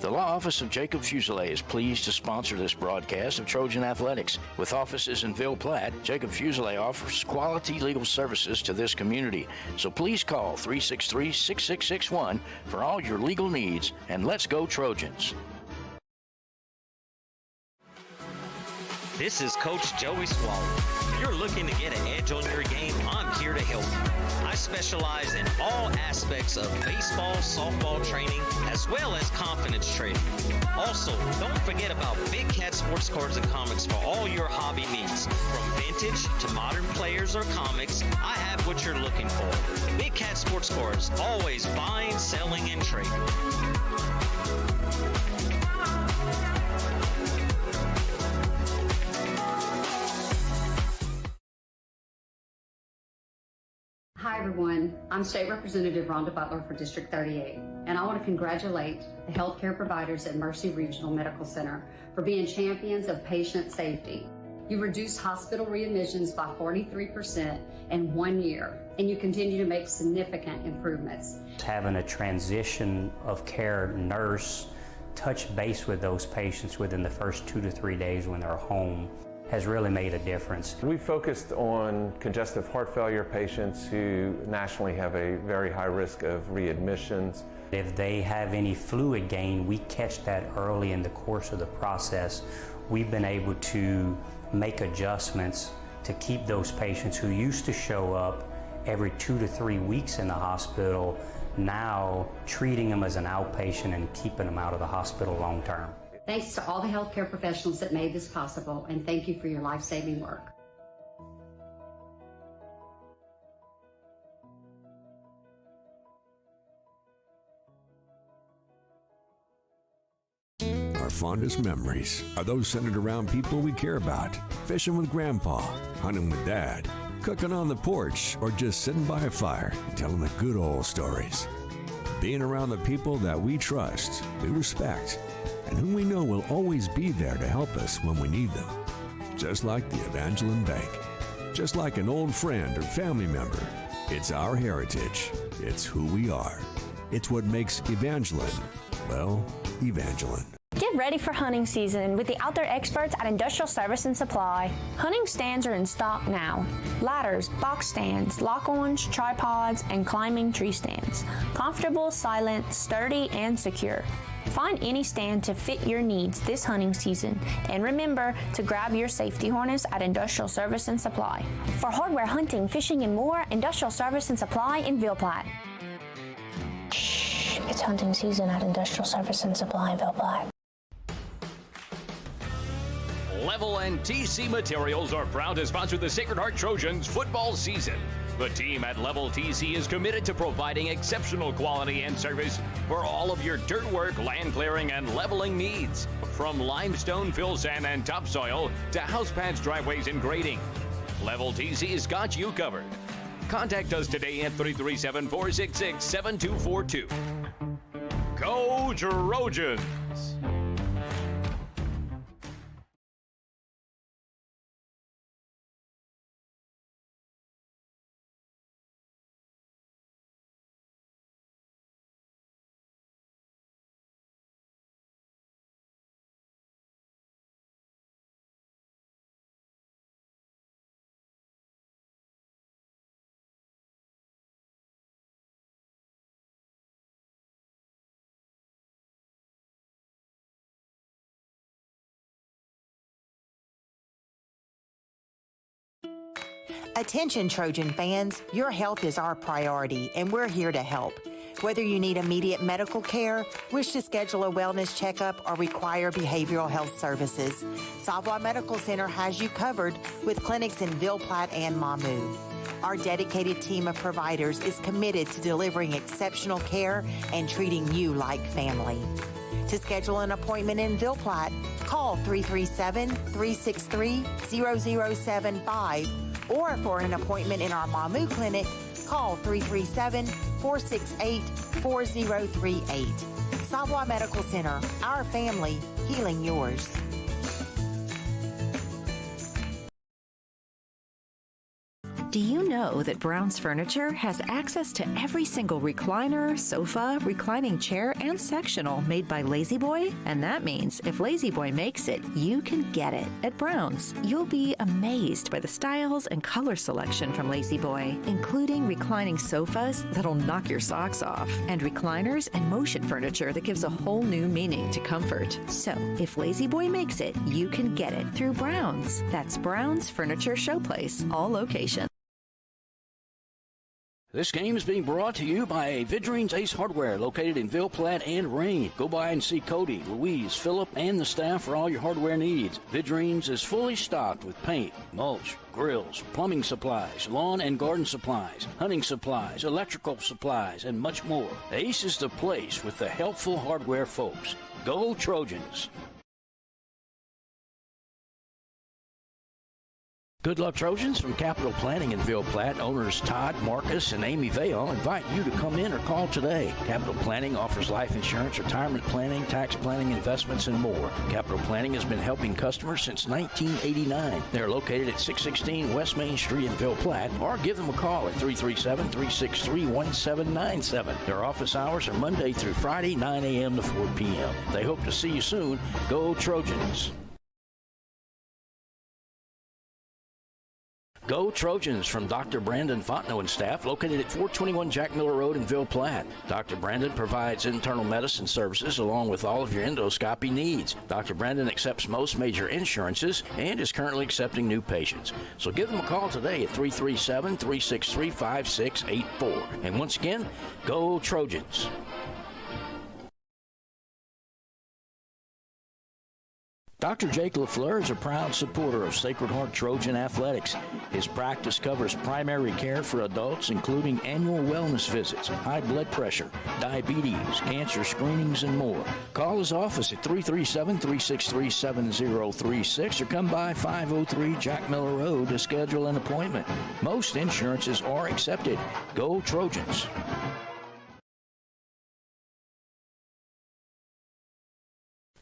The law office of Jacob Fuselier is pleased to sponsor this broadcast of Trojan Athletics. With offices in Ville Platte, Jacob Fuselier offers quality legal services to this community. So please call 363-6661 for all your legal needs, and let's go Trojans. This is Coach Joey Swallow. If you're looking to get an edge on your game, I'm here to help you. I specialize in all aspects of baseball, softball training, as well as confidence training. Also, don't forget about Big Cat sports cards and comics for all your hobby needs. From vintage to modern players or comics, I have what you're looking for. Big Cat sports cards, always buying, selling, and trading. Hi everyone, I'm State Representative Rhonda Butler for District 38, and I want to congratulate the healthcare providers at Mercy Regional Medical Center for being champions of patient safety. You reduced hospital readmissions by 43% in 1 year, and you continue to make significant improvements. Having a transition of care nurse touch base with those patients within the first 2 to 3 days when they're home has really made a difference. We focused on congestive heart failure patients who nationally have a very high risk of readmissions. If they have any fluid gain, we catch that early in the course of the process. We've been able to make adjustments to keep those patients who used to show up every 2 to 3 weeks in the hospital, now treating them as an outpatient and keeping them out of the hospital long term. Thanks to all the healthcare professionals that made this possible, and thank you for your life-saving work. Our fondest memories are those centered around people we care about. Fishing with Grandpa, hunting with Dad, cooking on the porch, or just sitting by a fire and telling the good old stories. Being around the people that we trust, we respect, and whom we know will always be there to help us when we need them. Just like the Evangeline Bank. Just like an old friend or family member. It's our heritage. It's who we are. It's what makes Evangeline, well, Evangeline. Get ready for hunting season with the outdoor experts at Industrial Service and Supply. Hunting stands are in stock now. Ladders, box stands, lock-ons, tripods, and climbing tree stands. Comfortable, silent, sturdy, and secure. Find any stand to fit your needs this hunting season, and remember to grab your safety harness at Industrial Service and Supply. For hardware, hunting, fishing, and more, Industrial Service and Supply in Ville Platte. Shh, it's hunting season at Industrial Service and Supply in Ville Platte. Level and TC Materials are proud to sponsor the Sacred Heart Trojans football season. The team at Level TC is committed to providing exceptional quality and service for all of your dirt work, land clearing, and leveling needs. From limestone, fill sand, and topsoil to house pads, driveways, and grading, Level TC's got you covered. Contact us today at 337-466-7242. Go Trojans! Attention Trojan fans, your health is our priority and we're here to help. Whether you need immediate medical care, wish to schedule a wellness checkup, or require behavioral health services, Savoy Medical Center has you covered with clinics in Ville Platte and Mamou. Our dedicated team of providers is committed to delivering exceptional care and treating you like family. To schedule an appointment in Ville Platte, call 337-363-0075, or for an appointment in our Mamou clinic, call 337-468-4038. Savoy Medical Center, our family, healing yours. Do you know that Brown's Furniture has access to every single recliner, sofa, reclining chair, and sectional made by Lazy Boy? And that means if Lazy Boy makes it, you can get it at Brown's. You'll be amazed by the styles and color selection from Lazy Boy, including reclining sofas that'll knock your socks off, and recliners and motion furniture that gives a whole new meaning to comfort. So, if Lazy Boy makes it, you can get it through Brown's. That's Brown's Furniture Showplace, all locations. This game is being brought to you by Vidrine's Ace Hardware, located in Ville Platte and Rain. Go by and see Cody, Louise, Phillip, and the staff for all your hardware needs. Vidrine's is fully stocked with paint, mulch, grills, plumbing supplies, lawn and garden supplies, hunting supplies, electrical supplies, and much more. Ace is the place with the helpful hardware folks. Go Trojans! Good luck, Trojans. From Capital Planning in Ville Platte, owners Todd, Marcus, and Amy Vale invite you to come in or call today. Capital Planning offers life insurance, retirement planning, tax planning, investments, and more. Capital Planning has been helping customers since 1989. They're located at 616 West Main Street in Ville Platte, or give them a call at 337-363-1797. Their office hours are Monday through Friday, 9 a.m. to 4 p.m. They hope to see you soon. Go Trojans! Go Trojans from Dr. Brandon Fontenot and staff, located at 421 Jack Miller Road in Ville Platte. Dr. Brandon provides internal medicine services along with all of your endoscopy needs. Dr. Brandon accepts most major insurances and is currently accepting new patients. So give them a call today at 337-363-5684. And once again, go Trojans! Dr. Jake LaFleur is a proud supporter of Sacred Heart Trojan Athletics. His practice covers primary care for adults, including annual wellness visits, high blood pressure, diabetes, cancer screenings, and more. Call his office at 337-363-7036 or come by 503 Jack Miller Road to schedule an appointment. Most insurances are accepted. Go Trojans!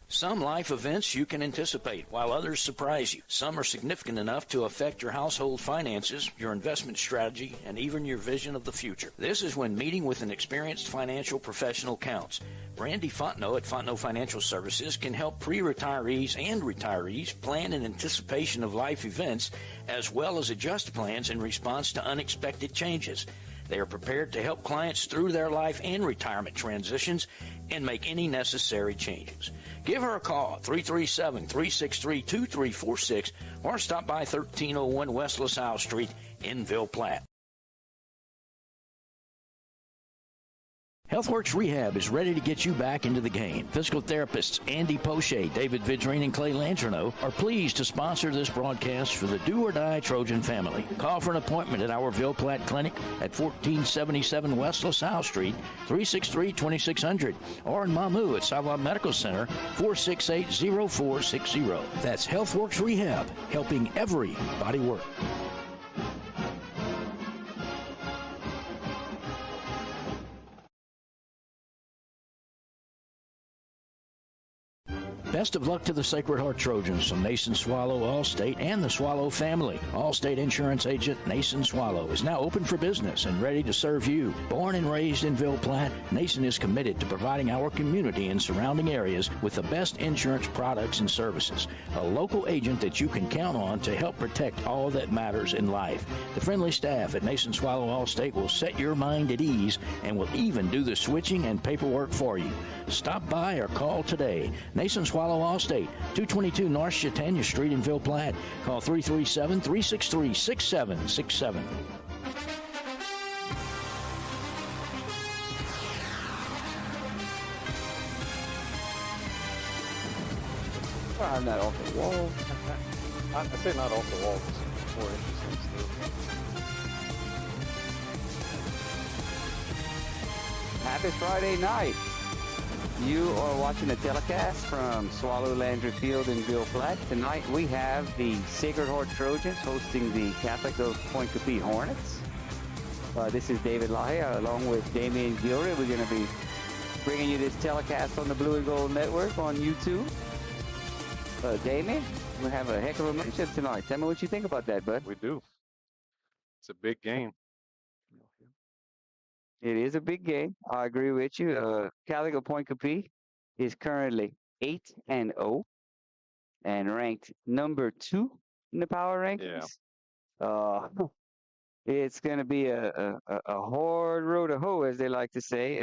Some life events you can anticipate, while others surprise you. Some are significant enough to affect your household finances, your investment strategy, and even your vision of the future. This is when meeting with an experienced financial professional counts. Brandy Fontenot at Fontenot Financial Services can help pre-retirees and retirees plan in anticipation of life events, as well as adjust plans in response to unexpected changes. They are prepared to help clients through their life and retirement transitions and make any necessary changes. Give her a call, 337-363-2346, or stop by 1301 West LaSalle Street in Ville Platte. HealthWorks Rehab is ready to get you back into the game. Physical therapists Andy Poche, David Vidrine, and Clay Langerneau are pleased to sponsor this broadcast for the do-or-die Trojan family. Call for an appointment at our Ville Platte Clinic at 1477 West LaSalle Street, 363-2600, or in Mamou at Savoie Medical Center, 468-0460. That's HealthWorks Rehab, helping everybody work. Best of luck to the Sacred Heart Trojans from Nason Swallow Allstate and the Swallow family. Allstate Insurance Agent Nason Swallow is now open for business and ready to serve you. Born and raised in Ville Platte, Nason is committed to providing our community and surrounding areas with the best insurance products and services. A local agent that you can count on to help protect all that matters in life. The friendly staff at Nason Swallow Allstate will set your mind at ease and will even do the switching and paperwork for you. Stop by or call today. Nason Swallow Allstate, 222 North Chautauqua Street in Ville Platte. Call 337-363-6767. I'm not off the wall. I say not off the wall. It's more interesting still. Happy Friday night. You are watching a telecast from Swallow Landry Field in Ville Platte. Tonight we have the Sacred Heart Trojans hosting the Catholic of Pointe Coupee Hornets. This is David Lahey along with Damian Gilroy. We're going to be bringing you this telecast on the Blue and Gold Network on YouTube. Damian, we have a heck of a matchup tonight. Tell me what you think about that, bud. We do. It's a big game. It is a big game. I agree with you. Calico Point Coupee is currently 8-0 and ranked number 2 in the power rankings. Uh, it's going to be a hard road to hoe, as they like to say.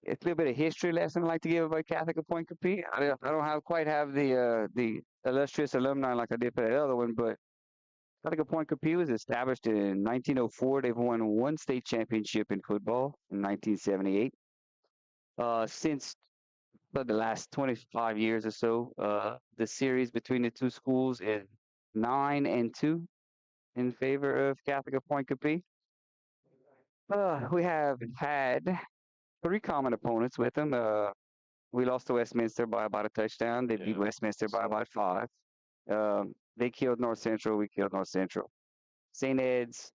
It's a little bit of history lesson I like to give about Catholic Point Coupee. I don't quite have the illustrious alumni like I did for that other one, but Catholic Point Coupee was established in 1904. They've won one state championship in football in 1978. Since the last 25 years or so, the series between the two schools is 9-2 in favor of Catholic Point Coupee. We have had 3 common opponents with them. We lost to Westminster by about a touchdown. They beat Westminster by about 5. They killed North Central. We killed North Central. St. Ed's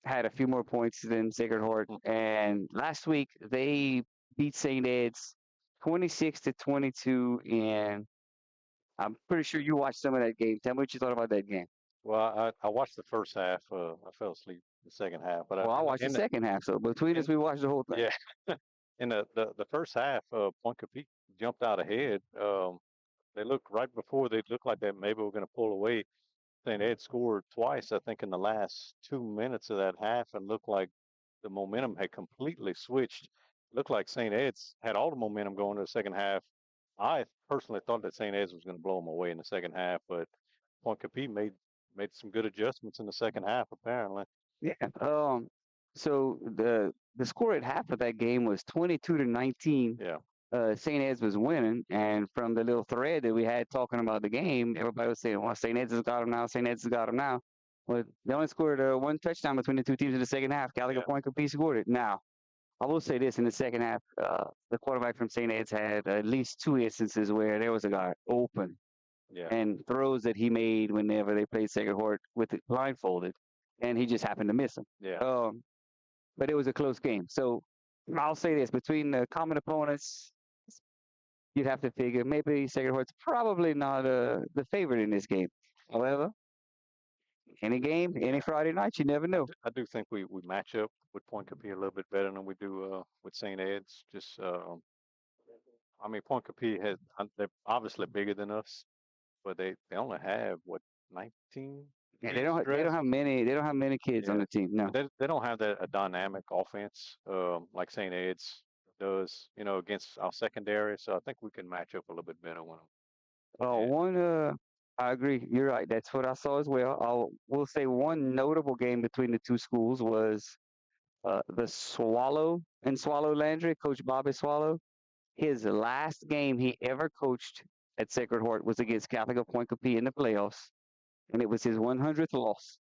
had a few more points than Sacred Heart, and last week they beat St. Ed's 26-22. And I'm pretty sure you watched some of that game. Tell me what you thought about that game. Well, I watched the first half. I fell asleep the second half, but I watched the second half. So between us, we watched the whole thing. Yeah. In the first half, Pointe Coupee jumped out ahead. They looked right before they looked like that maybe we're going to pull away. St. Ed scored twice, I think, in the last 2 minutes of that half, and looked like the momentum had completely switched. Looked like St. Ed's had all the momentum going to the second half. I personally thought that St. Ed's was going to blow them away in the second half, but Pointe Coupee made some good adjustments in the second half, apparently. Yeah. So the score at half of that game was 22-19. Yeah. St. Ed's was winning, and from the little thread that we had talking about the game, everybody was saying, well, St. Ed's has got him now, St. Ed's has got him now. Well, they only scored 1 touchdown between the two teams in the second half. Calico Point Coupee scored it. Now, I will say this, in the second half, the quarterback from St. Ed's had at least 2 instances where there was a guy open, and throws that he made whenever they played Sacred Heart with it blindfolded, and he just happened to miss them. Yeah. But it was a close game. So I'll say this, between the common opponents, you'd have to figure maybe Sacred Heart's probably not the favorite in this game. However, any game, any Friday night, you never know. I do think we match up with Pointe Coupee a little bit better than we do with St. Ed's. Just, I mean, Pointe Coupee they're obviously bigger than us, but they only have 19. Yeah, they don't have many kids on the team. No, they don't have a dynamic offense like St. Ed's does, against our secondary. So I think we can match up a little bit better with them. I agree. You're right. That's what I saw as well. We'll say one notable game between the two schools was the Swallow and Swallow Landry, Coach Bobby Swallow. His last game he ever coached at Sacred Heart was against Catholic Point Coupee in the playoffs, and it was his 100th loss.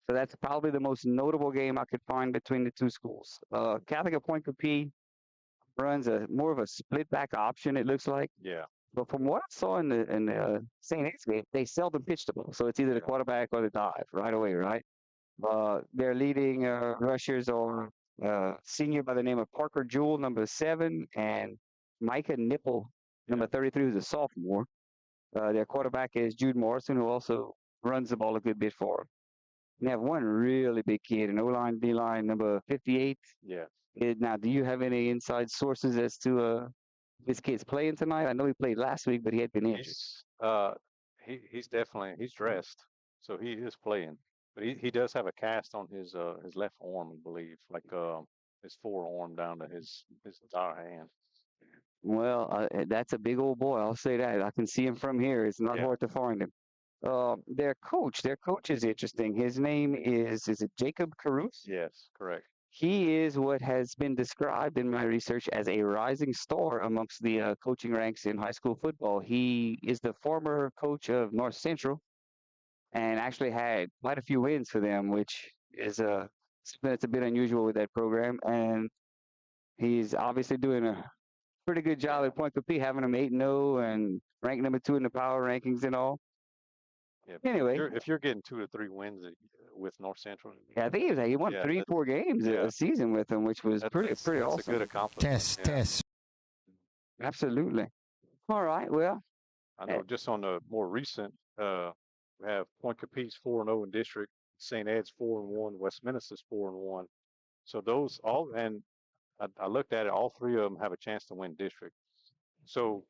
So that's probably the most notable game I could find between the two schools. Catholic Point Coupee runs more of a split back option, it looks like. Yeah. But from what I saw in the St. Ed's game, they seldom pitch the ball. So it's either the quarterback or the dive right away, right? Their leading rushers are senior by the name of Parker Jewell, number 7, and Micah Nipple, number 33, who's a sophomore. Their quarterback is Jude Morrison, who also runs the ball a good bit for them. They have one really big kid, an O-line, D-line, number 58. Yeah. Now, do you have any inside sources as to this kid's playing tonight? I know he played last week, but he had been injured. He's dressed, so he is playing. But he does have a cast on his left arm, I believe, like his forearm down to his entire hand. Well, that's a big old boy. I'll say that. I can see him from here. It's not hard to find him. Their coach is interesting. His name is it Jacob Caruth? Yes, correct. He is what has been described in my research as a rising star amongst the coaching ranks in high school football. He is the former coach of North Central and actually had quite a few wins for them, which is it's a bit unusual with that program. And he's obviously doing a pretty good job at Pointe Coupee, having them 8-0 and ranked number 2 in the power rankings and all. Yeah, anyway, if you're getting 2 or 3 wins with North Central, I think he won 3-4 games a season with them, which was pretty awesome. That's a good accomplishment. Test. Absolutely. All right. Well, I know just on the more recent, we have Pointe Coupee's 4-0 in district. St. Ed's 4-1, Westminster's 4-1. So those all, and I looked at it, all three of them have a chance to win district. So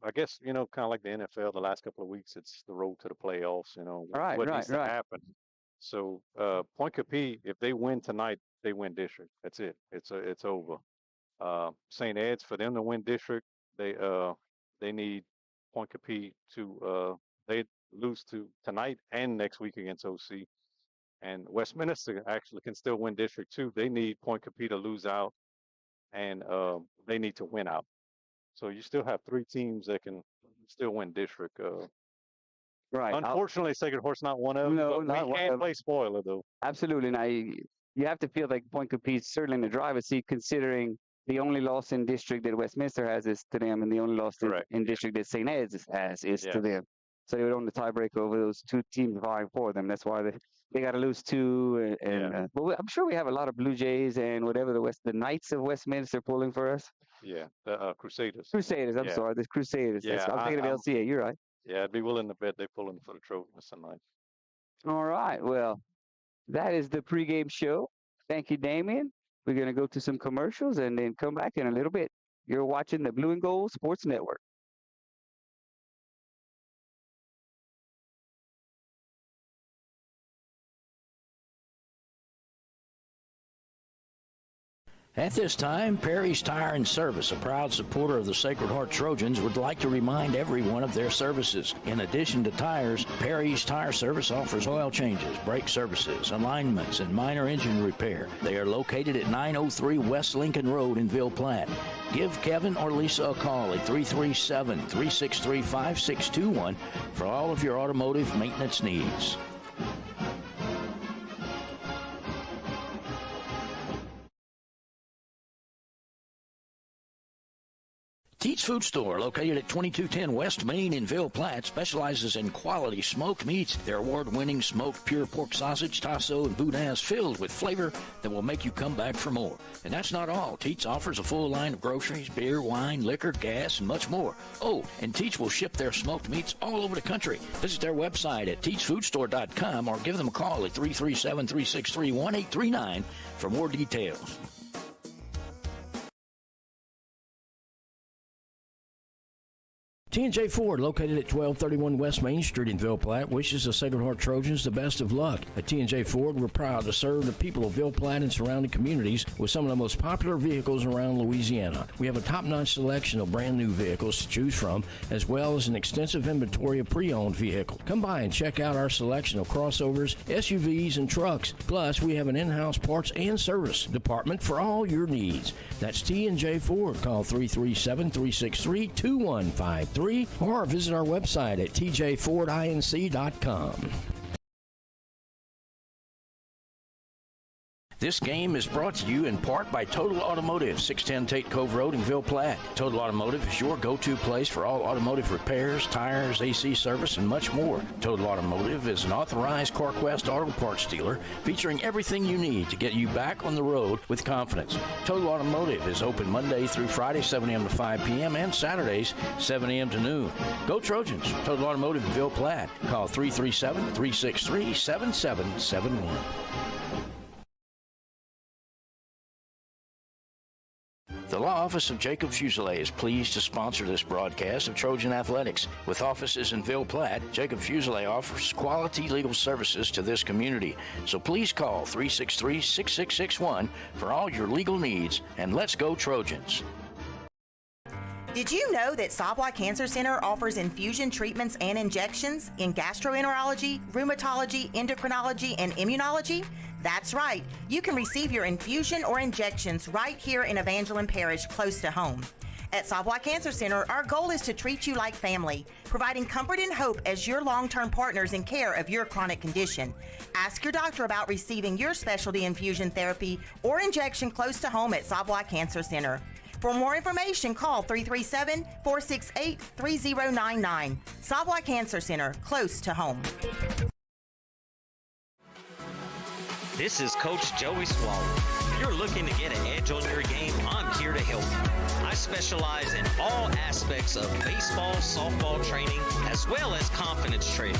I guess, kind of like the NFL, the last couple of weeks, it's the road to the playoffs, what needs to happen. So Pointe Coupee, if they win tonight, they win district. That's it. It's over. St. Ed's, for them to win district, they need Pointe Coupee to they lose to tonight and next week against OC. And Westminster actually can still win district too. They need Pointe Coupee to lose out, and they need to win out. So you still have three teams that can still win district. Right. Unfortunately, Sacred Horse not one of them. No, but not we one can't of play spoiler though. Absolutely. Now you have to feel like Pointe Coupee is certainly in the driver's seat, considering the only loss in district that Westminster has is to them, and the only loss in district that St. Ed's has is to them. So they would own the tiebreaker over those two teams vying for them. That's why they got to lose two. But I'm sure we have a lot of Blue Jays and whatever the Knights of Westminster pulling for us. Yeah, the Crusaders. Crusaders. I'm sorry, the Crusaders. Yeah, I'm thinking of LCA. You're right. Yeah, I'd be willing to bet they're pulling for the Trojans tonight. All right. Well, that is the pregame show. Thank you, Damien. We're going to go to some commercials and then come back in a little bit. You're watching the Blue and Gold Sports Network. At this time, Perry's Tire and Service, a proud supporter of the Sacred Heart Trojans, would like to remind everyone of their services. In addition to tires, Perry's Tire Service offers oil changes, brake services, alignments, and minor engine repair. They are located at 903 West Lincoln Road in Ville Platte. Give Kevin or Lisa a call at 337-363-5621 for all of your automotive maintenance needs. Teats Food Store, located at 2210 West Main in Ville Platte, specializes in quality smoked meats. Their award-winning smoked pure pork sausage, tasso, and boudin is filled with flavor that will make you come back for more. And that's not all. Teats offers a full line of groceries, beer, wine, liquor, gas, and much more. Oh, and Teats will ship their smoked meats all over the country. Visit their website at teatsfoodstore.com or give them a call at 337-363-1839 for more details. T&J Ford, located at 1231 West Main Street in Ville Platte, wishes the Sacred Heart Trojans the best of luck. At T&J Ford, we're proud to serve the people of Ville Platte and surrounding communities with some of the most popular vehicles around Louisiana. We have a top-notch selection of brand-new vehicles to choose from, as well as an extensive inventory of pre-owned vehicles. Come by and check out our selection of crossovers, SUVs, and trucks. Plus, we have an in-house parts and service department for all your needs. That's T&J Ford. Call 337-363-2153. Or visit our website at tjfordinc.com. This game is brought to you in part by Total Automotive, 610 Tate Cove Road in Ville Platte. Total Automotive is your go-to place for all automotive repairs, tires, AC service, and much more. Total Automotive is an authorized CarQuest auto parts dealer featuring everything you need to get you back on the road with confidence. Total Automotive is open Monday through Friday, 7 a.m. to 5 p.m., and Saturdays, 7 a.m. to noon. Go Trojans! Total Automotive in Ville Platte. Call 337-363-7771. The Law Office of Jacob Fuselier is pleased to sponsor this broadcast of Trojan Athletics. With offices in Ville Platte, Jacob Fuselier offers quality legal services to this community. So please call 363-6661 for all your legal needs, and let's go Trojans. Did you know that Savoy Cancer Center offers infusion treatments and injections in gastroenterology, rheumatology, endocrinology, and immunology? That's right. You can receive your infusion or injections right here in Evangeline Parish, close to home. At Savoy Cancer Center, our goal is to treat you like family, providing comfort and hope as your long-term partners in care of your chronic condition. Ask your doctor about receiving your specialty infusion therapy or injection close to home at Savoy Cancer Center. For more information, call 337-468-3099. Savoy Cancer Center, close to home. This is Coach Joey Swallow. you're looking to get an edge on your game, I'm here to help. I specialize in all aspects of baseball, softball training, as well as confidence training.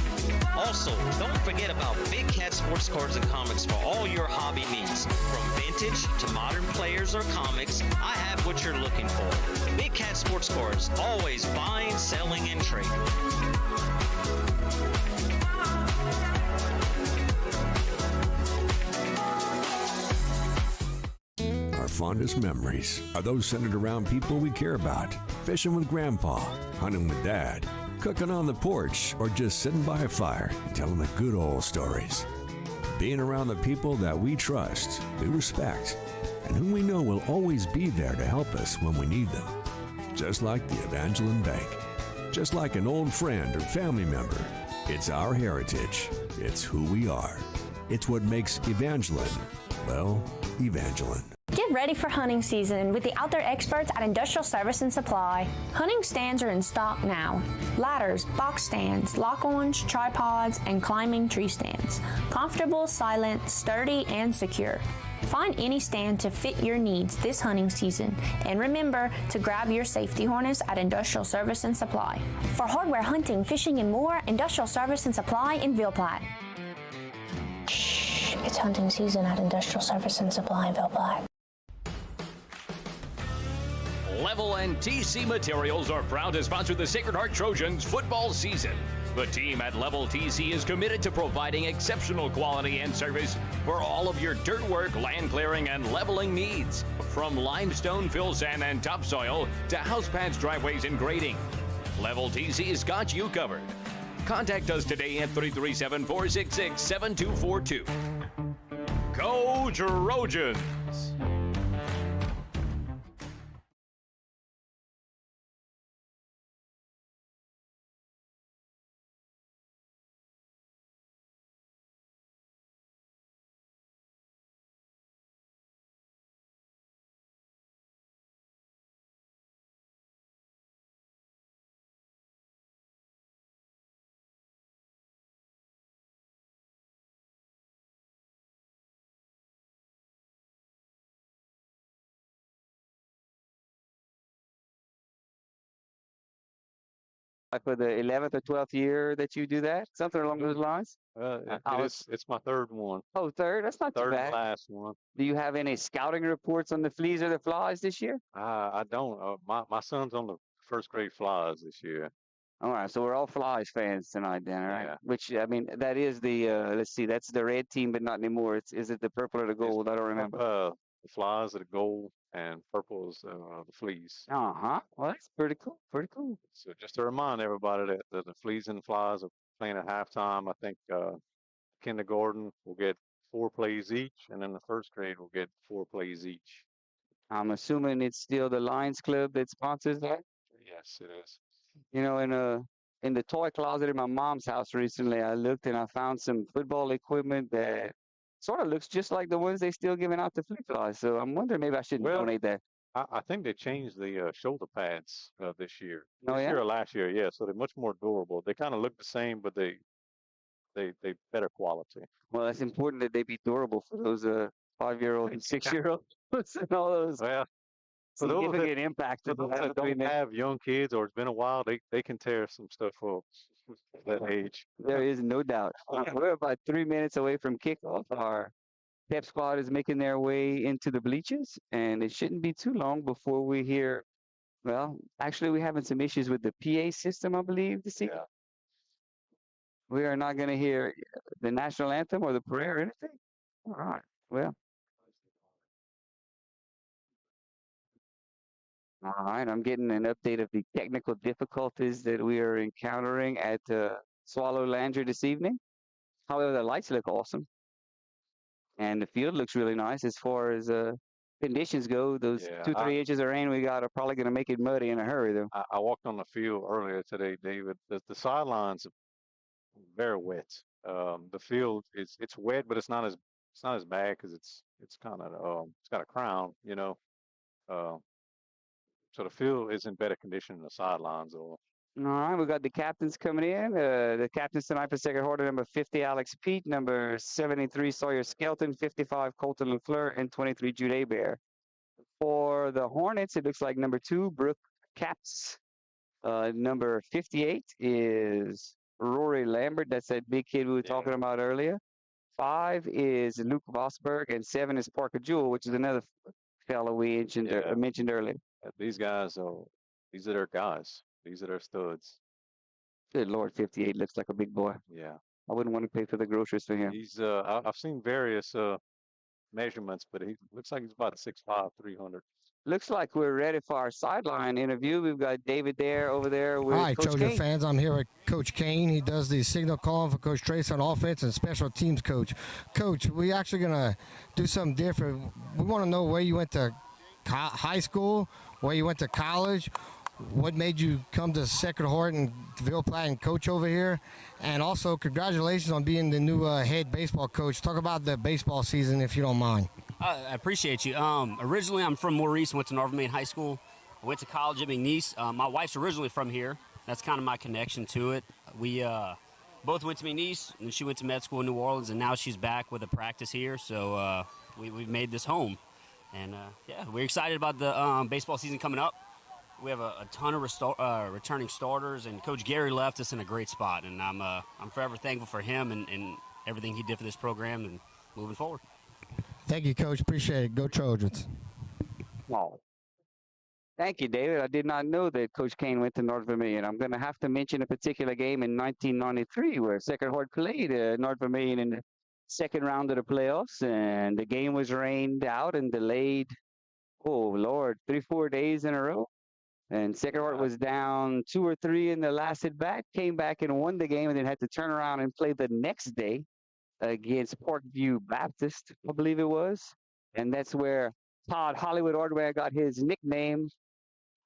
Also, don't forget about Big Cat Sports Cards and Comics for all your hobby needs. From vintage to modern players or comics, I have what you're looking for. Big Cat Sports Cards, always buying, selling, and trading. Our fondest memories are those centered around people we care about. Fishing with Grandpa, hunting with Dad, cooking on the porch, or just sitting by a fire, telling the good old stories. Being around the people that we trust, we respect, and whom we know will always be there to help us when we need them. Just like the Evangeline Bank. Just like an old friend or family member. It's our heritage. It's who we are. It's what makes Evangeline, well, Evangeline. Get ready for hunting season with the outdoor experts at Industrial Service and Supply. Hunting stands are in stock now. Ladders, box stands, lock-ons, tripods, and climbing tree stands. Comfortable, silent, sturdy, and secure. Find any stand to fit your needs this hunting season. And remember to grab your safety harness at Industrial Service and Supply. For hardware hunting, fishing, and more, Industrial Service and Supply in Ville Platte. Shh, it's hunting season at Industrial Service and Supply in Ville Platte. Level and TC Materials are proud to sponsor the Sacred Heart Trojans football season. The team at Level TC is committed to providing exceptional quality and service for all of your dirt work, land clearing, and leveling needs. From limestone, fill sand, and topsoil to house pads, driveways, and grading. Level TC's got you covered. Contact us today at 337-466-7242. Go Trojans! For the 11th or 12th year that you do that? Something along those lines? It's my third one. Oh, third? That's not too Third bad. and last one. Do you have any scouting reports on the fleas or the flies this year? I don't. My son's on the first grade flies this year. All right, so we're all flies fans tonight then, all right? Yeah. Which, I mean, that is the, let's see, that's the red team, but not anymore. Is it the purple or the gold? I don't remember. The flies are the gold and purple is the fleas. Uh-huh. Well, that's pretty cool. Pretty cool. So just to remind everybody that the fleas and the flies are playing at halftime. I think kindergarten will get 4 plays each, and then the first grade will get 4 plays each. I'm assuming it's still the Lions Club that sponsors that? Yes, it is. You know, in the toy closet in my mom's house recently, I looked and I found some football equipment that sort of looks just like the ones they still giving out to flea flies. So I'm wondering maybe I should donate that. I think they changed the shoulder pads this year. Oh, This yeah? year or last year, yeah. So they're much more durable. They kind of look the same, but they better quality. Well, it's important that they be durable for those 5-year-old and 6-year-olds and all those Well, for those significant impacts. for those that don't have young kids or it's been a while, they can tear some stuff up at that age. There is no doubt. We're about 3 minutes away from kickoff. Our pep squad is making their way into the bleachers, and it shouldn't be too long before we hear. Well, actually, we're having some issues with the PA system, I believe, this evening. Yeah. We are not going to hear the national anthem or the prayer or anything. All right. Well. All right. I'm getting an update of the technical difficulties that we are encountering at Swallow Landry this evening. However, the lights look awesome. And the field looks really nice as far as conditions go. Those 2-3 inches of rain we got are probably going to make it muddy in a hurry, though. I walked on the field earlier today, David. The sidelines are very wet. The field it's wet, but it's not as bad because it's kind of it's got a crown, you know. So the field is in better condition than the sidelines are. All right, we got the captains coming in. The captains tonight for Sacred Heart are number 50, Alex Pete, number 73, Sawyer Skelton, 55, Colton LaFleur, and 23, Jude Hebert. For the Hornets, it looks like number 2, Brooke Caps. Number 58 is Rory Lambert. That's that big kid we were talking about earlier. 5 is Luke Vosberg, and 7 is Parker Jewell, which is another fellow we mentioned earlier. These guys these are their guys. These are their studs. Good Lord, 58 looks like a big boy. Yeah. I wouldn't want to pay for the groceries for him. He's I've seen various measurements, but he looks like he's about 6'5", 300. Looks like we're ready for our sideline interview. We've got David over there with Hi, Coach Trojan Kane. fans. I'm here with Coach Kane. He does the signal calling for Coach Trace on offense and special teams coach. Coach, we actually going to do something different. We want to know where you went to high school, where you went to college, what made you come to Sacred Heart and Ville Platte and coach over here, and also congratulations on being the new head baseball coach. Talk about the baseball season if you don't mind. I appreciate you. Originally, I'm from Maurice, went to Northern Maine High School. I went to college at McNeese. My wife's originally from here. That's kind of my connection to it. We both went to McNeese, and she went to med school in New Orleans, and now she's back with a practice here. So we've made this home. And, yeah, we're excited about the baseball season coming up. We have a ton of returning starters, and Coach Gary left us in a great spot. And I'm forever thankful for him and everything he did for this program and moving forward. Thank you, Coach. Appreciate it. Go Trojans. Oh. Thank you, David. I did not know that Coach Kane went to North Vermilion. I'm going to have to mention a particular game in 1993 where Sacred Heart played North Vermilion in the second round of the playoffs, and the game was rained out and delayed, 3-4 days in a row. And Sacred Heart was down 2 or 3 in the last at bat, came back and won the game, and then had to turn around and play the next day against Parkview Baptist, I believe it was. And that's where Todd Hollywood Ordway got his nickname,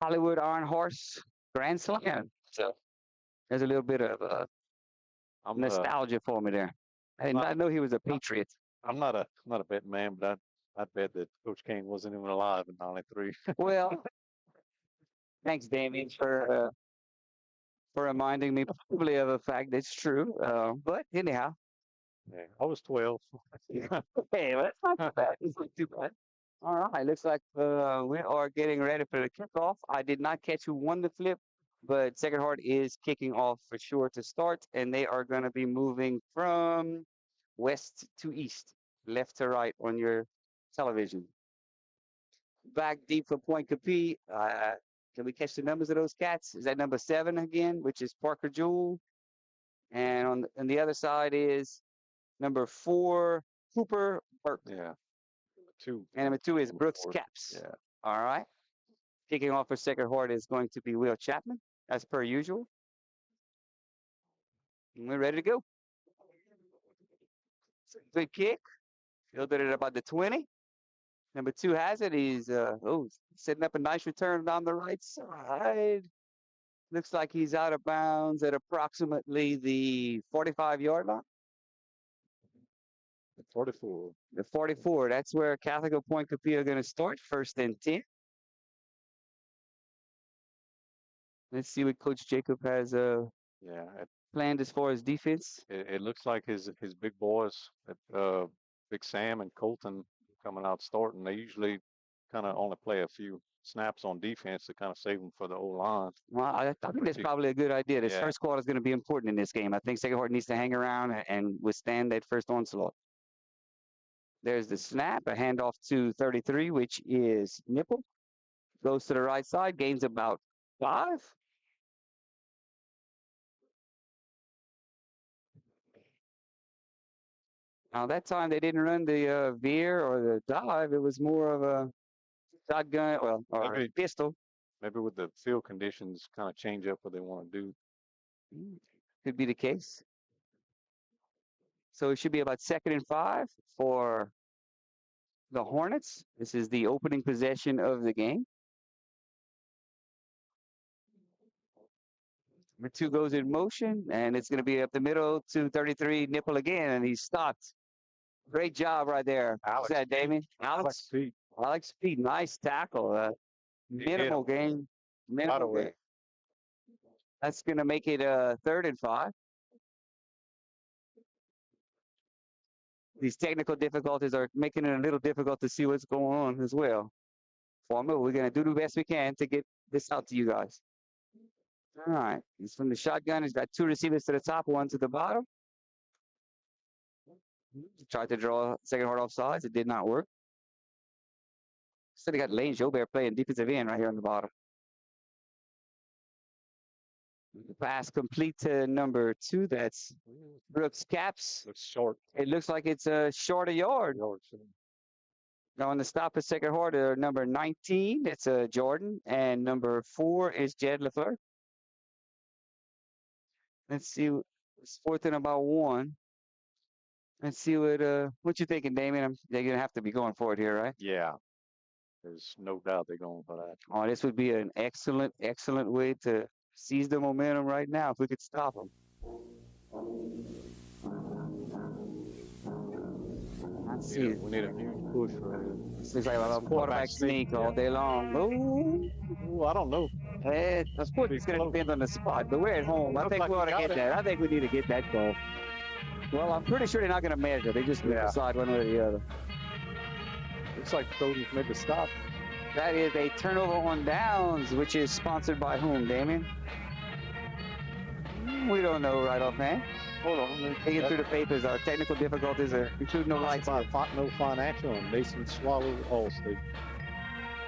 Hollywood Iron Horse Grand Slam. So there's a little bit of nostalgia for me there. I did not know he was a Patriot. I'm not a betting man, but I'd bet that Coach Kane wasn't even alive in '93. Well, thanks, Damien, for reminding me probably of a fact that's true. But anyhow. Yeah, I was 12. Hey, well, that's not too bad. It's not too bad. All right, looks like we are getting ready for the kickoff. I did not catch who won the flip, but Sacred Heart is kicking off for sure to start, and they are going to be moving from west to east, left to right on your television. Back deep for Pointe Coupee. Can we catch the numbers of those cats? Is that number 7 again, which is Parker Jewell? And on the other side is number 4, Cooper Burke. Yeah. 2. And number 2 is Brooks Caps. Yeah. All right. Kicking off for Sacred Heart is going to be Will Chapman, as per usual. And we're ready to go. Good kick. Fielded at about the 20. Number 2 has it. He's setting up a nice return down the right side. Looks like he's out of bounds at approximately the 45-yard line. The 44. The 44. That's where Catholic of Pointe Coupee are going to start. 1st and 10. Let's see what Coach Jacob has planned as far as defense. It looks like his big boys, Big Sam and Colton, coming out starting. They usually kind of only play a few snaps on defense to kind of save them for the O-line. Well, I think that's probably a good idea. This first quarter is going to be important in this game. I think Sacred Heart needs to hang around and withstand that first onslaught. There's the snap, a handoff to 33, which is Nipple. Goes to the right side, gains about 5. Now, that time they didn't run the veer or the dive. It was more of a shotgun, or a pistol. Maybe with the field conditions kind of change up what they want to do. Could be the case. So it should be about 2nd and 5 for the Hornets. This is the opening possession of the game. Number 2 goes in motion, and it's going to be up the middle to 33, Nipple again, and he's stopped. Great job right there. What's that, Damien? Alex Speed. Alex Speed, nice tackle. Minimal gain. Minimal gain. That's going to make it 3rd and 5. These technical difficulties are making it a little difficult to see what's going on as well. Former, we're going to do the best we can to get this out to you guys. All right. He's from the shotgun. He's got 2 receivers to the top, 1 to the bottom. Tried to draw second hard offsides. It did not work. So they got Lane Jobert playing defensive end right here on the bottom. The pass complete to number 2. That's Brooks Caps. Looks short. It looks like it's short a yard. Now on the stop of second hard, number 19, that's Jordan, and number 4 is Jed LaFleur. Let's see. It's 4th and about 1. Let's see what you thinking, Damien. They're gonna have to be going for it here, right? Yeah. There's no doubt they're going for that. Oh, this would be an excellent way to seize the momentum right now if we could stop them. Let's see. We need a huge push right here. This looks like a quarterback sneak all day long. Ooh, I don't know. Of course, it's going to depend on the spot, but we're at home. I think we ought to get that. I think we need to get that goal. Well, I'm pretty sure they're not going to measure. They just decide one way or the other. Looks like the Trojans made the stop. That is a turnover on downs, which is sponsored by whom, Damien? We don't know right offhand. Hold on. Digging through the papers, our technical difficulties are including no lights. No financial and Mason Swallow Allstate.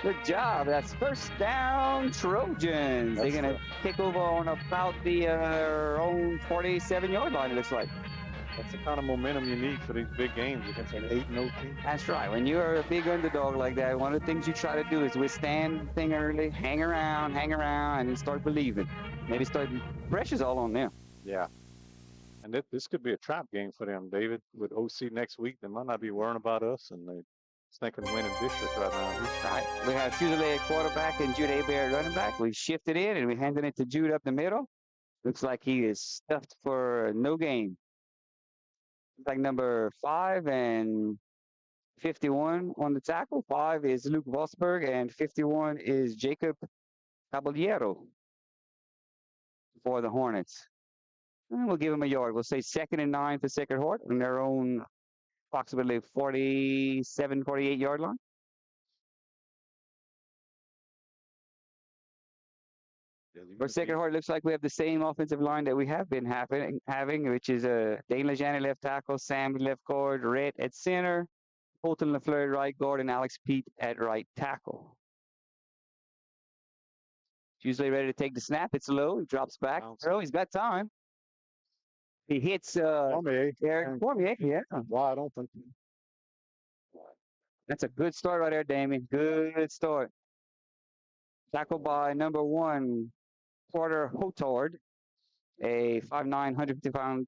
Good job. That's first down, Trojans. They're going to kick over on about the own 47-yard line, it looks like. That's the kind of momentum you need for these big games against an 8-0 team. That's right. When you're a big underdog like that, one of the things you try to do is withstand the thing early, hang around, and then start believing. Maybe start pressure's all on them. Yeah. And this could be a trap game for them, David. With OC next week, they might not be worrying about us, and they're thinking winning district right now. Right. We have Fusilier at quarterback and Jude Hebert running back. We shifted in, and we handed it to Jude up the middle. Looks like he is stuffed for no gain. Like number 5 and 51 on the tackle. 5 is Luke Vosberg, and 51 is Jacob Caballero for the Hornets. And we'll give him a yard. We'll say 2nd and 9 for Sacred Heart on their own approximately 47, 48-yard line. For Sacred Heart, it looks like we have the same offensive line that we have been having, which is Dane Lejani left tackle, Sam left guard, Rhett at center, Colton LaFleur at right guard, and Alex Pete at right tackle. Usually ready to take the snap. It's low. He drops back. Oh, he's got time. He hits Eric Cormier. Yeah. Wide open. That's a good start right there, Damien. Good start. Tackled by number 1, Porter Hotard, a 5'9", 150-pound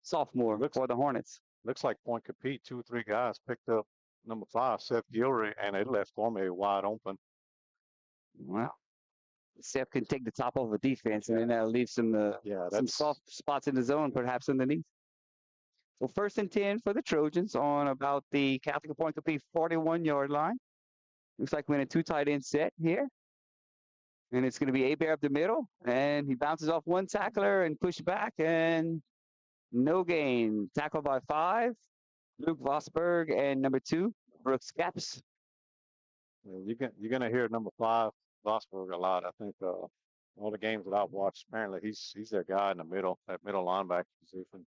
sophomore for the Hornets. Looks like Pointe Coupee, 2 or 3 guys picked up number 5, Seth Gilroy, and they left Cormier wide open. Well, Seth can take the top off the defense, and then that'll leave some soft spots in the zone, perhaps underneath. So 1st and 10 for the Trojans on about the Catholic Pointe Coupee 41-yard line. Looks like we're in a 2 tight end set here. And it's going to be Hebert up the middle, and he bounces off 1 tackler and pushed back, and no gain. Tackled by 5, Luke Vosberg, and number 2, Brooks Caps. Yeah, you're gonna hear number 5, Vosberg, a lot. I think all the games that I've watched, apparently he's their guy in the middle, that middle linebacker position.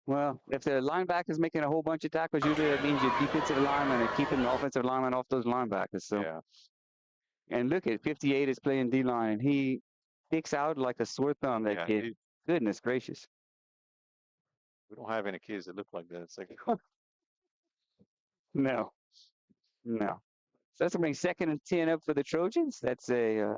Well, if the linebacker is making a whole bunch of tackles, usually that means your defensive linemen are keeping the offensive linemen off those linebackers. So. Yeah. And look at 58 is playing D-line. He sticks out like a sore thumb, that kid. Goodness gracious. We don't have any kids that look like that. No. So that's going to bring 2nd and 10 up for the Trojans. That's a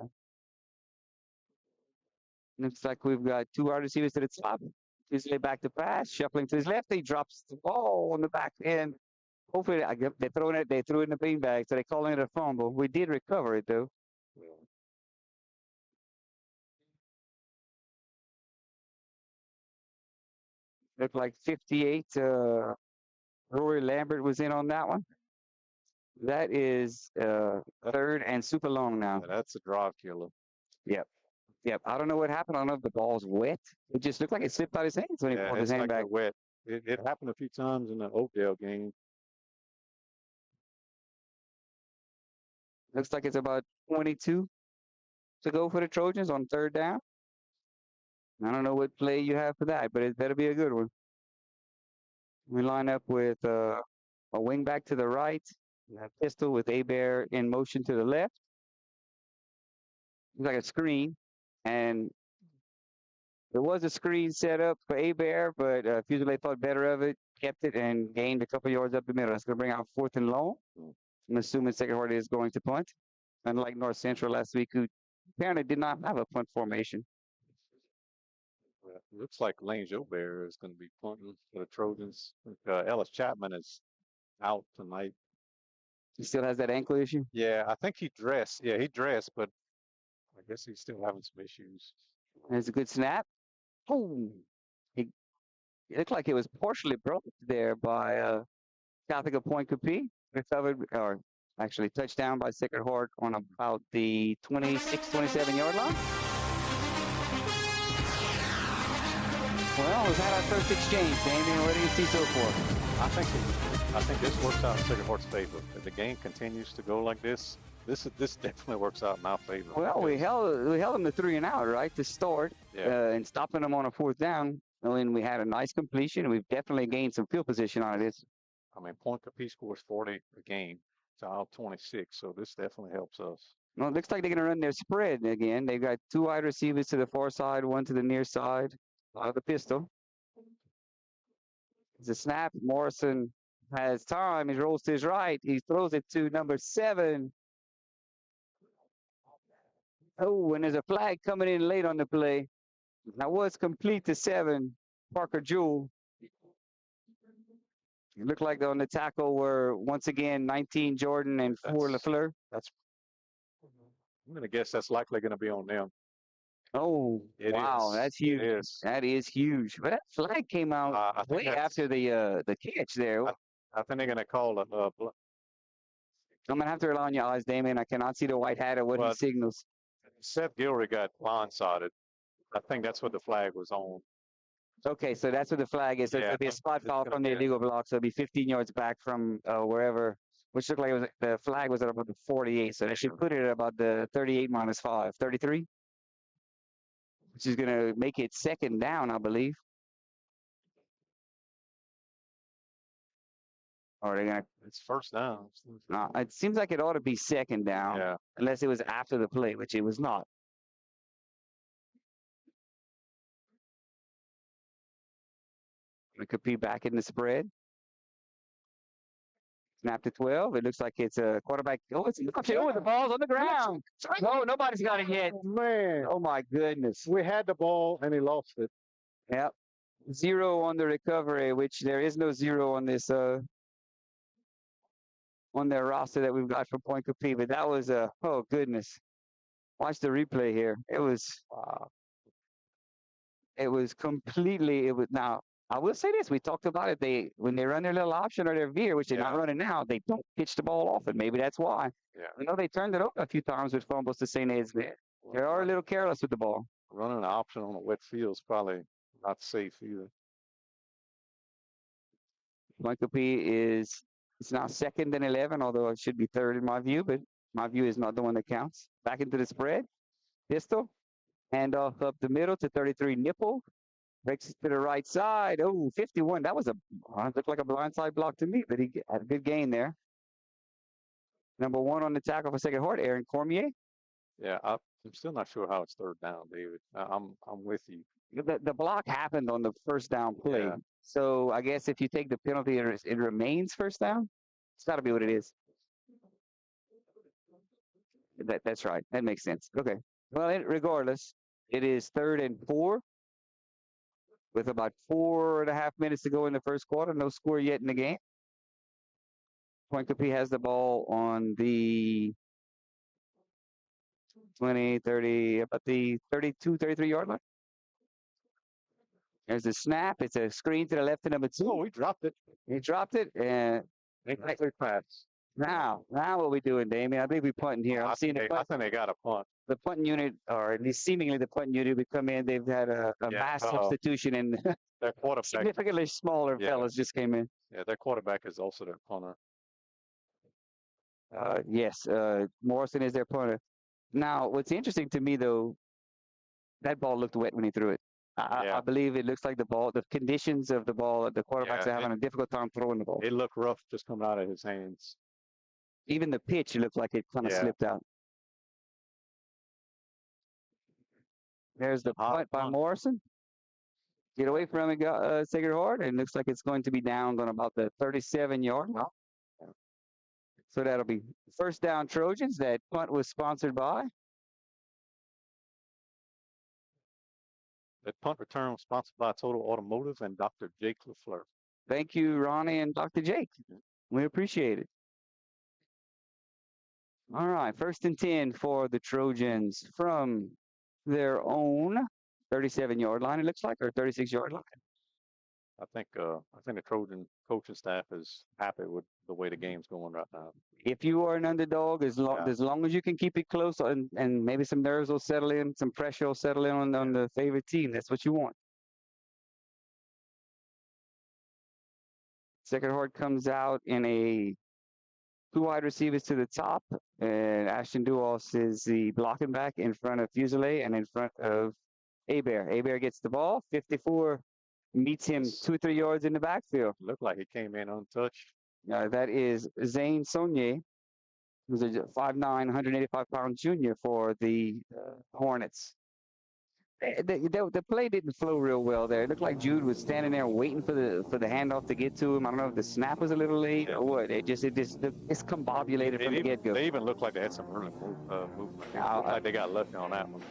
looks like we've got 2 wide receivers to the top. Tuesday back to pass, shuffling to his left. He drops the ball on the back end. Hopefully, they threw it in the beanbag, so they're calling it a fumble. We did recover it, though. Looked like 58. Rory Lambert was in on that one. That is 3rd and super long now. Yeah, that's a drive killer. Yep. Yep. I don't know what happened. I don't know if the ball's wet. It just looked like it slipped out his hands when he pulled his it's hand like back. they're wet. It happened a few times in the Oakdale game. Looks like it's about 22 to go for the Trojans on third down. I don't know what play you have for that, but it better be a good one. We line up with a wing back to the right, a pistol with A-Bear in motion to the left. Looks like a screen, and there was a screen set up for A-Bear, but Fusilier thought better of it, kept it, and gained a couple yards up the middle. That's going to bring out 4th and long. I'm assuming Sacred Heart is going to punt, unlike North Central last week, who apparently did not have a punt formation. Looks like Lane Joubert is going to be punting for the Trojans. Ellis Chapman is out tonight. He still has that ankle issue? Yeah, I think he dressed. Yeah, he dressed, but I guess he's still having some issues. There's a good snap. Oh, it looked like it was partially broken there by Catholic of Pointe Coupee. Recovered, or actually touchdown by Sacred Heart on about the 26, 27-yard line. Well, we've had our first exchange, Damien. What do you see so far? I think this works out in Sacred Heart's favor. If the game continues to go like this, this definitely works out in our favor. Well, we held them to 3 and out, right, to start, and stopping them on a 4th down. I mean, we had a nice completion. We've definitely gained some field position out of this. I mean, Pointe Coupee scores 40 a game to our 26, so this definitely helps us. Well, it looks like they're going to run their spread again. They've got 2 wide receivers to the far side, 1 to the near side of the pistol. It's a snap. Morrison has time. He rolls to his right. He throws it to number 7. Oh, and there's a flag coming in late on the play. That was complete to 7, Parker Jewell. It looked like on the tackle were, once again, 19 Jordan and 4 LaFleur. I'm going to guess that's likely going to be on them. Oh, wow, that's huge. That is huge. But that flag came out way after the catch there. I think they're going to call it. I'm going to have to rely on your eyes, Damien. I cannot see the white hat or what he signals. Seth Gilroy got blindsided. I think that's what the flag was on. Okay, so that's what the flag is. So it'll be a spot foul from the illegal block. So it'll be 15 yards back from wherever, which looked like it was, the flag was at about the 48. So they should put it at about the 38 minus 5, 33, which is going to make it 2nd down, I believe. Or are they going to? It's 1st down. No, it seems like it ought to be 2nd down, unless it was after the play, which it was not. It could be back in the spread. Snap to 12. It looks like it's a quarterback. Oh, it's an option. Oh, the ball's on the ground. No, nobody's got it yet. Oh, man. Oh, my goodness. We had the ball, and he lost it. Yep. 0 on the recovery, which there is no 0 on this on their roster that we've got for Pointe Coupee. But that was oh, goodness. Watch the replay here. It was completely, now, I will say this. We talked about it. When they run their little option or their veer, which they're not running now, they don't pitch the ball off it. Maybe that's why. Yeah. I know they turned it over a few times with fumbles to St. Ed's. They are a little careless with the ball. Running an option on a wet field is probably not safe either. Pointe Coupee it's now 2nd and 11, although it should be 3rd in my view, but my view is not the one that counts. Back into the spread. Pistol. Handoff up the middle to 33 Nipple. Breaks it to the right side. Oh, 51. That was looked like a blindside block to me, but he had a good gain there. Number 1 on the tackle for Sacred Heart, Aaron Cormier. Yeah, I'm still not sure how it's 3rd down, David. I'm with you. The block happened on the 1st down play. Yeah. So I guess if you take the penalty, it remains 1st down. It's got to be what it is. That's right. That makes sense. Okay. Well, regardless, it is 3rd and 4. With about 4.5 minutes to go in the first quarter. No score yet in the game. Pointe Coupee has the ball on the 20, 30, about the 32, 33-yard line. There's a snap. It's a screen to the left of number 2. Oh, we dropped it. He dropped it. And Clear pass. now what we doing, Damien? I think we punting here. I think they got a punt. the punting unit, or at least seemingly the punting unit, would come in. They've had a mass substitution, and their quarterback, significantly smaller fellas just came in. Yeah, their quarterback is also their punter. Yes, Morrison is their punter. Now, what's interesting to me, though, that ball looked wet when he threw it. I believe it looks like the conditions of the ball, the quarterbacks are having a difficult time throwing the ball. It looked rough just coming out of his hands. Even the pitch looked like it kind of slipped out. There's the punt by Morrison. Get away from it, Sacred Heart, and looks like it's going to be downed on about the 37-yard line. So that'll be first down Trojans. That punt was sponsored by. That punt return was sponsored by Total Automotive and Dr. Jake LaFleur. Thank you, Ronnie and Dr. Jake. We appreciate it. All right, 1st and 10 for the Trojans from their own 37-yard line, it looks like, or 36-yard line. I think the Trojan coaching staff is happy with the way the game's going right now. If you are an underdog, as long as you can keep it close, and maybe some nerves will settle in, some pressure will settle in on the favorite team. That's what you want. Sacred Heart comes out in a 2 wide receivers to the top, and Ashton Duos is the blocking back in front of Fusilier and in front of Hebert. Hebert gets the ball, 54 meets him 2-3 yards in the backfield. Looked like he came in untouched. That is Zane Saunier, who's a 5'9", 185-pound junior for the Hornets. The play didn't flow real well there. It looked like Jude was standing there waiting for the handoff to get to him. I don't know if the snap was a little late or what. It just discombobulated from the get-go. They even looked like they had some running movement. It looked like they got lucky on that one.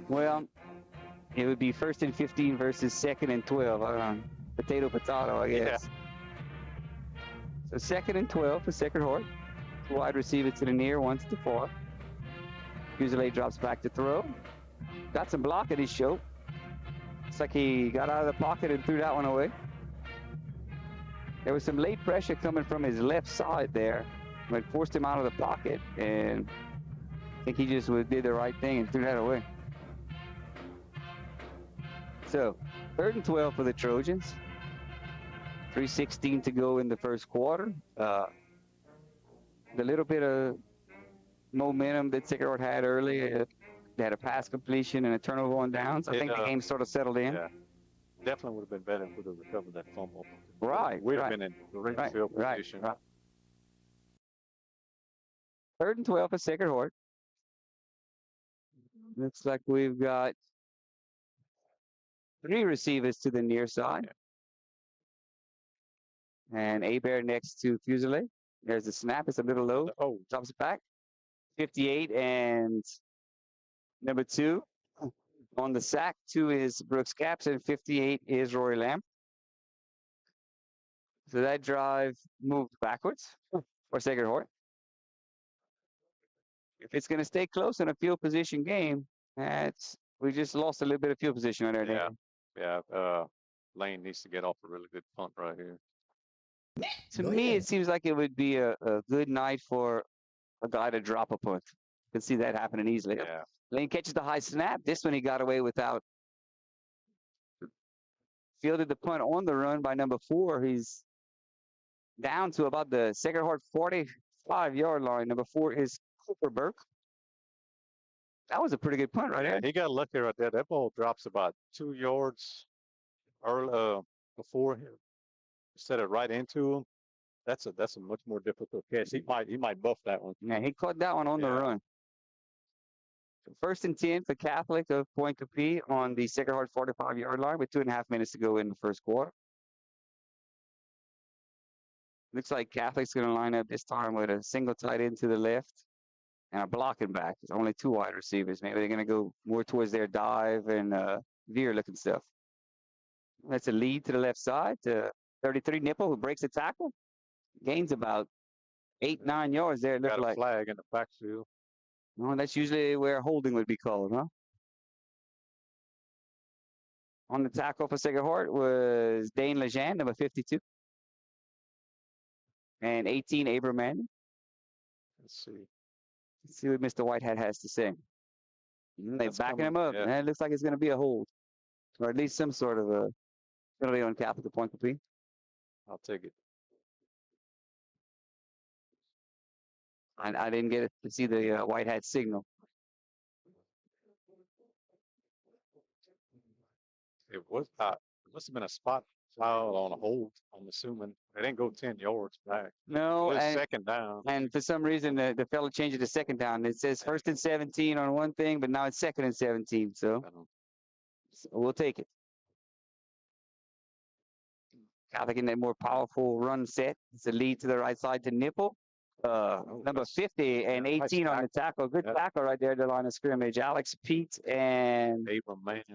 Well, it would be 1st and 15 versus 2nd and 12. Potato, I guess. Yeah. So 2nd and 12 for Sacred Heart. 2 wide receivers to the near, 1 to the far. Fusilier drops back to throw. Got some block at his show. Looks like he got out of the pocket and threw that one away. There was some late pressure coming from his left side there, but forced him out of the pocket, and I think he just did the right thing and threw that away. So 3rd and 12 for the Trojans. 3:16 to go in the first quarter. The little bit of momentum that Sacred Heart had early, they had a pass completion and a turnover on downs. I think the game sort of settled in. Yeah. Definitely would have been better if we would have recovered that fumble. Right. We'd have been in great field position. Right. 3rd and 12 for Sacred Heart. Looks like we've got 3 receivers to the near side. And Hebert next to Fusilier. There's the snap. It's a little low. Drops it back. 58 and number 2 on the sack. 2 is Brooks Capps and 58 is Rory Lamb. So that drive moved backwards for Sacred Heart. If it's going to stay close in a field position game, we just lost a little bit of field position on there. Yeah. Lane needs to get off a really good punt right here. To me, it seems like it would be a good night for a guy to drop a punt. You can see that happening easily. Yeah. Lane catches the high snap. This one he got away without. Fielded the punt on the run by number 4. He's down to about the Sacred Heart 45-yard line. Number 4 is Cooper Burke. That was a pretty good punt right there. He got lucky right there. That ball drops about 2 yards before him. Set it right into him. That's a much more difficult catch. He might buff that one. Yeah, he caught that one on the run. So 1st and 10 for Catholic of Pointe Coupee on the Sacred Heart 45-yard line with 2.5 minutes to go in the first quarter. Looks like Catholic's going to line up this time with a single tight end to the left and a blocking back. There's only 2 wide receivers. Maybe they're going to go more towards their dive and veer looking stuff. That's a lead to the left side to 33 Nipple, who breaks the tackle. Gains about 8-9 yards there. It got a like flag in the backfield. No, that's usually where holding would be called, huh? On the tackle for Sacred Heart was Dane Lejean, number 52. And 18, Abraman. Let's see what Mr. Whitehead has to say. They're backing him up. Yeah. It looks like it's going to be a hold, or at least some sort of a penalty on Catholic at Pointe Coupee. I'll take it. I didn't get to see the white hat signal. It must have been a spot foul on a hold, I'm assuming. They didn't go 10 yards back. No, it was and, second down. And for some reason, the fellow changed it to second down. It says 1st and 17 on one thing, but now it's 2nd and 17. So we'll take it. Catholic in that more powerful run set. It's a lead to the right side to Nipple. Number 50 and 18 on the tackle. Good tackle right there at the line of scrimmage. Alex Pete and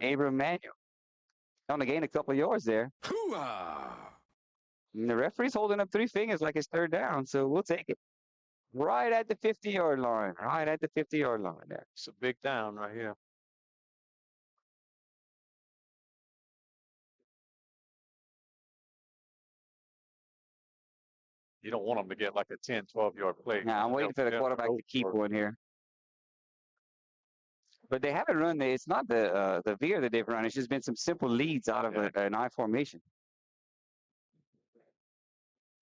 Abram Manuel. On to gain a couple of yards there. And the referee's holding up 3 fingers like it's 3rd down, so we'll take it. Right at the 50-yard line. Right at the 50-yard line there. It's a big down right here. You don't want them to get like a 10, 12-yard play. Yeah, I'm waiting for the quarterback to keep one here. But they haven't run it's not the veer that they've run. It's just been some simple leads out of an I formation.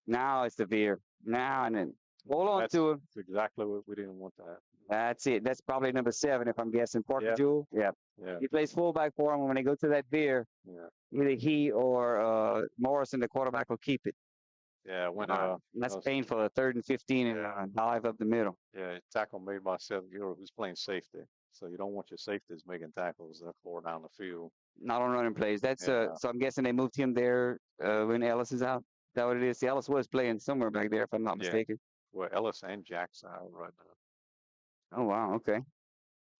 Now it's the veer. Now and then. Hold on to him. That's exactly what we didn't want to happen. That's it. That's probably number 7 if I'm guessing. Parker Jewell. Yeah. He plays fullback for him. When they go to that veer, either he or Morrison, the quarterback, will keep it. Yeah, when that's painful. A 3rd and 15 and dive up the middle. Yeah, tackle made by 7-year-old who's playing safety. So you don't want your safeties making tackles that far down the field. Not on running plays. That's so I'm guessing they moved him there when Ellis is out. Is that what it is? See, Ellis was playing somewhere back there, if I'm not mistaken. Well, Ellis and Jackson out right now. Oh wow, okay.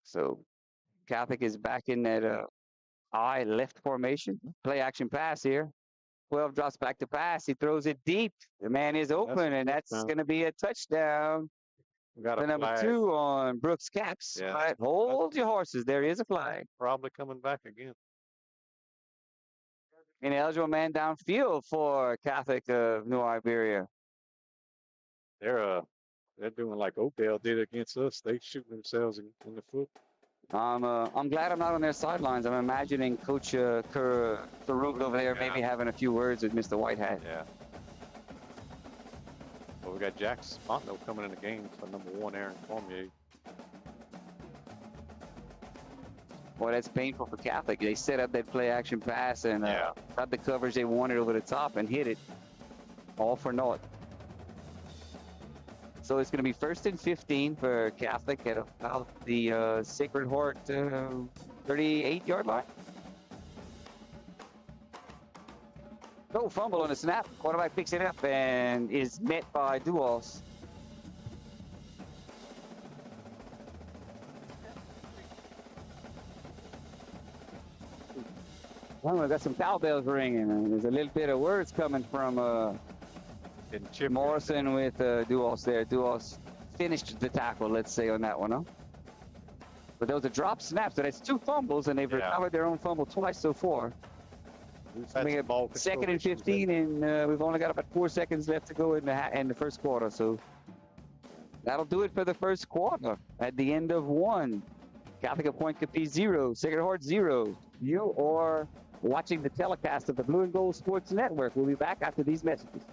So Catholic is back in that I left formation. Play action pass here. 12 drops back to pass. He throws it deep. The man is open, and that's going to be a touchdown. The number 2 on Brooks Caps. Yeah. Right, hold your horses. There is a flag. Probably coming back again. An eligible man downfield for Catholic of New Iberia. They're doing like Oakdale did against us. They shooting themselves in the foot. I'm glad I'm not on their sidelines. I'm imagining Coach Karuk over there maybe having a few words with Mr. Whitehat. Yeah. Well, we got Jack Sponto coming in the game for number 1, Aaron Cormier. Boy, that's painful for Catholic. They set up that play action pass and got the coverage they wanted over the top and hit it. All for naught. So it's going to be 1st and 15 for Catholic at about the Sacred Heart 38-yard line. No fumble on the snap. Quarterback picks it up and is met by Duos. Well, we've got some cowbells ringing, and there's a little bit of words coming from Morrison with Duos there. Duos finished the tackle, let's say, on that one, huh? But those are drop snaps, so that's 2 fumbles, and they've recovered their own fumble twice so far. We have 2nd and 15, and we've only got about 4 seconds left to go in the first quarter. So that'll do it for the first quarter. At the end of 1, Catholic of Pointe Coupee 0, Sacred Heart 0. You are watching the telecast of the Blue and Gold Sports Network. We'll be back after these messages.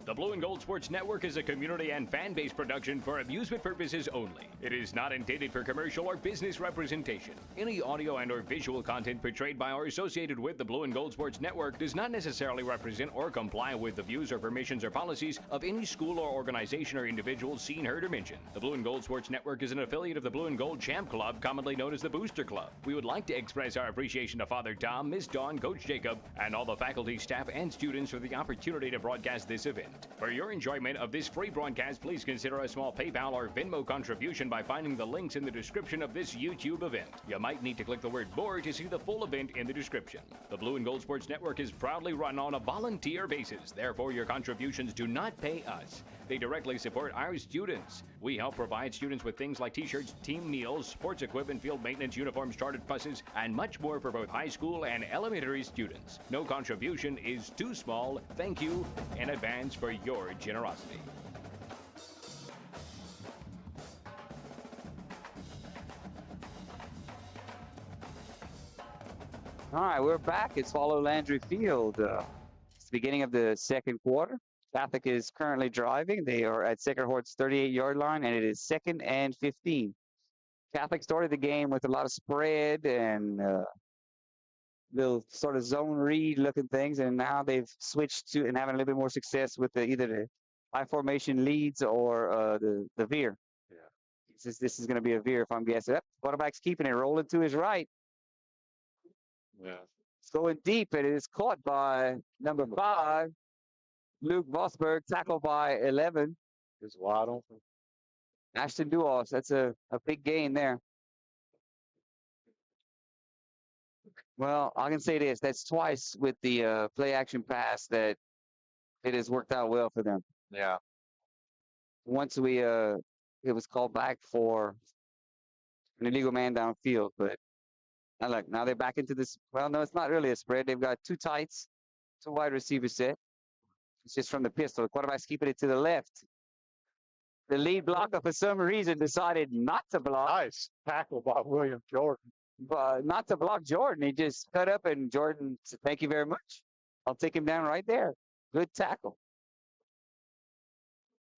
The Blue and Gold Sports Network is a community and fan-based production for amusement purposes only. It is not intended for commercial or business representation. Any audio and or visual content portrayed by or associated with the Blue and Gold Sports Network does not necessarily represent or comply with the views or permissions or policies of any school or organization or individual seen, heard, or mentioned. The Blue and Gold Sports Network is an affiliate of the Blue and Gold Champ Club, commonly known as the Booster Club. We would like to express our appreciation to Father Tom, Miss Dawn, Coach Jacob, and all the faculty, staff, and students for the opportunity to broadcast this event. For your enjoyment of this free broadcast, please consider a small PayPal or Venmo contribution by finding the links in the description of this YouTube event. You might need to click the word more to see the full event in the description. The Blue and Gold Sports Network is proudly run on a volunteer basis. Therefore, your contributions do not pay us. They directly support our students. We help provide students with things like t-shirts, team meals, sports equipment, field maintenance, uniforms, chartered buses, and much more for both high school and elementary students. No contribution is too small. Thank you in advance for your generosity. All right, we're back at Swallow Landry Field. It's the beginning of the second quarter. Catholic is currently driving. They are at Sacred Heart's 38-yard line, and it is 2nd and 15. Catholic started the game with a lot of spread and little sort of zone read looking things, and now they've switched to and having a little bit more success with either the high formation leads or the veer. Yeah. This is going to be a veer if I'm guessing. Quarterback's keeping it rolling to his right. Yeah. It's going deep, and it is caught by number 5, Luke Vosberg, tackled by 11. It's wide open. Ashton Duos, that's a big gain there. Well, I can say this. That's twice with the play action pass that it has worked out well for them. Yeah. Once it was called back for an illegal man downfield, but now they're back into this. Well, no, it's not really a spread. They've got 2 tights, 2 wide receiver set. It's just from the pistol. The quarterback's keeping it to the left. The lead blocker, for some reason, decided not to block. Nice tackle by William Jordan. But not to block Jordan. He just cut up, and Jordan said, "Thank you very much. I'll take him down right there." Good tackle.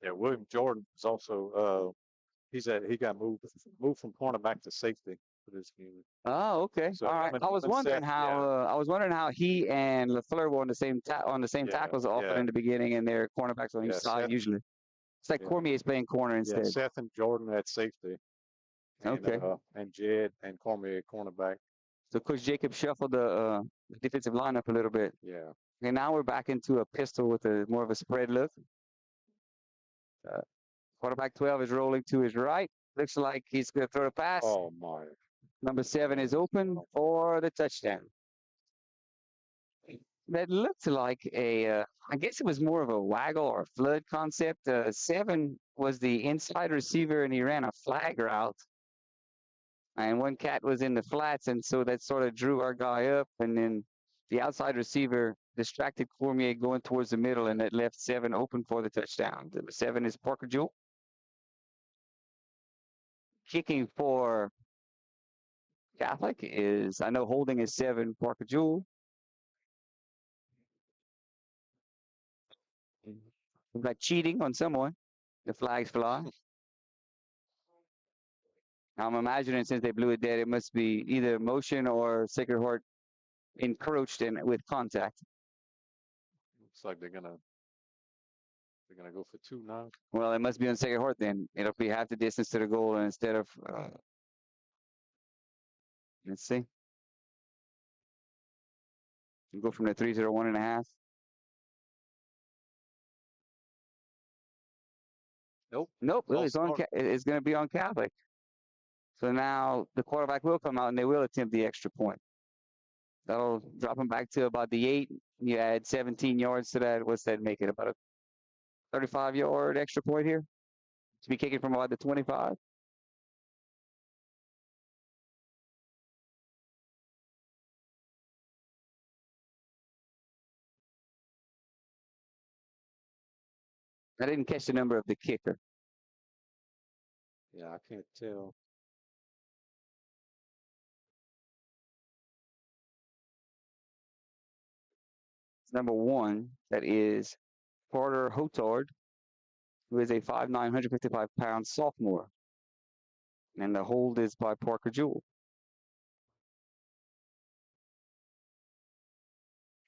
Yeah, William Jordan is also he got moved from cornerback to safety for this unit. Oh, okay. So, all right. I was wondering how he and LaFleur were on the same tackles often in the beginning, and their cornerbacks on each side usually. It's like Cormier's playing corner instead. Yeah, Seth and Jordan at safety. And, Okay. And Jed and Cormier at cornerback. So Coach Jacob shuffled the defensive line up a little bit. Yeah. Okay, now we're back into a pistol with more of a spread look. Quarterback 12 is rolling to his right. Looks like he's going to throw a pass. Oh, my. Number 7 is open for the touchdown. That looked like I guess it was more of a waggle or a flood concept. 7 was the inside receiver, and he ran a flag route. And one cat was in the flats, and so that sort of drew our guy up. And then the outside receiver distracted Cormier going towards the middle, and that left 7 open for the touchdown. Number 7 is Parker Jewell. Kicking for Catholic is, I know holding is 7, Parker Jewell. We've got cheating on someone. The flags fly. I'm imagining since they blew it dead, it must be either motion or Sacred Heart encroached in with contact. Looks like they're gonna go for 2 now. Well, it must be on Sacred Heart then. It'll be half the distance to the goal instead of. Let's see. You go from the 3-0-1.5. Nope. It's going to be on Catholic. So now the quarterback will come out and they will attempt the extra point. That'll drop them back to about the 8. You add 17 yards to that. What's that make it? About a 35-yard extra point here? To be kicking from about the 25. I didn't catch the number of the kicker. Yeah, I can't tell. It's number 1. That is Porter Hotard, who is a 5'9", 155-pound sophomore. And the hold is by Parker Jewell.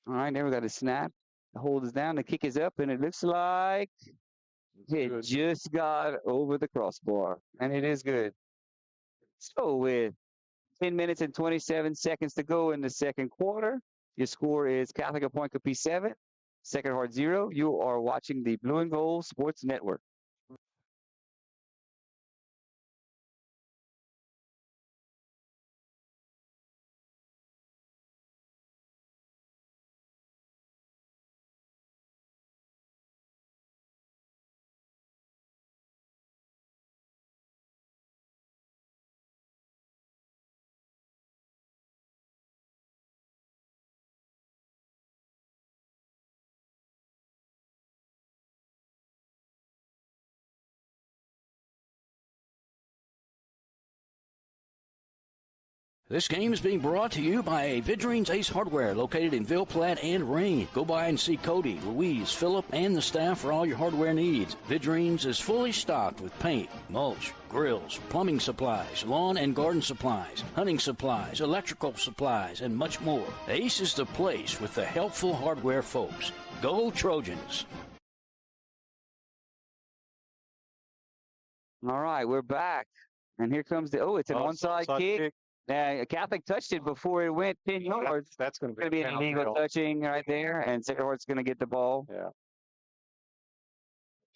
All right, there we got a snap. The hold is down. The kick is up, and it looks like it just got over the crossbar, and it is good. So with 10 minutes and 27 seconds to go in the second quarter, your score is Catholic of Pointe Coupee 7, Sacred Heart 0. You are watching the Blue and Gold Sports Network. This game is being brought to you by Vidrine's Ace Hardware, located in Ville Platte and Rain. Go by and see Cody, Louise, Philip, and the staff for all your hardware needs. Vidrine's is fully stocked with paint, mulch, grills, plumbing supplies, lawn and garden supplies, hunting supplies, electrical supplies, and much more. Ace is the place with the helpful hardware folks. Go Trojans! All right, we're back. And here comes it's an onside kick. Now, Catholic touched it before it went 10 yards. That's going to be an illegal touching right there, and Sacred Heart's going to get the ball. Yeah.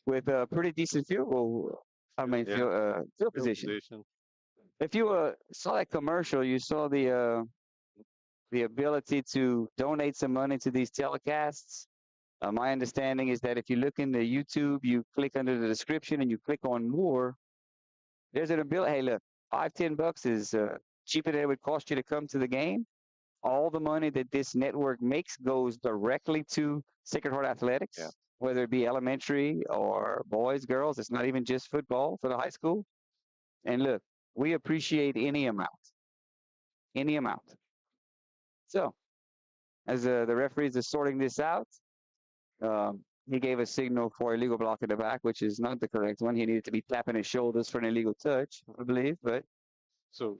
With a pretty decent field goal. Field position. If you saw that commercial, you saw the ability to donate some money to these telecasts. My understanding is that if you look into YouTube, you click under the description and you click on more. There's an ability. Hey, look, $5-10 is cheaper than it would cost you to come to the game. All the money that this network makes goes directly to Sacred Heart Athletics, whether it be elementary or boys, girls. It's not even just football for the high school. And look, we appreciate any amount. Any amount. So, as the referees are sorting this out, he gave a signal for illegal block in the back, which is not the correct one. He needed to be tapping his shoulders for an illegal touch, I believe. But so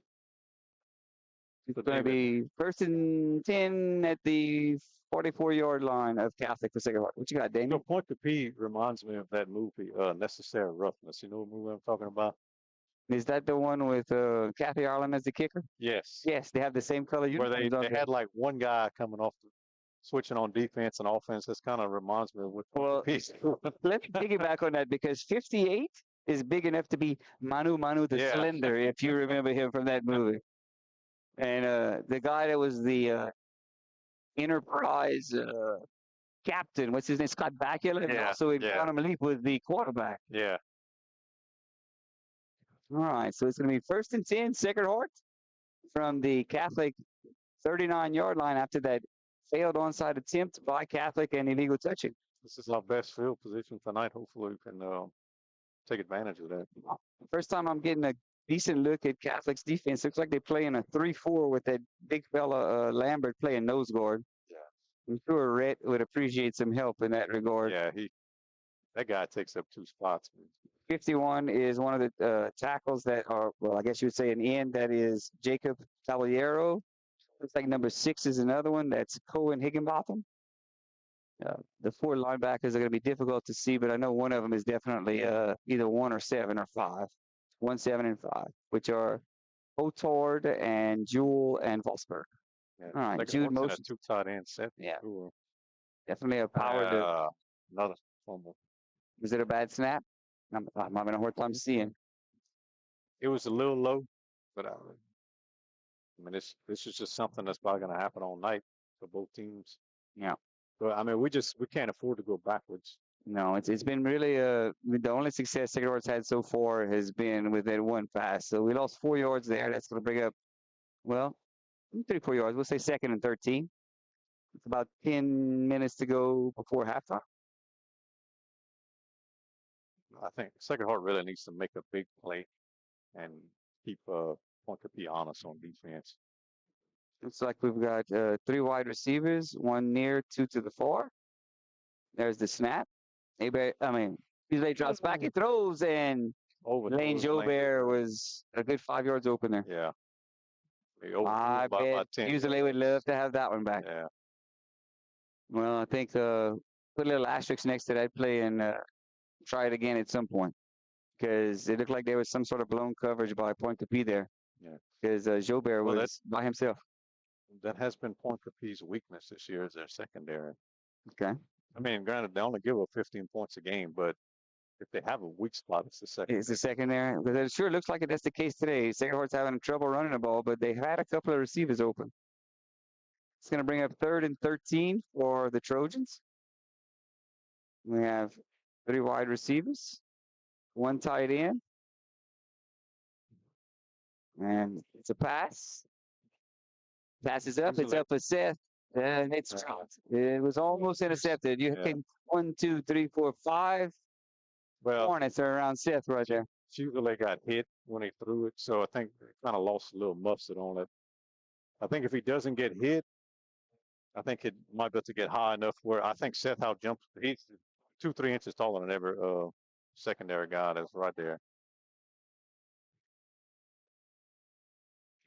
it's going to be 1st and 10 at the 44-yard line of Catholic for Sacred Heart. What you got, Damien? Pointe Coupee reminds me of that movie, Necessary Roughness. You know what movie I'm talking about? Is that the one with Kathy Ireland as the kicker? Yes. Yes, they have the same color uniforms. Where they had like one guy coming off, switching on defense and offense. This kind of reminds me of what. Well, let me piggyback on that because 58 is big enough to be Manu the Slender, if you remember him from that movie. And the guy that was the Enterprise captain, what's his name? Scott Bakula. And also Quantum Leap was the quarterback. Yeah. All right, so it's going to be 1st and 10, Sacred Heart, from the Catholic 39-yard line after that failed onside attempt by Catholic and illegal touching. This is our best field position tonight. Hopefully we can take advantage of that. First time I'm getting a decent look at Catholic's defense. Looks like they're playing a 3-4 with that big fella Lambert playing nose guard. Yeah. I'm sure Rhett would appreciate some help in that regard. Yeah, that guy takes up 2 spots. 51 is one of the tackles that are, well, I guess you would say an end. That is Jacob Caballero. Looks like number 6 is another one. That's Cohen Higginbotham. The 4 linebackers are going to be difficult to see, but I know one of them is definitely either 1 or 7 or 5. 1, 7, and 5, which are Hotard and Jewel and Volsberg. Yeah, all right, like Jude motion. 2 tight end set. Yeah. Cool. Definitely a power. Another fumble. Was it a bad snap? I'm having a hard time seeing. It was a little low, but I mean, this is just something that's probably going to happen all night for both teams. Yeah. But I mean, we can't afford to go backwards. No, it's been really the only success Sacred Heart's had so far has been with that one pass. So we lost 4 yards there. That's going to bring up, 3-4 yards. We'll say 2nd and 13. It's about 10 minutes to go before halftime. I think Sacred Heart really needs to make a big play and keep Pointe Coupee honest on defense. Looks like we've got 3 wide receivers, 1 near, 2 to the far. There's the snap. Usually drops back, he throws, and Lane Jobert was a good 5 yards open there. Yeah. I bet usually would love to have that one back. Yeah. Well, I think put a little asterisk next to that play and try it again at some point. Because it looked like there was some sort of blown coverage by Pointe Coupee there. Yeah. Because Jobert was by himself. That has been Pointe Coupee's weakness this year is their secondary. Okay. I mean, granted, they only give up 15 points a game, but if they have a weak spot, it's the second. It's the secondary. But it sure looks like that's the case today. Sacred Heart's having trouble running the ball, but they had a couple of receivers open. It's going to bring up 3rd and 13 for the Trojans. We have 3 wide receivers, 1 tight end. And it's a pass. Pass is up. It's up for Seth. And it's dropped. It was almost intercepted. You think 1, 2, 3, 4, 5 Hornets are around Seth right there. Usually got hit when he threw it, so I think they kind of lost a little mustard on it. I think if he doesn't get hit, I think it might be able to get high enough where I think Seth Howe jumps. He's 2-3 inches taller than every secondary guy that's right there.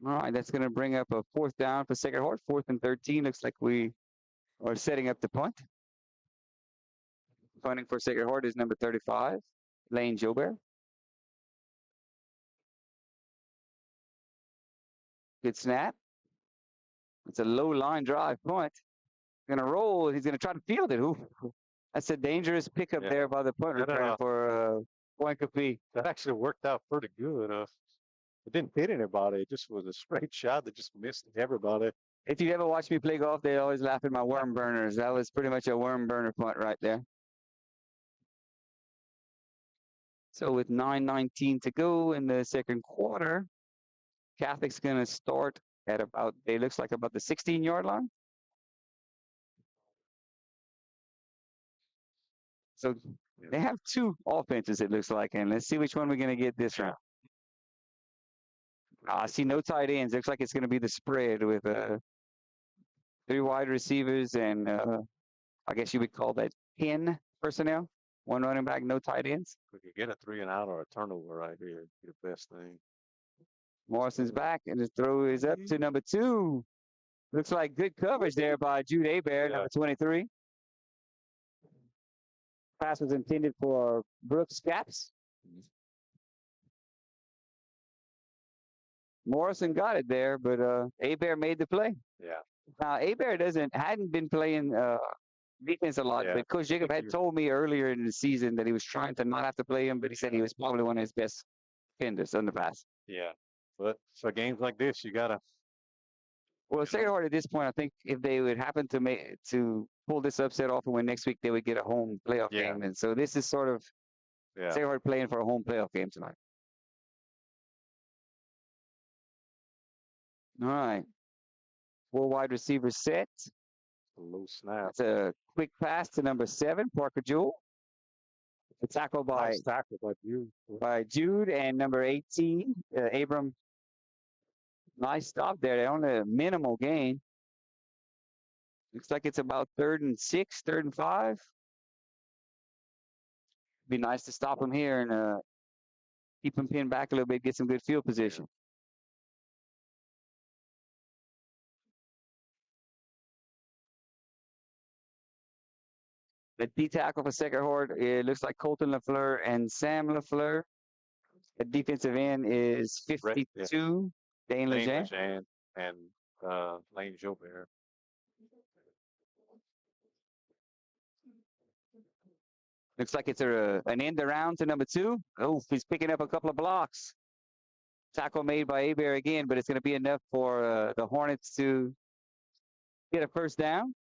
All right, that's going to bring up a 4th down for Sacred Heart. 4th and 13. Looks like we are setting up the punt. Punting for Sacred Heart is number 35, Lane Jobert. Good snap. It's a low line drive punt. Going to roll. He's going to try to field it. Ooh, that's a dangerous pickup there by the punt returner for Pointe Coupee. That actually worked out pretty good. It didn't hit anybody. It just was a straight shot that just missed everybody. If you ever watch me play golf, they always laugh at my worm burners. That was pretty much a worm burner punt right there. So with 9:19 to go in the second quarter, Catholic's going to start at about, it looks like about the 16-yard line. So they have 2 offenses, it looks like, and let's see which one we're going to get this round. I see no tight ends. Looks like it's going to be the spread with 3 wide receivers and I guess you would call that 10 personnel. 1 running back, no tight ends. We could get a 3 and out or a turnover right here. Be the best thing. Morrison's back, and his throw is up to number 2. Looks like good coverage there by Jude Hebert, number 23. Pass was intended for Brooks Caps. Morrison got it there, but Hebert made the play. Yeah. Now Hebert hadn't been playing defense a lot, but Coach Jacob had told me earlier in the season that he was trying to not have to play him, but he said he was probably one of his best defenders on the pass. Yeah. But for games like this, you gotta. Well, Sacred Heart at this point, I think if they would happen to pull this upset off and win next week, they would get a home playoff game. And so this is sort of Sacred Heart playing for a home playoff game tonight. All right. 4 wide receivers set. A low snap. It's a quick pass to number 7, Parker Jewell. A tackle by Jude and number 18, Abram. Nice stop there. They're on a minimal gain. Looks like it's about 3rd and 6, 3rd and 5. Be nice to stop him here and keep him pinned back a little bit, get some good field position. The D tackle for Sacred Heart, it looks like Colton LaFleur and Sam LaFleur. The defensive end is 52, Dane Lejean. And Lane Jobert. Looks like it's an end around to number 2. Oh, he's picking up a couple of blocks. Tackle made by Hebert again, but it's going to be enough for the Hornets to get a 1st down.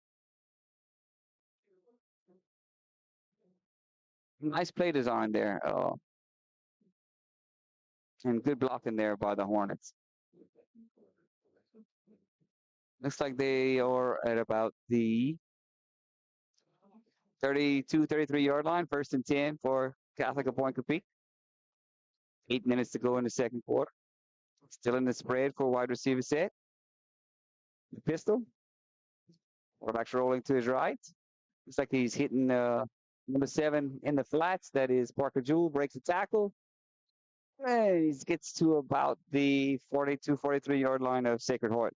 Nice play design there. Oh. And good blocking there by the Hornets. Looks like they are at about the 32, 33-yard line. 1st and 10 for Catholic of Pointe Coupee. 8 minutes to go in the second quarter. Still in the spread for wide receiver set. The pistol. Quarterback's rolling to his right. Looks like he's hitting number 7 in the flats. That is Parker Jewell. Breaks a tackle. And he gets to about the 42, 43-yard line of Sacred Heart.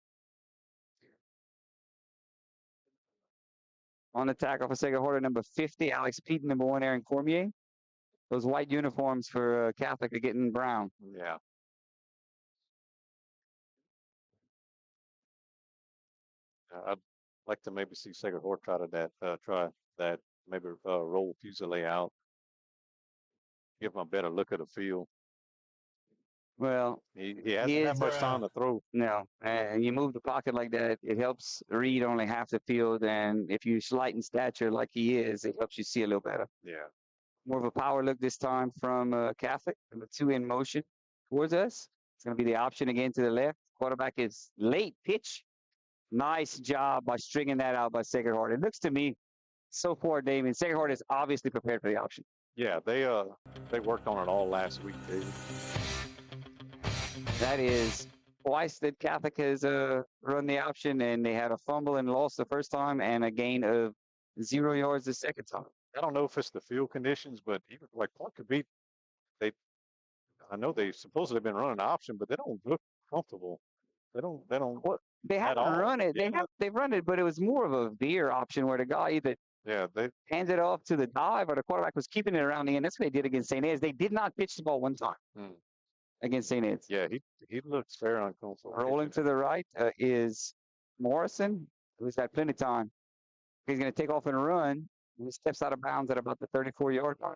On the tackle for Sacred Heart, number 50, Alex Pete, number 1, Aaron Cormier. Those white uniforms for Catholic are getting brown. Yeah. I'd like to maybe see Sacred Heart try that, maybe roll Fusilier out. Give him a better look at the field. Well, he hasn't had much time to throw. No, and you move the pocket like that, it helps read only half the field. And if you're slight in stature like he is, it helps you see a little better. Yeah. More of a power look this time from Catholic. Number 2 in motion towards us. It's going to be the option again to the left. Quarterback is late pitch. Nice job by stringing that out by Sacred Heart. It looks to me so far, Damien, Sacred Heart is obviously prepared for the option. Yeah, they worked on it all last week, David. That is twice that Catholic has run the option, and they had a fumble and loss the first time and a gain of 0 yards the second time. I don't know if it's the field conditions, but even like Pointe Coupee, they, I know they supposedly been running the option, but they don't look comfortable. They don't Well, they at haven't all. run it. Yeah, They've run it, but it was more of a veer option where the guy either yeah, they, handed off to the dive or the quarterback was keeping it around the end. That's what they did against St. Ed's. They did not pitch the ball one time against St. Ed's. yeah, he looks very uncomfortable. Rolling to the right is Morrison, who's had plenty of time. He's going to take off and run. He steps out of bounds at about the 34-yard line.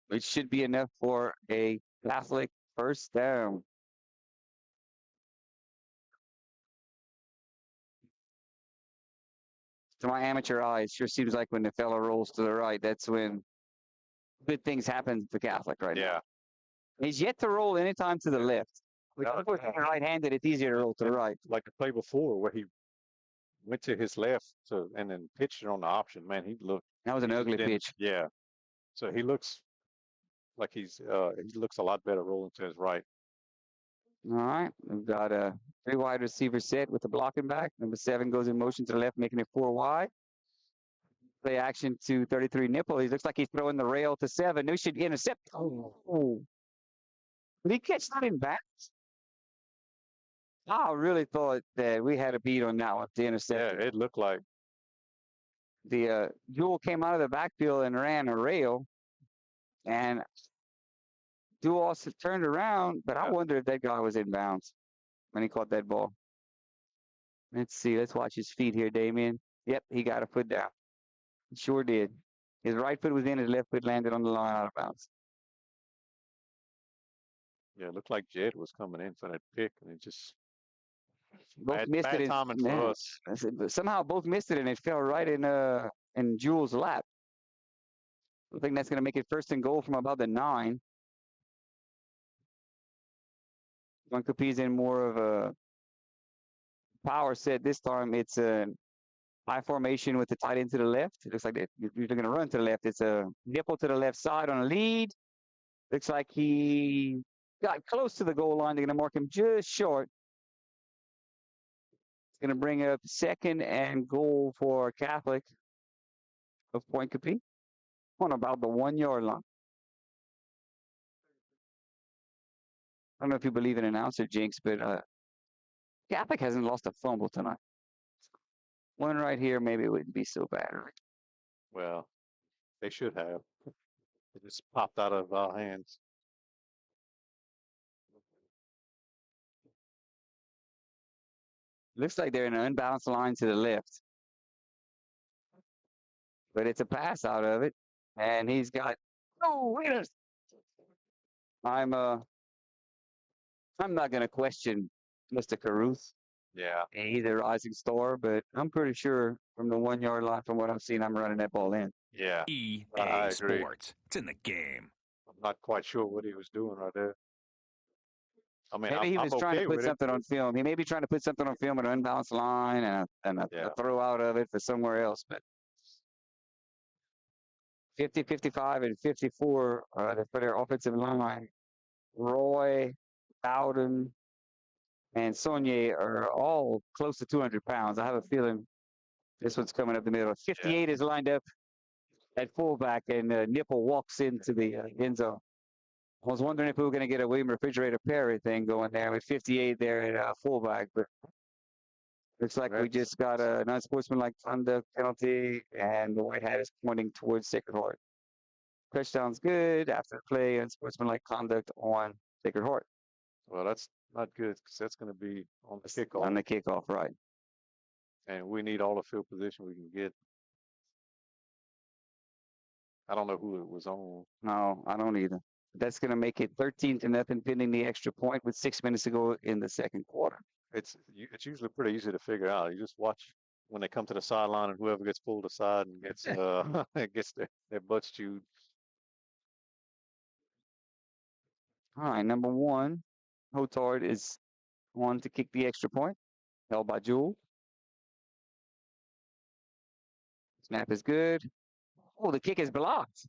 Which should be enough for a Catholic first down. To my amateur eye, it sure seems like when the fellow rolls to the right, that's when good things happen to Catholic right now. He's yet to roll anytime to the left. Which, of course, right-handed, it's easier to roll to the right. Like the play before where he went to his left and then pitched it on the option. Man, he looked. That was an ugly pitch. Yeah. So he looks like he looks a lot better rolling to his right. All right. We've got a 3 wide receiver set with the blocking back. Number 7 goes in motion to the left, making it 4 wide. Play action to 33 Nipple. He looks like he's throwing the rail to 7. He should intercept. Oh. Did he catch that in bounds? I really thought that we had a beat on that one, the interception. Yeah, it looked like. The Jewel came out of the backfield and ran a rail. And Jewel also turned around, but I wonder if that guy was in bounds when he caught that ball. Let's see. Let's watch his feet here, Damien. Yep, he got a foot down. He sure did. His right foot was in, his left foot landed on the line out of bounds. Yeah, it looked like Jed was coming in for that pick, and it just Both missed bad it. timing for us. Somehow both missed it, and it fell right in Jewel's lap. I think that's going to make it 1st and goal from about the 9. Coupee's in more of a power set this time. It's a high formation with the tight end to the left. It looks like you're going to run to the left. It's a nipple to the left side on a lead. Looks like he got close to the goal line. They're going to mark him just short. It's going to bring up 2nd and goal for Catholic of Pointe Coupee on about the 1-yard line. I don't know if you believe in announcer jinx, but Catholic hasn't lost a fumble tonight. One right here, maybe it wouldn't be so bad. Well, they should have. It just popped out of our hands. Looks like they're in an unbalanced line to the left. But it's a pass out of it. And he's got winners. I'm not gonna question Mr. Caruth. Yeah. He's a rising star, but I'm pretty sure from the 1-yard line, from what I've seen, I'm running that ball in. Yeah. EA Sports. It's in the game. I'm not quite sure what he was doing right there. I mean, maybe he was trying to put something on film. He may be trying to put something on film at an unbalanced line and a throw out of it for somewhere else. But 50, 55, and 54 for their offensive line. Roy, Bowden, and Saunier are all close to 200 pounds. I have a feeling this one's coming up the middle. 58 is lined up at fullback, and Nipple walks into the end zone. I was wondering if we were going to get a William Refrigerator Perry thing going there with 58 there at fullback, but looks like we just got a non-sportsmanlike conduct penalty, and the white hat is pointing towards Sacred Heart. Touchdown's good after the play, unsportsmanlike conduct on Sacred Heart. Well, that's not good because that's going to be on the kickoff. On the kickoff, right. And we need all the field position we can get. I don't know who it was on. No, I don't either. That's going to make it 13-0 pending the extra point with 6 minutes to go in the second quarter. It's usually pretty easy to figure out. You just watch when they come to the sideline and whoever gets pulled aside and gets gets their butts chewed. All right, number 1, Hotard is on to kick the extra point, held by Jewel. Snap is good. Oh, the kick is blocked.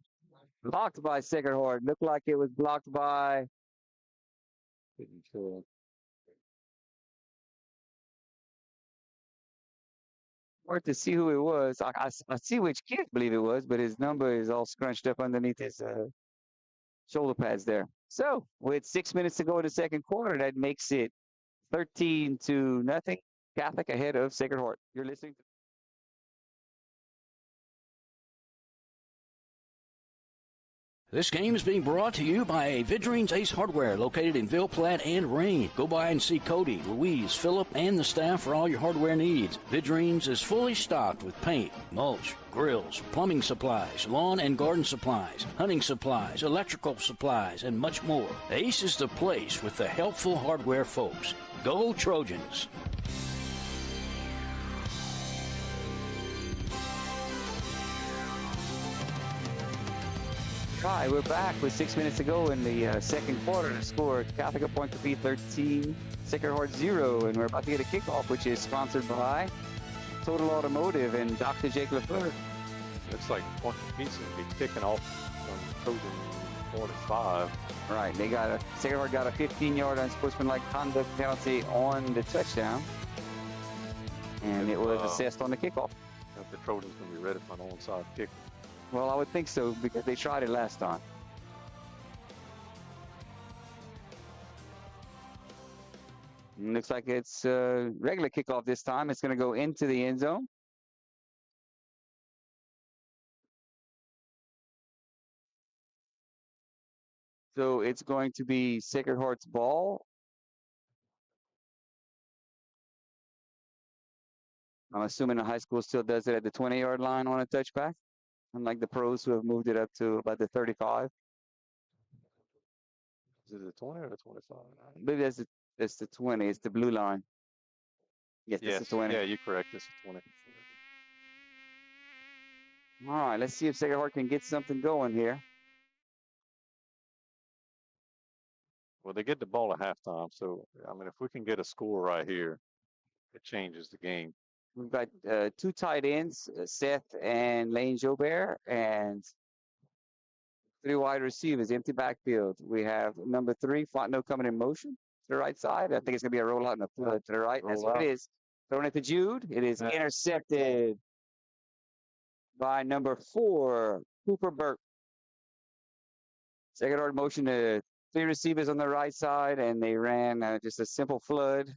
Blocked by Sacred Heart. Looked like it was blocked by. Pretty sure. Hard to see who it was. I see which kid I believe it was, but his number is all scrunched up underneath his shoulder pads there. So with 6 minutes to go in the second quarter, that makes it 13-0. Catholic ahead of Sacred Heart. You're listening to This game is being brought to you by Vidrine's Ace Hardware, located in Ville Platte and Rain. Go by and see Cody, Louise, Philip, and the staff for all your hardware needs. Vidrine's is fully stocked with paint, mulch, grills, plumbing supplies, lawn and garden supplies, hunting supplies, electrical supplies, and much more. Ace is the place with the helpful hardware folks. Go Trojans! Hi, we're back with 6 minutes to go in the second quarter. The score, Catholic of Pointe Coupee 13, Sacred Heart 0, and we're about to get a kickoff, which is sponsored by Total Automotive and Dr. Jake LeFleur. Looks like Pointe Coupee's going to be kicking off from Trojan 4-5. Right, Sacred Heart got a 15-yard unsportsmanlike conduct penalty on the touchdown, and it was assessed on the kickoff. The Trojans going to be ready for an onside kick. Well, I would think so, because they tried it last time. Looks like it's a regular kickoff this time. It's going to go into the end zone. So it's going to be Sacred Heart's ball. I'm assuming the high school still does it at the 20-yard line on a touchback, unlike the pros who have moved it up to about the 35. Is it the 20 or the 25? Maybe that's the 20. It's the blue line. Yes, that's the 20. Yeah, you're correct. It's the 20. All right, let's see if Sacred Heart can get something going here. Well, they get the ball at halftime, so, I mean, if we can get a score right here, it changes the game. We've got two tight ends, Seth and Lane Jobert, and three wide receivers, empty backfield. We have number 3, Fontenot, coming in motion to the right side. I think it's going to be a rollout and a flood to the right. That's what it is. Throwing it to Jude. It is intercepted by number 4, Cooper Burke. Sacred Heart motion to 3 receivers on the right side, and they ran just a simple flood.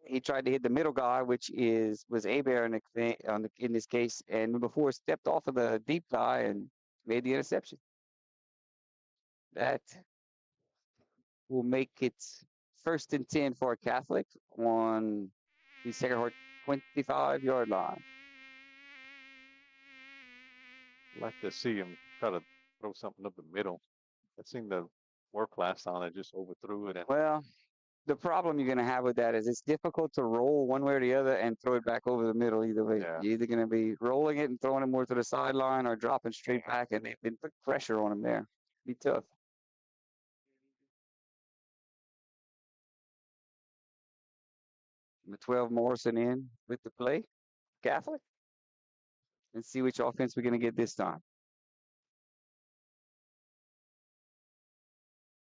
He tried to hit the middle guy, which was Hebert in this case, and number 4 stepped off of the deep guy and made the interception. That will make it 1st and 10 for Catholic on the Sacred Heart 25-yard line. I'd like to see him try to throw something up the middle. That seemed to work last time. They just overthrew it. Well, the problem you're going to have with that is it's difficult to roll one way or the other and throw it back over the middle either way. Yeah. You're either going to be rolling it and throwing it more to the sideline or dropping straight back, and they've been putting pressure on him there. Be tough. Number 12, Morrison in with the play. Catholic. Let's see which offense we're going to get this time.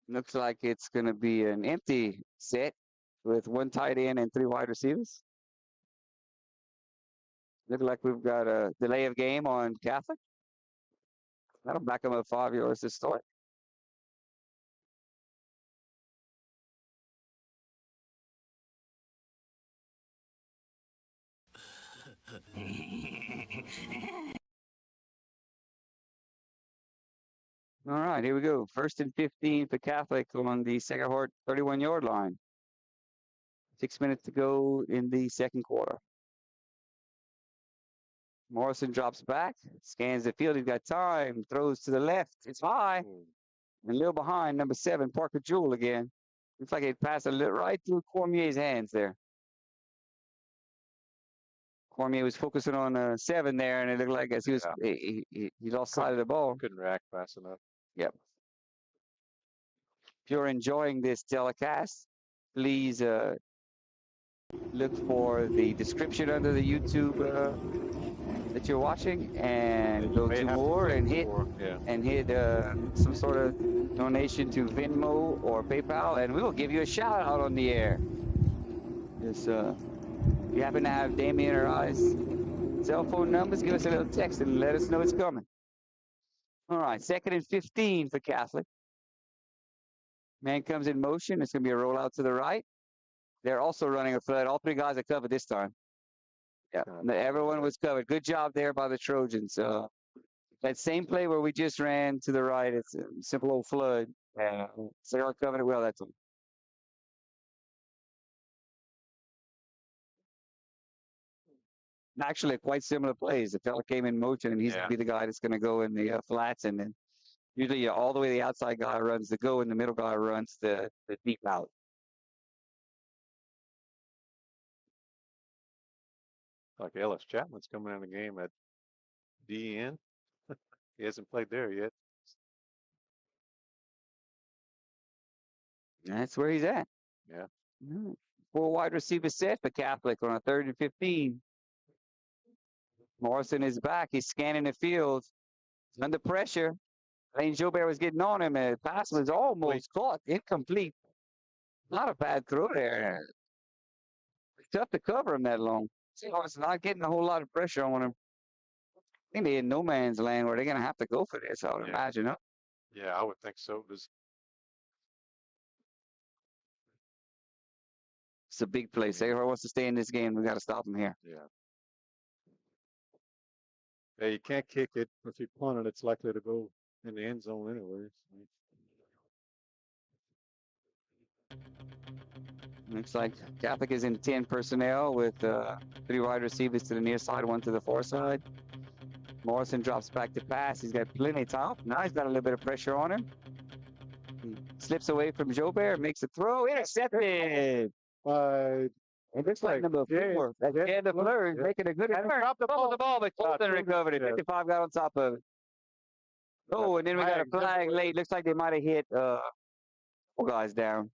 Looks like it's going to be an empty set with 1 tight end and 3 wide receivers. Looks like we've got a delay of game on Catholic. That'll back them up 5 yards to start. All right, here we go. 1st and 15 for Catholic on the Sacred Heart 31-yard line. 6 minutes to go in the second quarter. Morrison drops back, scans the field. He's got time, throws to the left. It's high. And a little behind, number 7, Parker Jewell again. Looks like it passed right through Cormier's hands there. Cormier was focusing on 7 there, and it looked like as he lost sight of the ball. Couldn't react fast enough. Yep. If you're enjoying this telecast, please look for the description under the YouTube that you're watching and go to more and hit some sort of donation to Venmo or PayPal, and we will give you a shout out on the air. Just if you happen to have Damien or I's cell phone numbers, give us a little text and let us know it's coming. All right, 2nd and 15 for Catholic. Man comes in motion. It's going to be a rollout to the right. They're also running a flood. All 3 guys are covered this time. Yeah, everyone was covered. Good job there by the Trojans. That same play where we just ran to the right, it's a simple old flood. So they are covered it well that time. Actually, quite similar plays. The fella came in motion, and he's going to be the guy that's going to go in the flats, and then usually all the way the outside guy runs the go, and the middle guy runs the deep out. Like Ellis Chapman's coming in the game at DN. He hasn't played there yet. That's where he's at. Yeah. 4 wide receiver set for Catholic on a 3rd and 15. Morrison is back. He's scanning the field. He's under pressure. Lane Jobert was getting on him, and the pass was almost caught. Incomplete. Not a bad throw there. It's tough to cover him that long. Seahawks not getting a whole lot of pressure on him. I think they're in no man's land where they're going to have to go for this, I would imagine. Huh? Yeah, I would think so. It's a big play. Seahawks wants to stay in this game. We got to stop him here. Yeah. Yeah, you can't kick it. If you punt it, it's likely to go in the end zone anyway. Looks like Catholic is in 10 personnel with 3 wide receivers to the near side, 1 to the far side. Morrison drops back to pass. He's got plenty of time. Now he's got a little bit of pressure on him. He slips away from Jobert, makes a throw, intercepted. It looks like number 4. That's Jed LaFleur. He's making a good return. Dropped the ball, but Colton recovered it. 55 got on top of it. Oh, and then we got a flag late. Looks like they might have hit 4 guys down.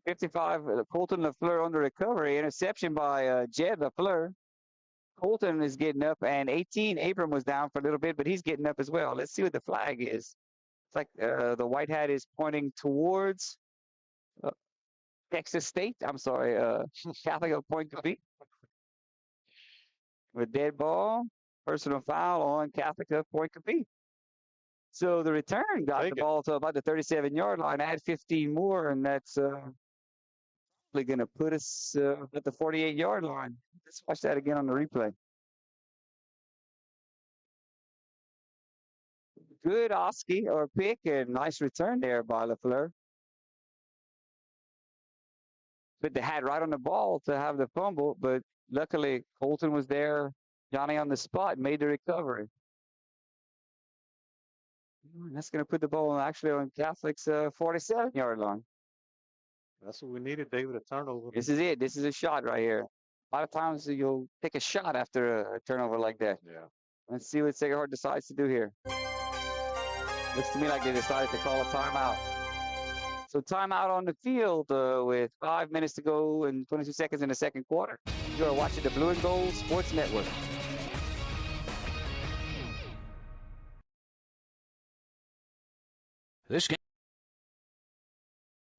55, Colton LaFleur under recovery. Interception by Jed LaFleur. Colton is getting up, and 18, Abram was down for a little bit, but he's getting up as well. Let's see what the flag is. It's like the white hat is pointing towards Texas State. I'm sorry, Catholic of Pointe Coupee. With dead ball, personal foul on Catholic of Pointe Coupee. So the return got the ball to about the 37-yard line, add 15 more, and that's probably going to put us at the 48-yard line. Let's watch that again on the replay. Good Oski or pick, and nice return there by LaFleur. Put the hat right on the ball to have the fumble, but luckily Colton was there, Johnny on the spot, made the recovery. That's going to put the ball actually on Catholic's 47-yard line. That's what we needed, David, a turnover. This is it. This is a shot right here. A lot of times you'll take a shot after a turnover like that. Yeah. Let's see what Sacred Heart decides to do here. Looks to me like they decided to call a timeout. So timeout on the field with 5 minutes to go and 22 seconds in the second quarter. You are watching the Blue and Gold Sports Network. This game.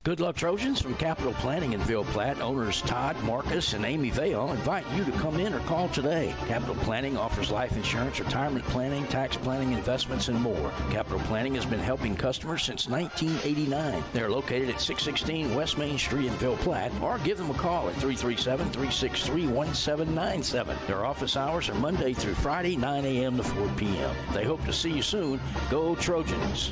Good luck, Trojans. From Capital Planning in Ville Platte, owners Todd, Marcus, and Amy Vale invite you to come in or call today. Capital Planning offers life insurance, retirement planning, tax planning, investments, and more. Capital Planning has been helping customers since 1989. They are located at 616 West Main Street in Ville Platte, or give them a call at 337-363-1797. Their office hours are Monday through Friday, 9 a.m. to 4 p.m. They hope to see you soon. Go Trojans.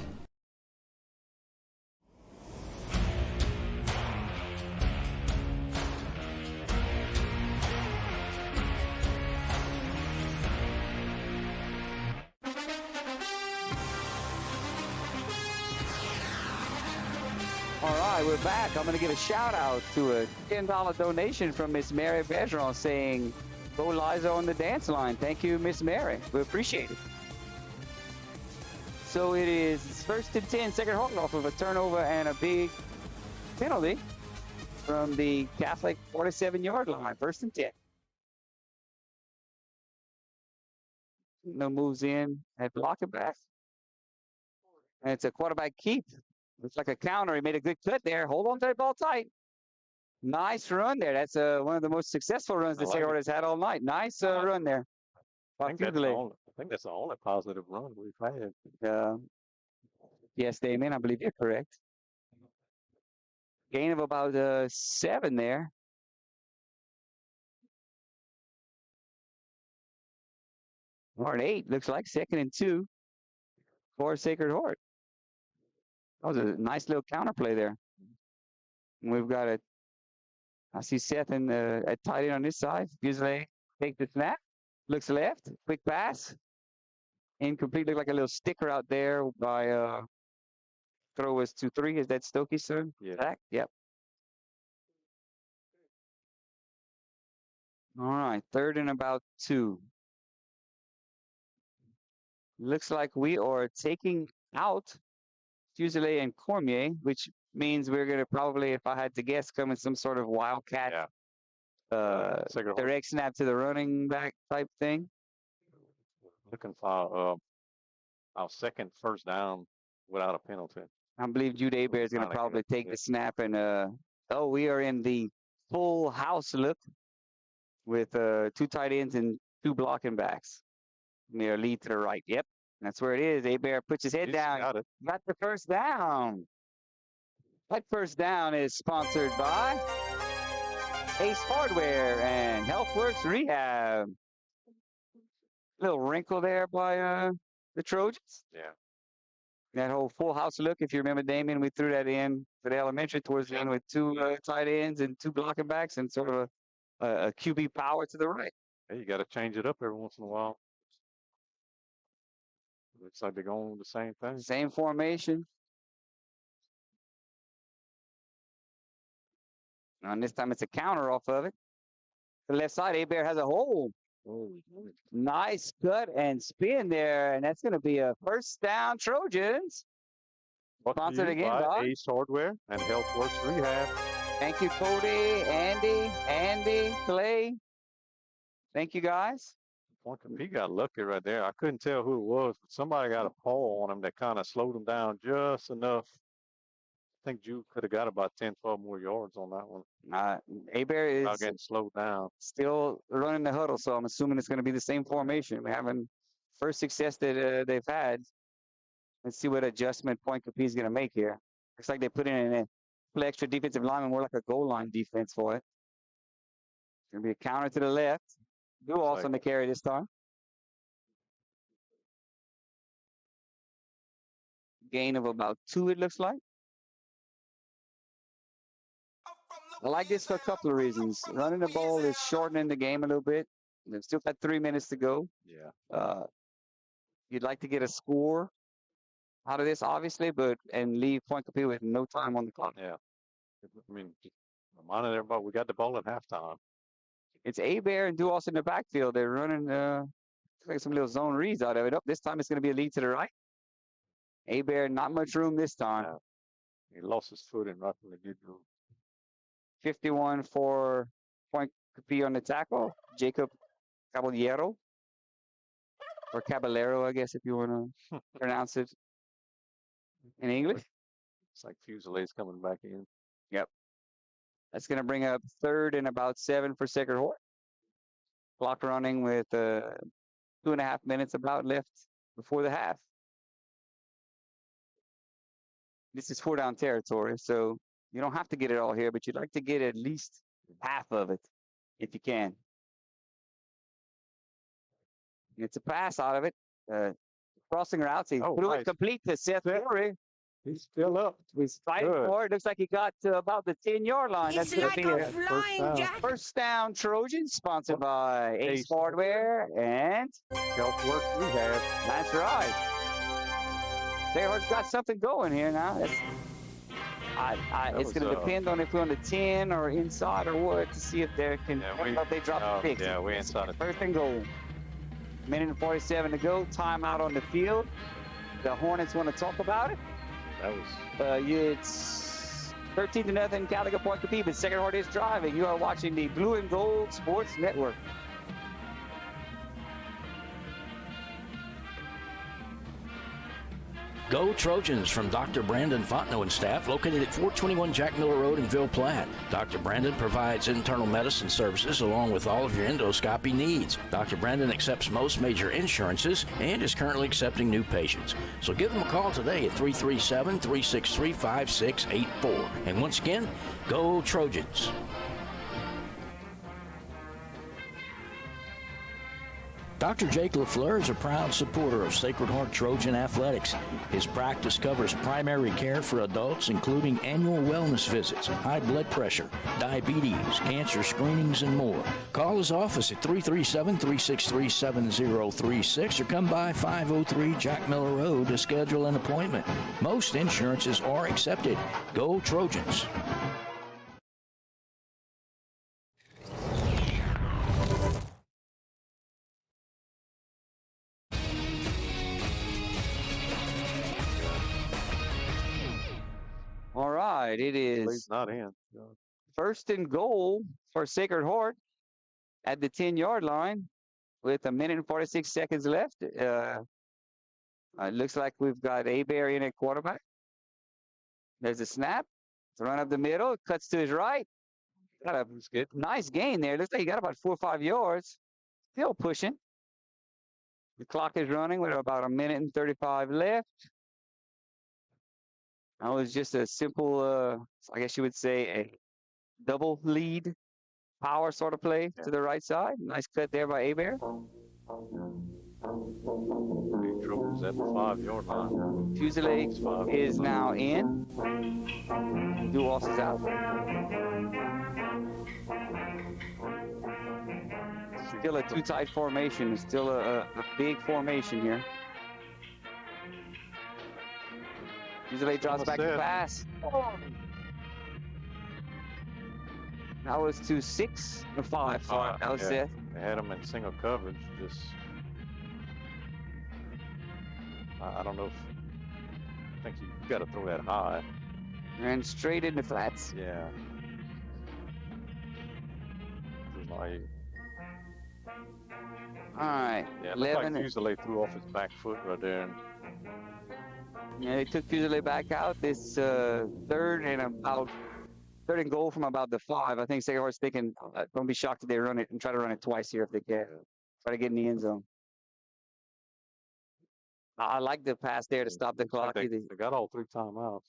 We're back. I'm going to give a shout out to a $10 donation from Miss Mary Bergeron saying, "Go Liza on the dance line." Thank you, Miss Mary. We appreciate it. So it is 1st and 10, Sacred Heart off of a turnover and a big penalty from the Catholic 47-yard line. 1st and 10. No moves in at blocking back. And it's a quarterback keep. Looks like a counter. He made a good cut there. Hold on to the ball tight. Nice run there. That's one of the most successful runs the Sacred Heart has had all night. Nice run there. I think that's the only positive run we've had. Yes, Damien, I believe you're correct. Gain of about 7 there. Or 8, looks like 2nd and 2 for Sacred Heart. That was a nice little counterplay there. And we've got I see Seth at tight end on this side. Usually take the snap. Looks left. Quick pass. Incomplete. Looked like a little sticker out there by throw was 2-3. Is that Stokey's son? Yeah. Zach? Yep. All right. 3rd and about 2. Looks like we are taking out Fusilier and Cormier, which means we're going to probably, if I had to guess, come in some sort of wildcat direct snap to the running back type thing. Looking for our second first down without a penalty. I believe Jude Hebert is going to probably take the snap. And, we are in the full house look with 2 tight ends and 2 blocking backs. Near lead to the right. Yep, that's where it is. Hebert puts his head down. Got the first down. That first down is sponsored by Ace Hardware and HealthWorks Rehab. Little wrinkle there by the Trojans. Yeah. That whole full house look, if you remember, Damien, we threw that in for the elementary towards the end with 2 tight ends and 2 blocking backs and sort of a QB power to the right. Hey, you got to change it up every once in a while. Looks like they're going with the same thing. Same formation. And this time it's a counter off of it. The left side, Hebert has a hole. Nice cut and spin there. And that's going to be a first down Trojans. Sponsored again by Ace Hardware and HealthWorks Rehab. Thank you, Cody, Andy, Clay. Thank you, guys. He got lucky right there. I couldn't tell who it was, but somebody got a paw on him that kind of slowed him down just enough. I think Jude could have got about 10, 12 more yards on that one. Hebert is getting slowed down. Still running the huddle, so I'm assuming it's going to be the same formation. We're having first success that they've had. Let's see what adjustment Pointe is going to make here. Looks like they put in a little extra defensive lineman, more like a goal line defense for it. Going to be a counter to the left. Blue also on the carry this time. Gain of about 2, it looks like. I like this for a couple of reasons. Running the ball is shortening the game a little bit. They've still got 3 minutes to go. Yeah. You'd like to get a score out of this, obviously, and leave Pointe with no time on the clock. Yeah. I mean, reminding everybody, we got the ball at halftime. It's Hebert and Duos in the backfield. They're running like some little zone reads out of it. This time it's going to be a lead to the right. Hebert, not much room this time. Yeah. He lost his foot and roughly did room. 51 for Pointe on the tackle. Jacob Caballero. Or Caballero, I guess, if you want to pronounce it in English. It's like Fusilier's coming back in. Yep. That's going to bring up 3rd and about 7 for Sacred Heart. Clock running with 2.5 minutes about left before the half. This is 4-down territory, so you don't have to get it all here, but you'd like to get at least half of it if you can. It's a pass out of it. Crossing routes. He threw it complete to Seth Fury. He's still up. He's fighting for it. Looks like he got to about the 10-yard line. It's That's like a flying jacket. First down Trojans, sponsored by Ace Hardware and HealthWorks Rehab. That's right. Sacred's got something going here now. It's going to depend on if we're on the 10 or inside or what to see if they can. If they drop the picks. Yeah, we're inside. First and goal. 1:47 to go. Timeout on the field. The Hornets want to talk about it. That was. It's 13-0 Calico Pointe Coupee, but Sacred Heart is driving. You are watching the Blue and Gold Sports Network. Go Trojans from Dr. Brandon Fontenot and staff, located at 421 Jack Miller Road in Ville Platte. Dr. Brandon provides internal medicine services along with all of your endoscopy needs. Dr. Brandon accepts most major insurances and is currently accepting new patients. So give them a call today at 337-363-5684. And once again, go Trojans. Dr. Jake LaFleur is a proud supporter of Sacred Heart Trojan Athletics. His practice covers primary care for adults, including annual wellness visits, high blood pressure, diabetes, cancer screenings, and more. Call his office at 337-363-7036 or come by 503 Jack Miller Road to schedule an appointment. Most insurances are accepted. Go Trojans. All right, it is not in. first and goal for Sacred Heart at the 10-yard line with 1:46 left. It looks like we've got Abear in at quarterback. There's a snap. It's a run up the middle. It cuts to his right. Got a nice gain there. Looks like he got about 4 or 5 yards. Still pushing. The clock is running with about 1:35 left. That was just a simple, I guess you would say, a double lead power sort of play to the right side. Nice cut there by Abear. Trojans at the 5-yard line. Fusilier is now in. Duos is out. Still a too tight formation. It's still a big formation here. Fusilier draws back the pass. That was to 6 or 5. Sorry, that was it. They had him in single coverage. Just, I don't know if, I think you got to throw that high. And straight into flats. Yeah. Like, all right. Yeah, it 11. like Fusilier threw off his back foot right there. And yeah, they took Fusilier back out. This third and goal from about the 5. I think Sacred Heart's thinking, don't be shocked if they run it and try to run it twice here if they can. Try to get in the end zone. I like the pass there to stop the clock. They got all 3 timeouts.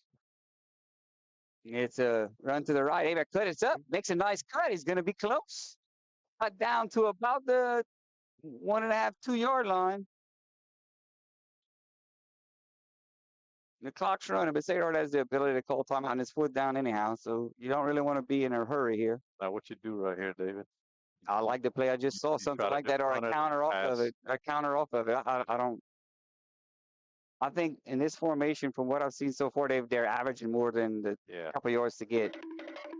It's a run to the right. Abear cut it up. Makes a nice cut. He's going to be close. Cut down to about the 1.5, 2-yard line. The clock's running, but Sacred Heart has the ability to call timeout, and it's 4th down anyhow, so you don't really want to be in a hurry here. Now, what you do right here, David? I like the play. I just saw something like that, or a counter off of it. A counter off of it. I think in this formation, from what I've seen so far, they're averaging more than the couple yards to get.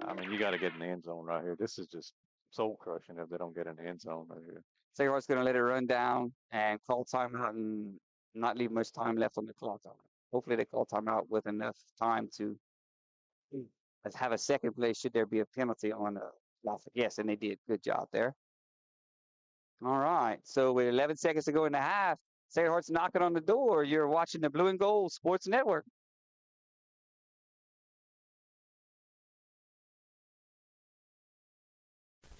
I mean, you got to get in the end zone right here. This is just soul crushing if they don't get in the end zone right here. Sacred Heart's going to let it run down and call timeout and not leave much time left on the clock. Hopefully they call timeout with enough time to have a second play should there be a penalty on the clock. Yes, and they did. Good job there. All right. So with 11 seconds to go in the half, Sacred Heart's knocking on the door. You're watching the Blue and Gold Sports Network.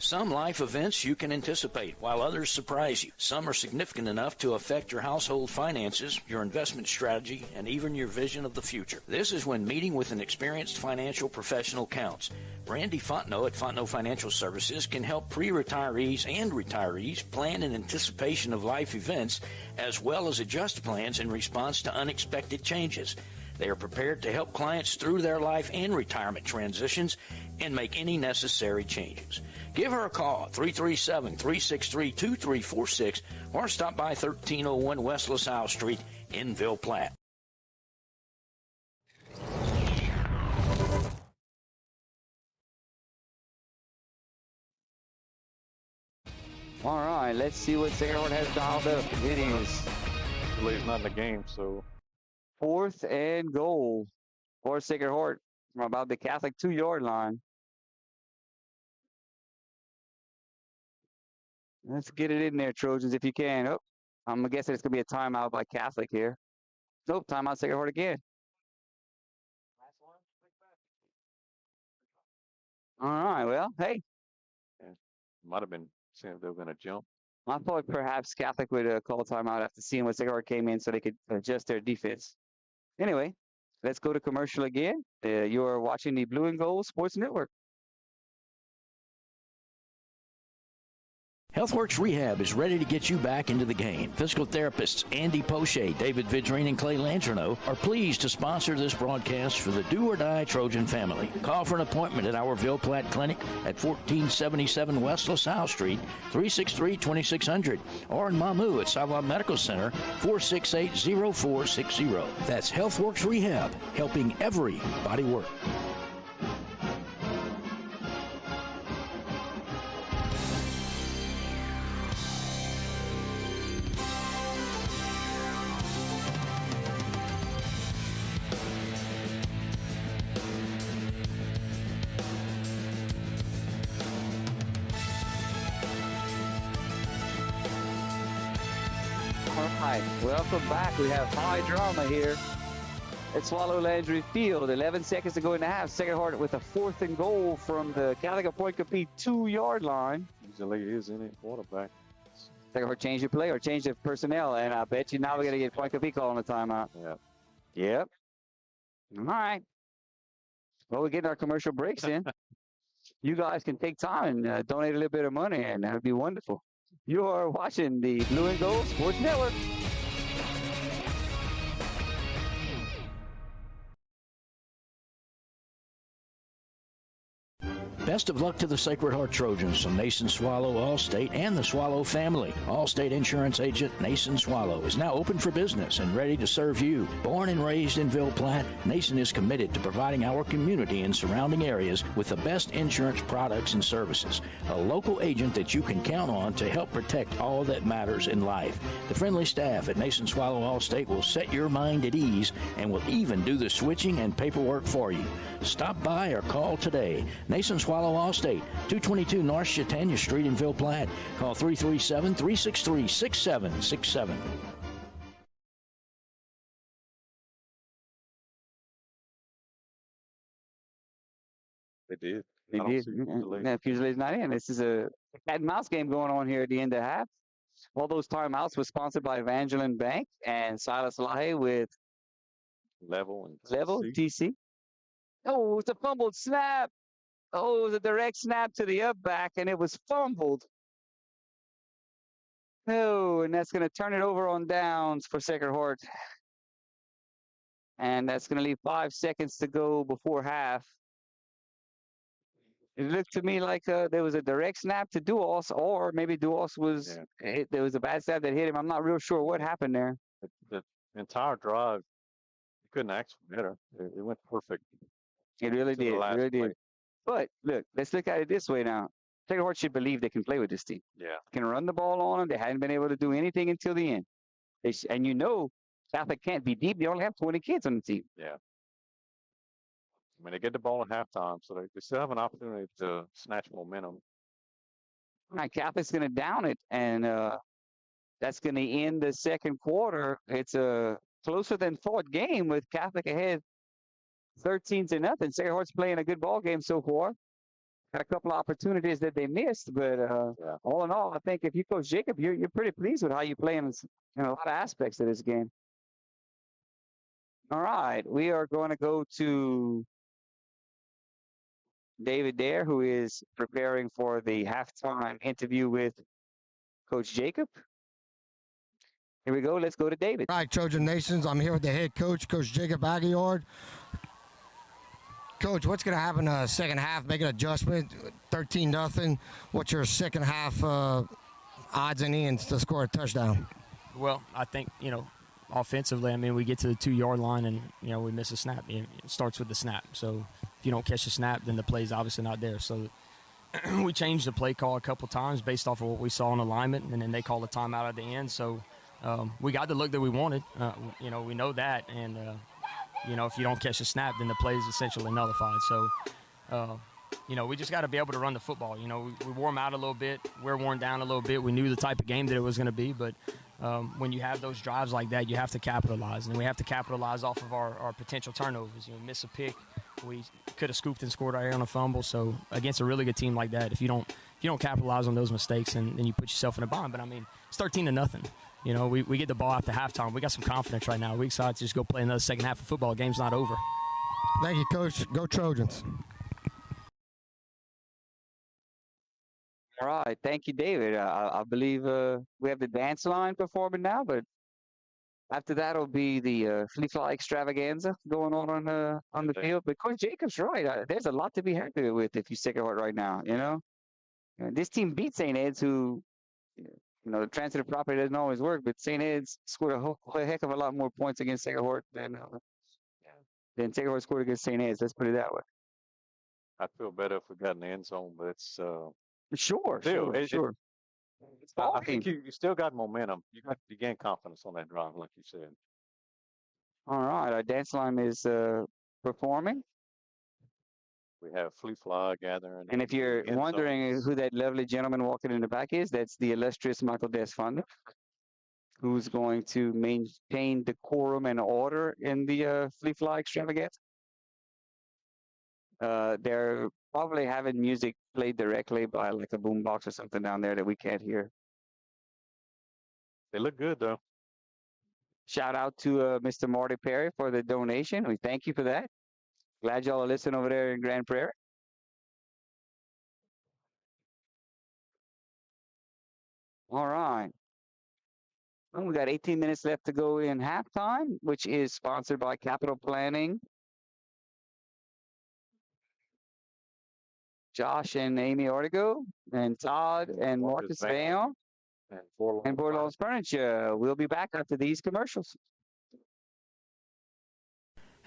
Some life events you can anticipate, while others surprise you. Some are significant enough to affect your household finances, your investment strategy, and even your vision of the future. This is when meeting with an experienced financial professional counts. Randy Fontenot at Fontenot Financial Services can help pre-retirees and retirees plan in anticipation of life events, as well as adjust plans in response to unexpected changes. They are prepared to help clients through their life and retirement transitions and make any necessary changes. Give her a call at 337-363-2346 or stop by 1301 West LaSalle Street in Ville Platte. All right, let's see what Sacred Heart has dialed up. It is. He's not in the game, so 4th and goal for Sacred Heart from about the Catholic 2-yard line. Let's get it in there, Trojans, if you can. Oh, I'm guessing it's going to be a timeout by Catholic here. Nope, timeout, Sacred Heart again. All right, well, hey. Yeah. Might have been seeing if they were going to jump. I thought perhaps Catholic would call a timeout after seeing what Sacred Heart came in so they could adjust their defense. Anyway, let's go to commercial again. You are watching the Blue and Gold Sports Network. HealthWorks Rehab is ready to get you back into the game. Physical therapists Andy Poche, David Vidrine, and Clay Landreneau are pleased to sponsor this broadcast for the Do or Die Trojan family. Call for an appointment at our Ville Platte Clinic at 1477 West LaSalle Street, 363-2600, or in Mamou at Savoie Medical Center, 468-0460. That's HealthWorks Rehab, helping everybody work. Welcome back. We have high drama here at Swallow Landry Field. 11 seconds to go in the half. Sacred Heart with a 4th and goal from the Catholic Pointe Coupee 2-yard line. Usually is any quarterback. Sacred Heart change your play or change the personnel, and I bet you now we're going to get Pointe Coupee calling a timeout. Yep. All right. Well, we're getting our commercial breaks in. You guys can take time and donate a little bit of money, and that would be wonderful. You are watching the Blue and Gold Sports Network. Best of luck to the Sacred Heart Trojans from Nason Swallow Allstate and the Swallow family. Allstate Insurance Agent Nason Swallow is now open for business and ready to serve you. Born and raised in Ville Platte, Nason is committed to providing our community and surrounding areas with the best insurance products and services. A local agent that you can count on to help protect all that matters in life. The friendly staff at Nason Swallow Allstate will set your mind at ease and will even do the switching and paperwork for you. Stop by or call today. Nason Swallow Allstate, 222 North Chautauqua Street in Ville Platte. Call 337-363-6767. They did. They did. Fusillay's not in. This is a cat and mouse game going on here at the end of half. All those timeouts were sponsored by Evangeline Bank and Silas Lahe with Level TC. Oh, it's a fumbled snap. Oh, it was a direct snap to the up back, and it was fumbled. Oh, and that's going to turn it over on downs for Sacred Heart. And that's going to leave 5 seconds to go before half. It looked to me like there was a direct snap to Duos, or maybe Duos was, there was a bad snap that hit him. I'm not real sure what happened there. The entire drive, you couldn't ask for better. It went perfect. It really did. It really did. But look, let's look at it this way now. Sacred Heart should believe they can play with this team. Yeah. Can run the ball on them. They hadn't been able to do anything until the end. And you know, Catholic can't be deep. They only have 20 kids on the team. Yeah. I mean, they get the ball at halftime, so they still have an opportunity to snatch momentum. All right, Catholic's going to down it, and that's going to end the second quarter. It's a closer than thought game with Catholic ahead 13-0. Sacred Heart's playing a good ball game so far. Had a couple of opportunities that they missed, but all in all, I think if you coach Jacob, you're pretty pleased with how you play in a lot of aspects of this game. All right, we are going to go to David Dare, who is preparing for the halftime interview with Coach Jacob. Here we go. Let's go to David. All right, Trojan Nations. I'm here with the head coach, Coach Jacob Aguillard. Coach, what's going to happen in the second half? Make an adjustment, 13-0. What's your second half odds and ends to score a touchdown? Well, I think, offensively, I mean, we get to the 2-yard line and, we miss a snap. It starts with the snap. So if you don't catch the snap, then the play's obviously not there. So we changed the play call a couple times based off of what we saw in alignment, and then they called a timeout at the end. So we got the look that we wanted. We know that. And, if you don't catch the snap, then the play is essentially nullified. So, we just got to be able to run the football. We wore them out a little bit. We're worn down a little bit. We knew the type of game that it was going to be, but when you have those drives like that, you have to capitalize, and we have to capitalize off of our potential turnovers. Miss a pick, we could have scooped and scored right here on a fumble. So against a really good team like that, if you don't capitalize on those mistakes, and you put yourself in a bind. But I mean, it's 13-0. We get the ball after halftime. We got some confidence right now. We're excited to just go play another second half of football. The game's not over. Thank you, Coach. Go Trojans. All right. Thank you, David. I believe we have the dance line performing now, but after that will be the flea fly extravaganza going on the field. But Coach Jacobs, right. There's a lot to be happy with if you Sacred Heart right now, This team beat St. Ed's, who, the transitive property doesn't always work, but St. Ed's scored a heck of a lot more points against Sacred Heart than Sacred Heart scored against St. Ed's. Let's put it that way. I feel better if we got in the end zone, but it's Sure. I think you still got momentum. You gain confidence on that drive, like you said. All right, our dance line is performing. We have flea fly gathering. And if you're wondering who that lovely gentleman walking in the back is, that's the illustrious Michael Desfonda, who's going to maintain decorum and order in the flea fly extravaganza. They're probably having music played directly by like a boombox or something down there that we can't hear. They look good, though. Shout out to Mr. Marty Perry for the donation. We thank you for that. Glad y'all are listening over there in Grand Prairie. All right. Well, we got 18 minutes left to go in halftime, which is sponsored by Capital Planning. Josh and Amy Ortego, and Todd and Marcus Vail, and Bordel's Furniture. We'll be back after these commercials.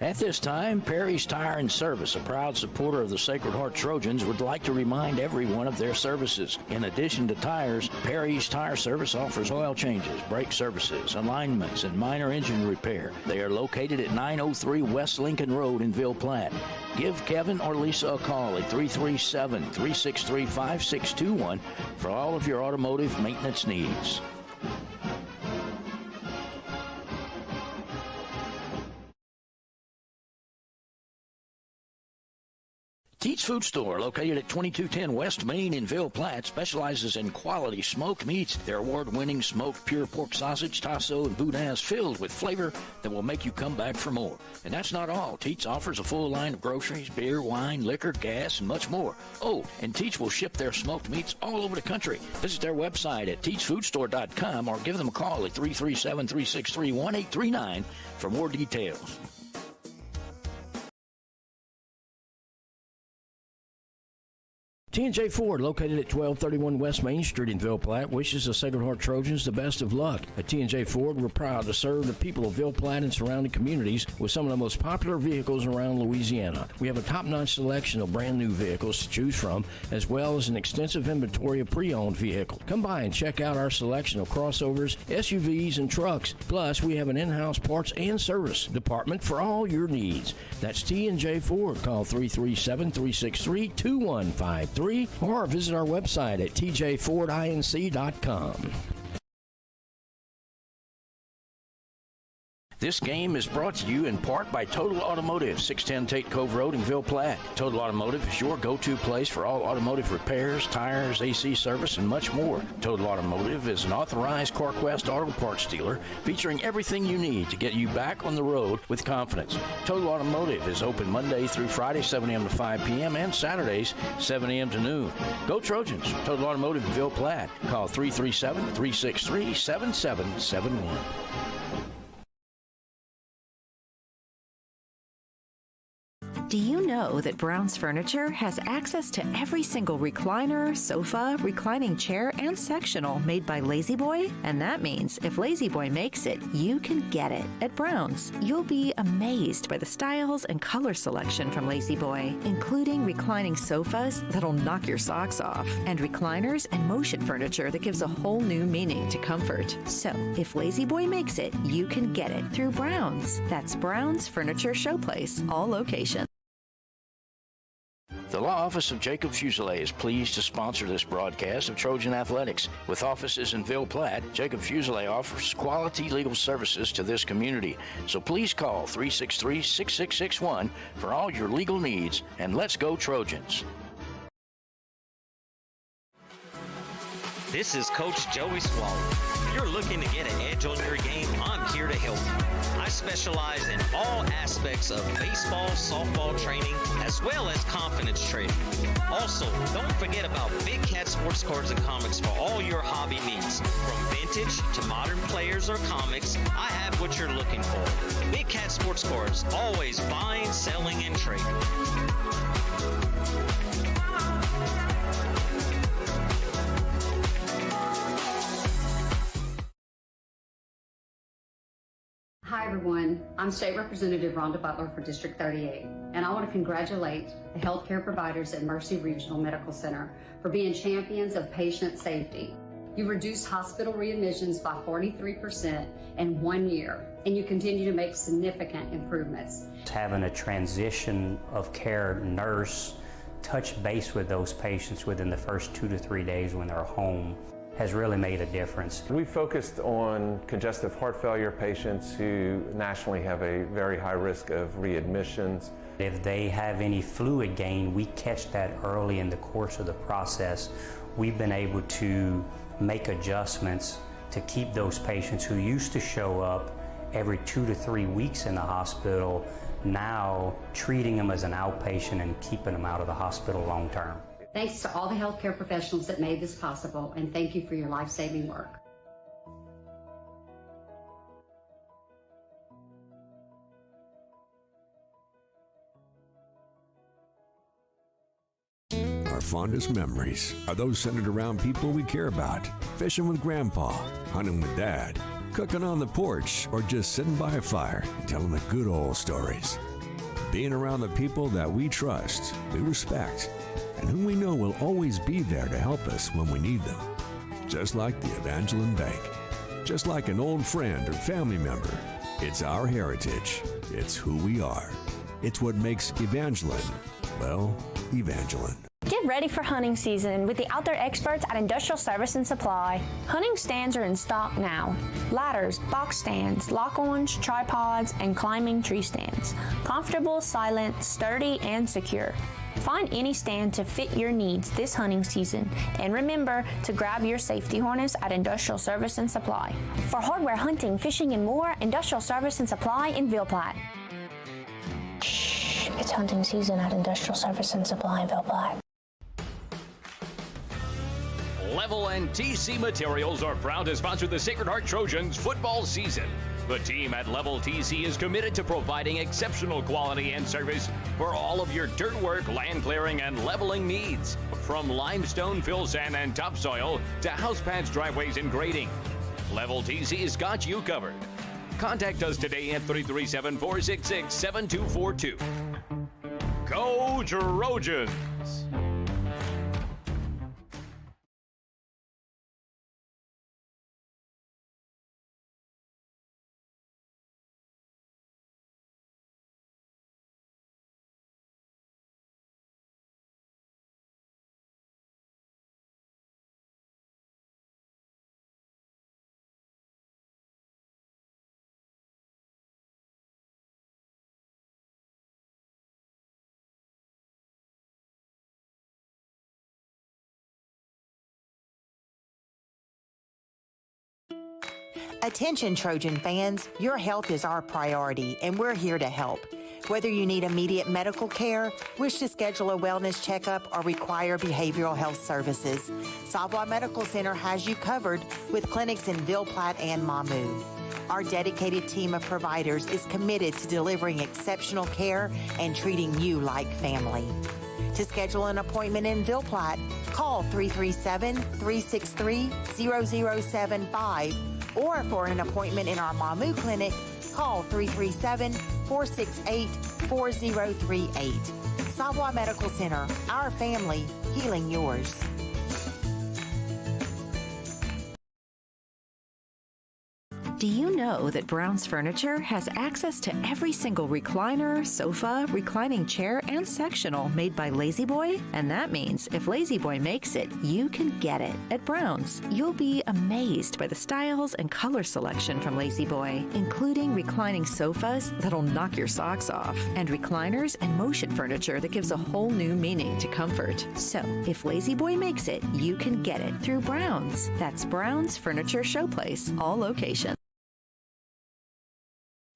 At this time, Perry's Tire and Service, a proud supporter of the Sacred Heart Trojans, would like to remind everyone of their services. In addition to tires, Perry's Tire Service offers oil changes, brake services, alignments, and minor engine repair. They are located at 903 West Lincoln Road in Ville Platte. Give Kevin or Lisa a call at 337-363-5621 for all of your automotive maintenance needs. Teats Food Store, located at 2210 West Main in Ville Platte, specializes in quality smoked meats. Their award-winning smoked pure pork sausage, tasso, and boudin is filled with flavor that will make you come back for more. And that's not all. Teats offers a full line of groceries, beer, wine, liquor, gas, and much more. Oh, and Teats will ship their smoked meats all over the country. Visit their website at teatsfoodstore.com or give them a call at 337-363-1839 for more details. T&J Ford, located at 1231 West Main Street in Ville Platte, wishes the Sacred Heart Trojans the best of luck. At T&J Ford, we're proud to serve the people of Ville Platte and surrounding communities with some of the most popular vehicles around Louisiana. We have a top-notch selection of brand-new vehicles to choose from, as well as an extensive inventory of pre-owned vehicles. Come by and check out our selection of crossovers, SUVs, and trucks. Plus, we have an in-house parts and service department for all your needs. That's T&J Ford. Call 337-363-2153. Or visit our website at tjfordinc.com. This game is brought to you in part by Total Automotive, 610 Tate Cove Road in Ville Platte. Total Automotive is your go-to place for all automotive repairs, tires, AC service, and much more. Total Automotive is an authorized CarQuest auto parts dealer featuring everything you need to get you back on the road with confidence. Total Automotive is open Monday through Friday, 7 a.m. to 5 p.m., and Saturdays, 7 a.m. to noon. Go Trojans! Total Automotive in Ville Platte. Call 337-363-7771. Do you know that Brown's Furniture has access to every single recliner, sofa, reclining chair, and sectional made by Lazy Boy? And that means if Lazy Boy makes it, you can get it. At Brown's, you'll be amazed by the styles and color selection from Lazy Boy, including reclining sofas that'll knock your socks off, and recliners and motion furniture that gives a whole new meaning to comfort. So, if Lazy Boy makes it, you can get it through Brown's. That's Brown's Furniture Showplace, all locations. The law office of Jacob Fuselier is pleased to sponsor this broadcast of Trojan Athletics. With offices in Ville Platte, Jacob Fuselier offers quality legal services to this community. So please call 363-6661 for all your legal needs, and let's go Trojans. This is Coach Joey Swallow. If you're looking to get an edge on your game, I'm here to help you. I specialize in all aspects of baseball, softball training, as well as confidence training. Also, don't forget about Big Cat sports cards and comics for all your hobby needs. From vintage to modern players or comics, I have what you're looking for. Big Cat sports cards, always buying, selling, and trading. Hi everyone, I'm State Representative Rhonda Butler for District 38, and I want to congratulate the healthcare providers at Mercy Regional Medical Center for being champions of patient safety. You reduced hospital readmissions by 43% in 1 year, and you continue to make significant improvements. Having a transition of care nurse touch base with those patients within the first 2 to 3 days when they're home has really made a difference. We focused on congestive heart failure patients who nationally have a very high risk of readmissions. If they have any fluid gain, we catch that early in the course of the process. We've been able to make adjustments to keep those patients who used to show up every 2 to 3 weeks in the hospital, now treating them as an outpatient and keeping them out of the hospital long term. Thanks to all the healthcare professionals that made this possible, and thank you for your life-saving work. Our fondest memories are those centered around people we care about. Fishing with Grandpa, hunting with Dad, cooking on the porch, or just sitting by a fire and telling the good old stories. Being around the people that we trust, we respect, and whom we know will always be there to help us when we need them. Just like the Evangeline Bank. Just like an old friend or family member. It's our heritage. It's who we are. It's what makes Evangeline, well, Evangeline. Get ready for hunting season with the outdoor experts at Industrial Service and Supply. Hunting stands are in stock now. Ladders, box stands, lock-ons, tripods, and climbing tree stands. Comfortable, silent, sturdy, and secure. Find any stand to fit your needs this hunting season, and remember to grab your safety harness at Industrial Service and Supply. For hardware, hunting, fishing, and more, Industrial Service and Supply in Ville Platte. Shh, it's hunting season at Industrial Service and Supply in Ville Platte. Level and TC Materials are proud to sponsor the Sacred Heart Trojans football season. The team at Level TC is committed to providing exceptional quality and service for all of your dirt work, land clearing, and leveling needs. From limestone, fill sand, and topsoil to house pads, driveways, and grading, Level TC's got you covered. Contact us today at 337-466-7242. Go Trojans! Attention Trojan fans, your health is our priority and we're here to help. Whether you need immediate medical care, wish to schedule a wellness checkup, or require behavioral health services, Savoy Medical Center has you covered with clinics in Ville Platte and Mamou. Our dedicated team of providers is committed to delivering exceptional care and treating you like family. To schedule an appointment in Ville Platte, call 337-363-0075, or for an appointment in our Mamou clinic, call 337-468-4038. Savoy Medical Center, our family, healing yours. Do you know that Brown's Furniture has access to every single recliner, sofa, reclining chair, and sectional made by Lazy Boy? And that means if Lazy Boy makes it, you can get it. At Brown's, you'll be amazed by the styles and color selection from Lazy Boy, including reclining sofas that'll knock your socks off, and recliners and motion furniture that gives a whole new meaning to comfort. So, if Lazy Boy makes it, you can get it through Brown's. That's Brown's Furniture Showplace, all locations.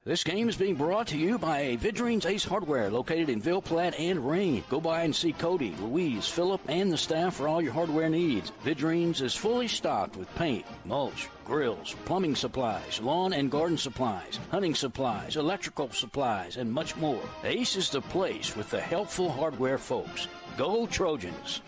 This game is being brought to you by Vidrine's Ace Hardware, located in Ville Platte and Rain. Go by and see Cody, Louise, Phillip, and the staff for all your hardware needs. Vidrine's is fully stocked with paint, mulch, grills, plumbing supplies, lawn and garden supplies, hunting supplies, electrical supplies, and much more. Ace is the place with the helpful hardware folks. Go Trojans!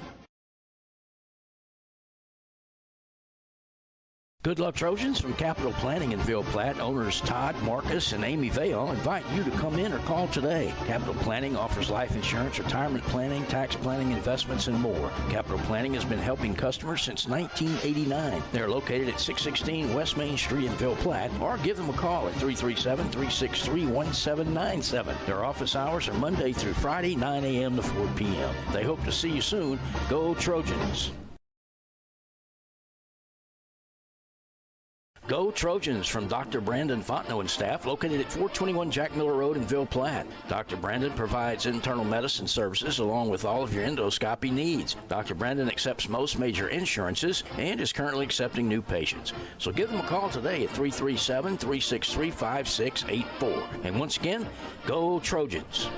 Good luck, Trojans. From Capital Planning in Ville Platte, owners Todd, Marcus, and Amy Vale invite you to come in or call today. Capital Planning offers life insurance, retirement planning, tax planning, investments, and more. Capital Planning has been helping customers since 1989. They are located at 616 West Main Street in Ville Platte, or give them a call at 337-363-1797. Their office hours are Monday through Friday, 9 a.m. to 4 p.m. They hope to see you soon. Go Trojans! Go Trojans from Dr. Brandon Fontenot and staff, located at 421 Jack Miller Road in Ville Platte. Dr. Brandon provides internal medicine services along with all of your endoscopy needs. Dr. Brandon accepts most major insurances and is currently accepting new patients. So give them a call today at 337-363-5684. And once again, go Trojans!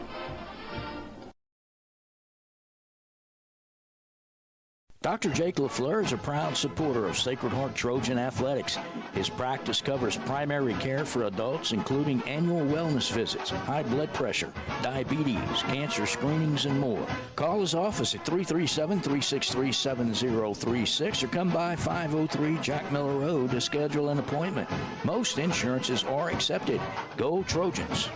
Dr. Jake LaFleur is a proud supporter of Sacred Heart Trojan Athletics. His practice covers primary care for adults, including annual wellness visits, high blood pressure, diabetes, cancer screenings, and more. Call his office at 337-363-7036 or come by 503 Jack Miller Road to schedule an appointment. Most insurances are accepted. Go Trojans!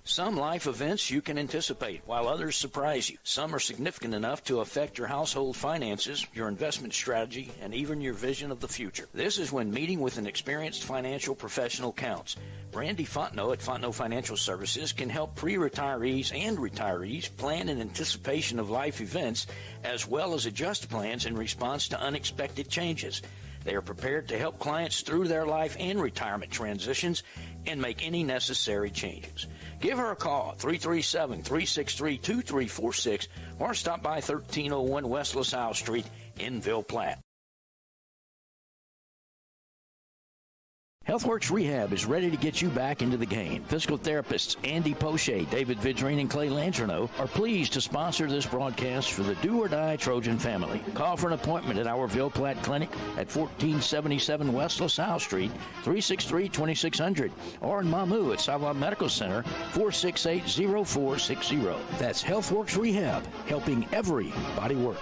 Some life events you can anticipate, while others surprise you. Some are significant enough to affect your household finances, your investment strategy, and even your vision of the future. This is when meeting with an experienced financial professional counts. Brandy Fontenot at Fontenot Financial Services can help pre-retirees and retirees plan in anticipation of life events, as well as adjust plans in response to unexpected changes. They are prepared to help clients through their life and retirement transitions and make any necessary changes. Give her a call, 337-363-2346, or stop by 1301 West LaSalle Street in Ville Platte. HealthWorks Rehab is ready to get you back into the game. Physical therapists Andy Poche, David Vidrine, and Clay Landrino are pleased to sponsor this broadcast for the Do or Die Trojan family. Call for an appointment at our Ville Platte Clinic at 1477 West LaSalle Street, 363-2600, or in Mamou at Savoy Medical Center, 468-0460. That's HealthWorks Rehab, helping everybody work.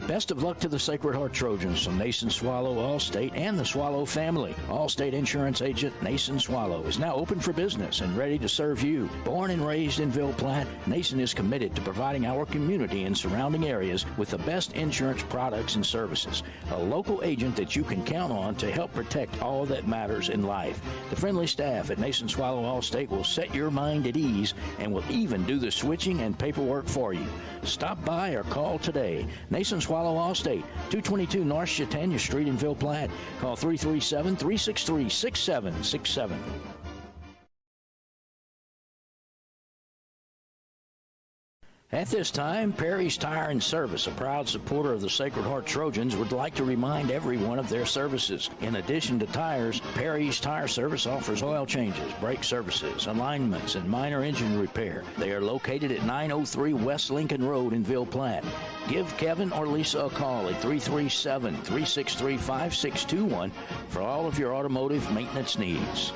Best of luck to the Sacred Heart Trojans from Nason Swallow Allstate and the Swallow family. Allstate Insurance Agent Nason Swallow is now open for business and ready to serve you. Born and raised in Ville Platte, Nason is committed to providing our community and surrounding areas with the best insurance products and services. A local agent that you can count on to help protect all that matters in life. The friendly staff at Nason Swallow Allstate will set your mind at ease and will even do the switching and paperwork for you. Stop by or call today. Nason Swallow Allstate, 222 North Chautauqua Street in Ville Platte. Call 337-363-6767. At this time, Perry's Tire and Service, a proud supporter of the Sacred Heart Trojans, would like to remind everyone of their services. In addition to tires, Perry's Tire Service offers oil changes, brake services, alignments, and minor engine repair. They are located at 903 West Lincoln Road in Ville Platte. Give Kevin or Lisa a call at 337-363-5621 for all of your automotive maintenance needs.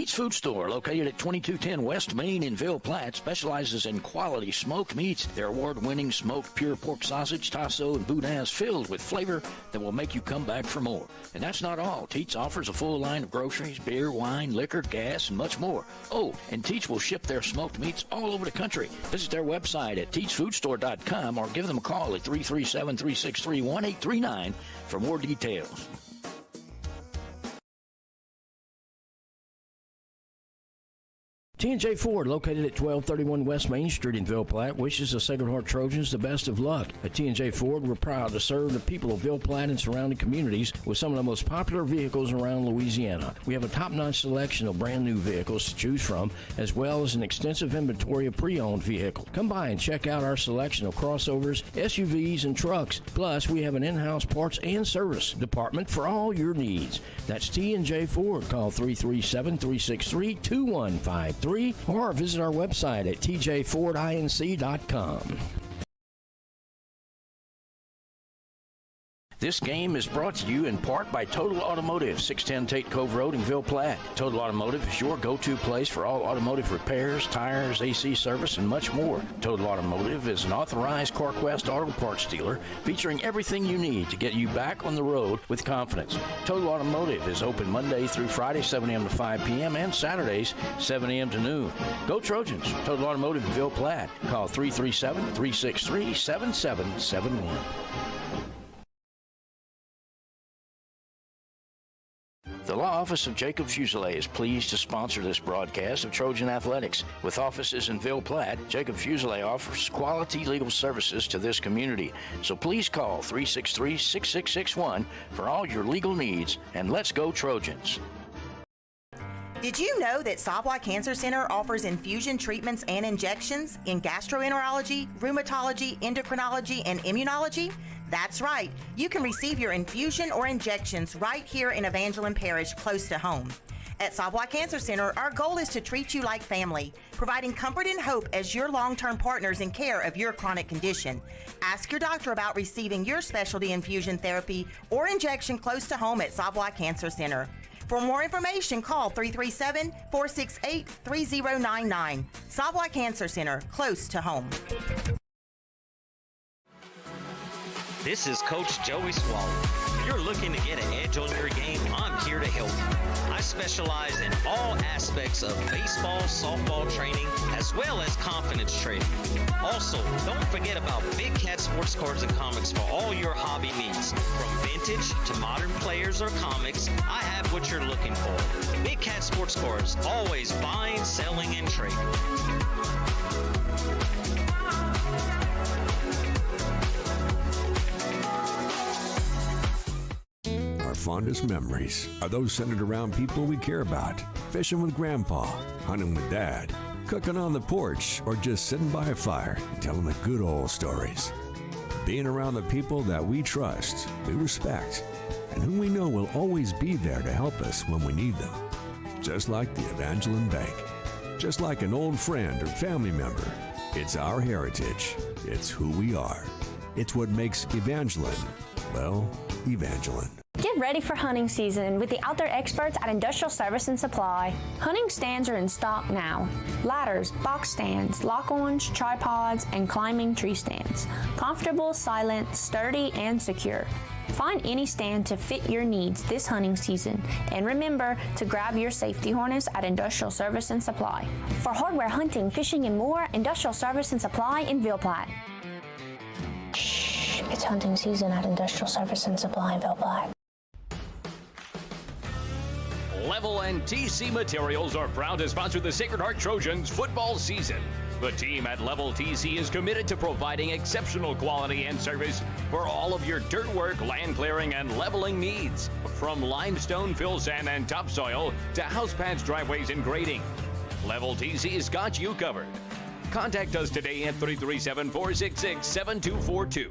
Teats Food Store, located at 2210 West Main in Ville Platte, specializes in quality smoked meats. Their award-winning smoked pure pork sausage, tasso, and boudin is filled with flavor that will make you come back for more. And that's not all. Teats offers a full line of groceries, beer, wine, liquor, gas, and much more. Oh, and Teats will ship their smoked meats all over the country. Visit their website at teatsfoodstore.com or give them a call at 337-363-1839 for more details. T&J Ford, located at 1231 West Main Street in Ville Platte, wishes the Sacred Heart Trojans the best of luck. At T&J Ford, we're proud to serve the people of Ville Platte and surrounding communities with some of the most popular vehicles around Louisiana. We have a top-notch selection of brand new vehicles to choose from, as well as an extensive inventory of pre-owned vehicles. Come by and check out our selection of crossovers, SUVs, and trucks. Plus, we have an in-house parts and service department for all your needs. That's T&J Ford. Call 337-363-2153. Or visit our website at tjfordinc.com. This game is brought to you in part by Total Automotive, 610 Tate Cove Road in Ville Platte. Total Automotive is your go-to place for all automotive repairs, tires, AC service, and much more. Total Automotive is an authorized CarQuest auto parts dealer featuring everything you need to get you back on the road with confidence. Total Automotive is open Monday through Friday, 7 a.m. to 5 p.m., and Saturdays, 7 a.m. to noon. Go Trojans! Total Automotive in Ville Platte. Call 337-363-7771. The Law Office of Jacob Fuselier is pleased to sponsor this broadcast of Trojan Athletics. With offices in Ville Platte, Jacob Fuselier offers quality legal services to this community. So please call 363-6661 for all your legal needs, and let's go Trojans. Did you know that Savoy Cancer Center offers infusion treatments and injections in gastroenterology, rheumatology, endocrinology, and immunology? That's right. You can receive your infusion or injections right here in Evangeline Parish, close to home. At Savoy Cancer Center, our goal is to treat you like family, providing comfort and hope as your long-term partners in care of your chronic condition. Ask your doctor about receiving your specialty infusion therapy or injection close to home at Savoy Cancer Center. For more information, call 337-468-3099. Savoy Cancer Center, close to home. This is Coach Joey Swallow. If you're looking to get an edge on your game, I'm here to help you. I specialize in all aspects of baseball, softball training, as well as confidence training. Also, don't forget about Big Cat sports cards and comics for all your hobby needs. From vintage to modern players or comics, I have what you're looking for. Big Cat sports cards, always buying, selling, and trading. Our fondest memories are those centered around people we care about. Fishing with Grandpa, hunting with Dad, cooking on the porch, or just sitting by a fire and telling the good old stories. Being around the people that we trust, we respect, and whom we know will always be there to help us when we need them. Just like the Evangeline Bank. Just like an old friend or family member. It's our heritage. It's who we are. It's what makes Evangeline, well, Evangeline. Get ready for hunting season with the outdoor experts at Industrial Service and Supply. Hunting stands are in stock now. Ladders, box stands, lock-ons, tripods, and climbing tree stands. Comfortable, silent, sturdy, and secure. Find any stand to fit your needs this hunting season. And remember to grab your safety harness at Industrial Service and Supply. For hardware hunting, fishing, and more, Industrial Service and Supply in Ville Platte. Shh, it's hunting season at Industrial Service and Supply in Ville Platte. Level and TC Materials are proud to sponsor the Sacred Heart Trojans football season. The team at Level TC is committed to providing exceptional quality and service for all of your dirt work, land clearing, and leveling needs. From limestone, fill sand, and topsoil to house pads, driveways, and grading, Level TC's got you covered. Contact us today at 337-466-7242.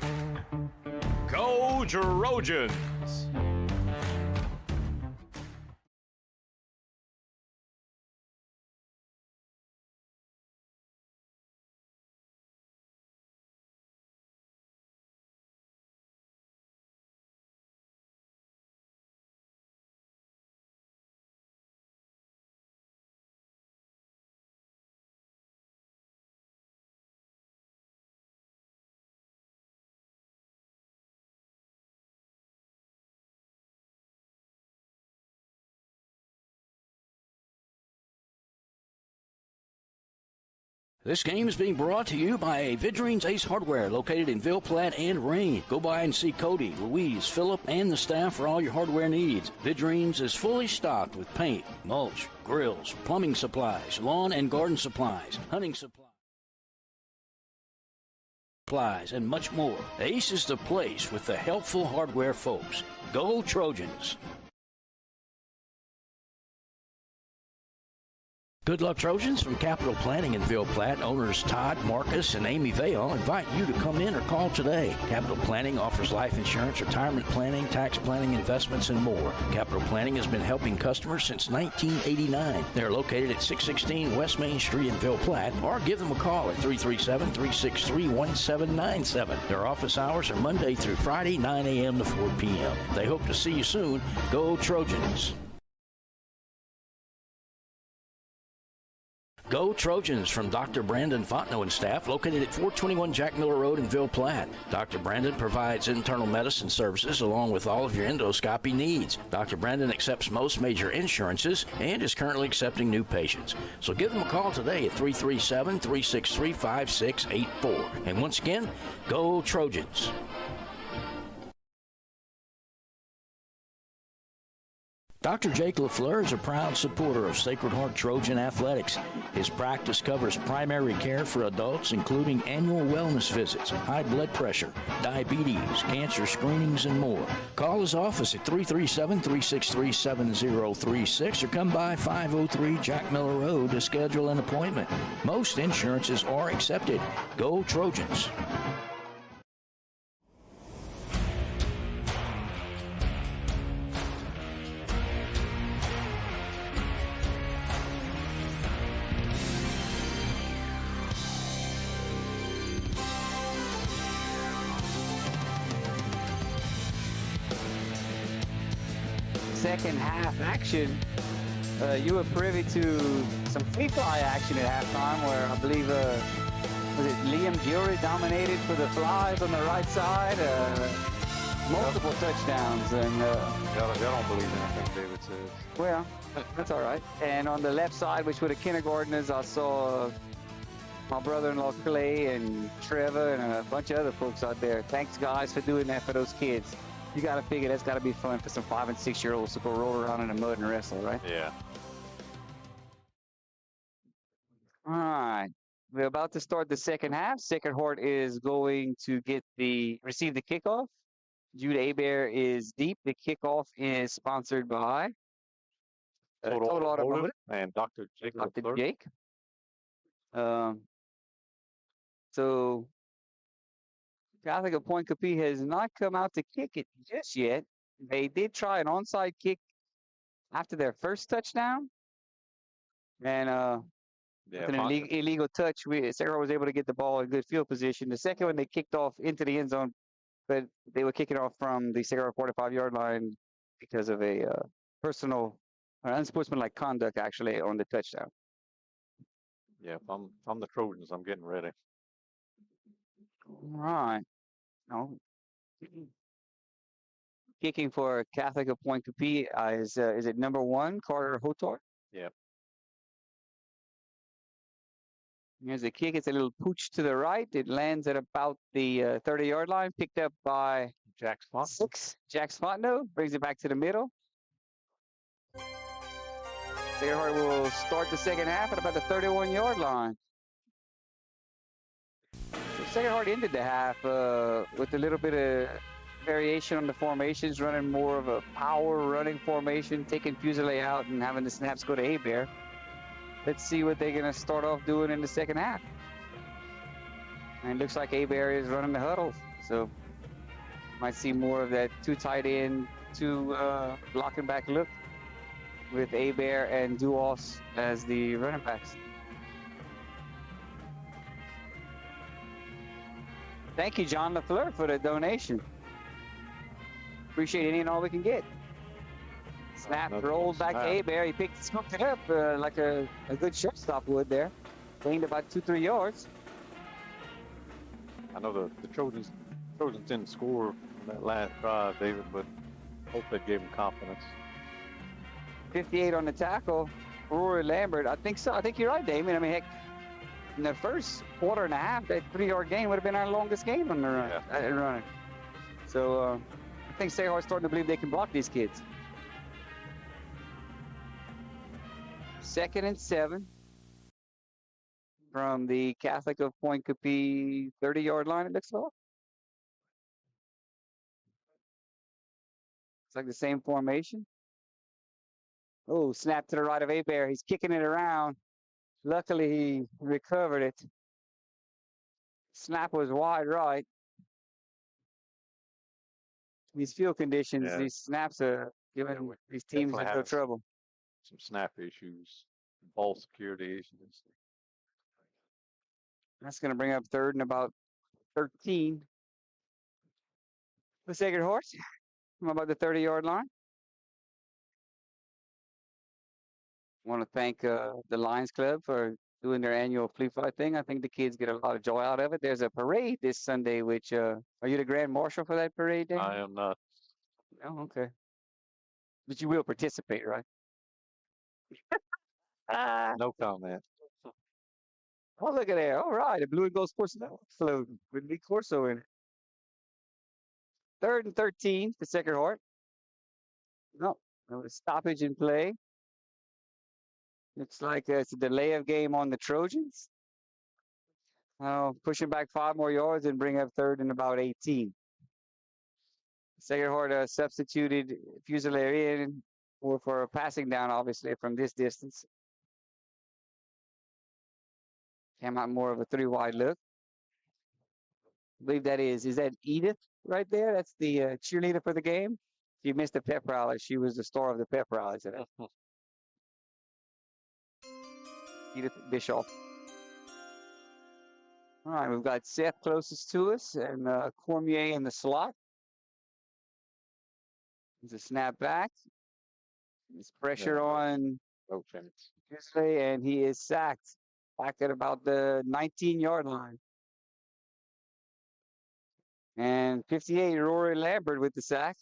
Go Trojans! This game is being brought to you by Vidrine's Ace Hardware, located in Ville Platte and Rain. Go by and see Cody, Louise, Phillip, and the staff for all your hardware needs. Vidrine's is fully stocked with paint, mulch, grills, plumbing supplies, lawn and garden supplies, hunting supplies, and much more. Ace is the place with the helpful hardware folks. Go Trojans! Good luck, Trojans. From Capital Planning in Ville Platte, owners Todd, Marcus, and Amy Vale invite you to come in or call today. Capital Planning offers life insurance, retirement planning, tax planning, investments, and more. Capital Planning has been helping customers since 1989. They're located at 616 West Main Street in Ville Platte, or give them a call at 337-363-1797. Their office hours are Monday through Friday, 9 a.m. to 4 p.m. They hope to see you soon. Go Trojans! Go Trojans from Dr. Brandon Fontenot and staff, located at 421 Jack Miller Road in Ville Platte. Dr. Brandon provides internal medicine services along with all of your endoscopy needs. Dr. Brandon accepts most major insurances and is currently accepting new patients. So give them a call today at 337-363-5684. And once again, go Trojans. Dr. Jake LaFleur is a proud supporter of Sacred Heart Trojan Athletics. His practice covers primary care for adults, including annual wellness visits, high blood pressure, diabetes, cancer screenings, and more. Call his office at 337-363-7036 or come by 503 Jack Miller Road to schedule an appointment. Most insurances are accepted. Go Trojans! Second half action, you were privy to some free fly action at halftime where I believe, was it Liam Jury dominated for the flies on the right side? Multiple touchdowns. And y'all don't believe anything David says. Well, that's all right. And on the left side, which were the kindergartners, I saw my brother-in-law Clay and Trevor and a bunch of other folks out there. Thanks, guys, for doing that for those kids. You got to figure that's got to be fun for some 5- and 6-year-olds to go roll around in the mud and wrestle, right? Yeah. All right. We're about to start the second half. Sacred Heart is going to receive the kickoff. Jude Abear is deep. The kickoff is sponsored by Total Automotive and Dr. Jake. Dr. Jake. So Catholic of Pointe Coupee has not come out to kick it just yet. They did try an onside kick after their first touchdown. And with an illegal touch, Sacred was able to get the ball in good field position. The second one, they kicked off into the end zone, but they were kicking off from the Sacred 45-yard line because of a personal or unsportsmanlike conduct, actually, on the touchdown. Yeah, if I'm the Trojans, I'm getting ready. All right. No. Kicking for Catholic of Pointe Coupee is it number 1, Carter Hotor? Yep. Here's the kick. It's a little pooch to the right. It lands at about the 30-yard line, picked up by Jack Fontenot. Jack Fontenot brings it back to the middle. Sacred Heart will start the second half at about the 31-yard line. Sacred Heart ended the half with a little bit of variation on the formations, running more of a power running formation, taking Fusilier out and having the snaps go to Abear. Let's see what they're going to start off doing in the second half. And it looks like Abear is running the huddle, so might see more of that 2 tight end, 2 blocking back look with Abear and Duos as the running backs. Thank you, John LaFleur, for the donation. Appreciate any and all we can get. Snap rolled back to Abear. He scooped it up like a good shortstop would there. Gained about 2-3 yards. I know the Trojans didn't score on that last drive, David, but hope that gave them confidence. 58 on the tackle. Rory Lambert. I think so. I think you're right, Damon. I mean, heck, In the first quarter and a half, that 3-yard gain would have been our longest game on the running. So I think Sacred Heart's starting to believe they can block these kids. 2nd and 7 from the Catholic of Pointe Coupee 30-yard line, it looks like. It's like the same formation. Oh, snap to the right of Abear. He's kicking it around. Luckily, he recovered it. Snap was wide right. These field conditions, these snaps are giving these teams a little trouble. Some snap issues, ball security issues. That's going to bring up 3rd and about 13. The Sacred Heart from about the 30-yard line. I want to thank the Lions Club for doing their annual flea fly thing. I think the kids get a lot of joy out of it. There's a parade this Sunday, which, are you the Grand Marshal for that parade, Dan? I am not. Oh, okay. But you will participate, right? No comment. Oh, look at there. All right. A blue and gold sports floating with Lee Corso in it. 3rd and 13 for Sacred Heart. No, there was a stoppage in play. Looks like it's a delay of game on the Trojans. Pushing back 5 more yards and bring up 3rd and about 18. Sacred Heart substituted Fusilier in for a passing down, obviously, from this distance. Came out more of a 3-wide look. I believe that is that Edith right there? That's the cheerleader for the game. She missed the pep rally. She was the star of the pep rally today. Edith Bischoff. All right, we've got Seth closest to us and Cormier in the slot. There's a snap back. There's pressure on Gisley, and he is sacked back at about the 19-yard line. And 58, Rory Lambert with the sack.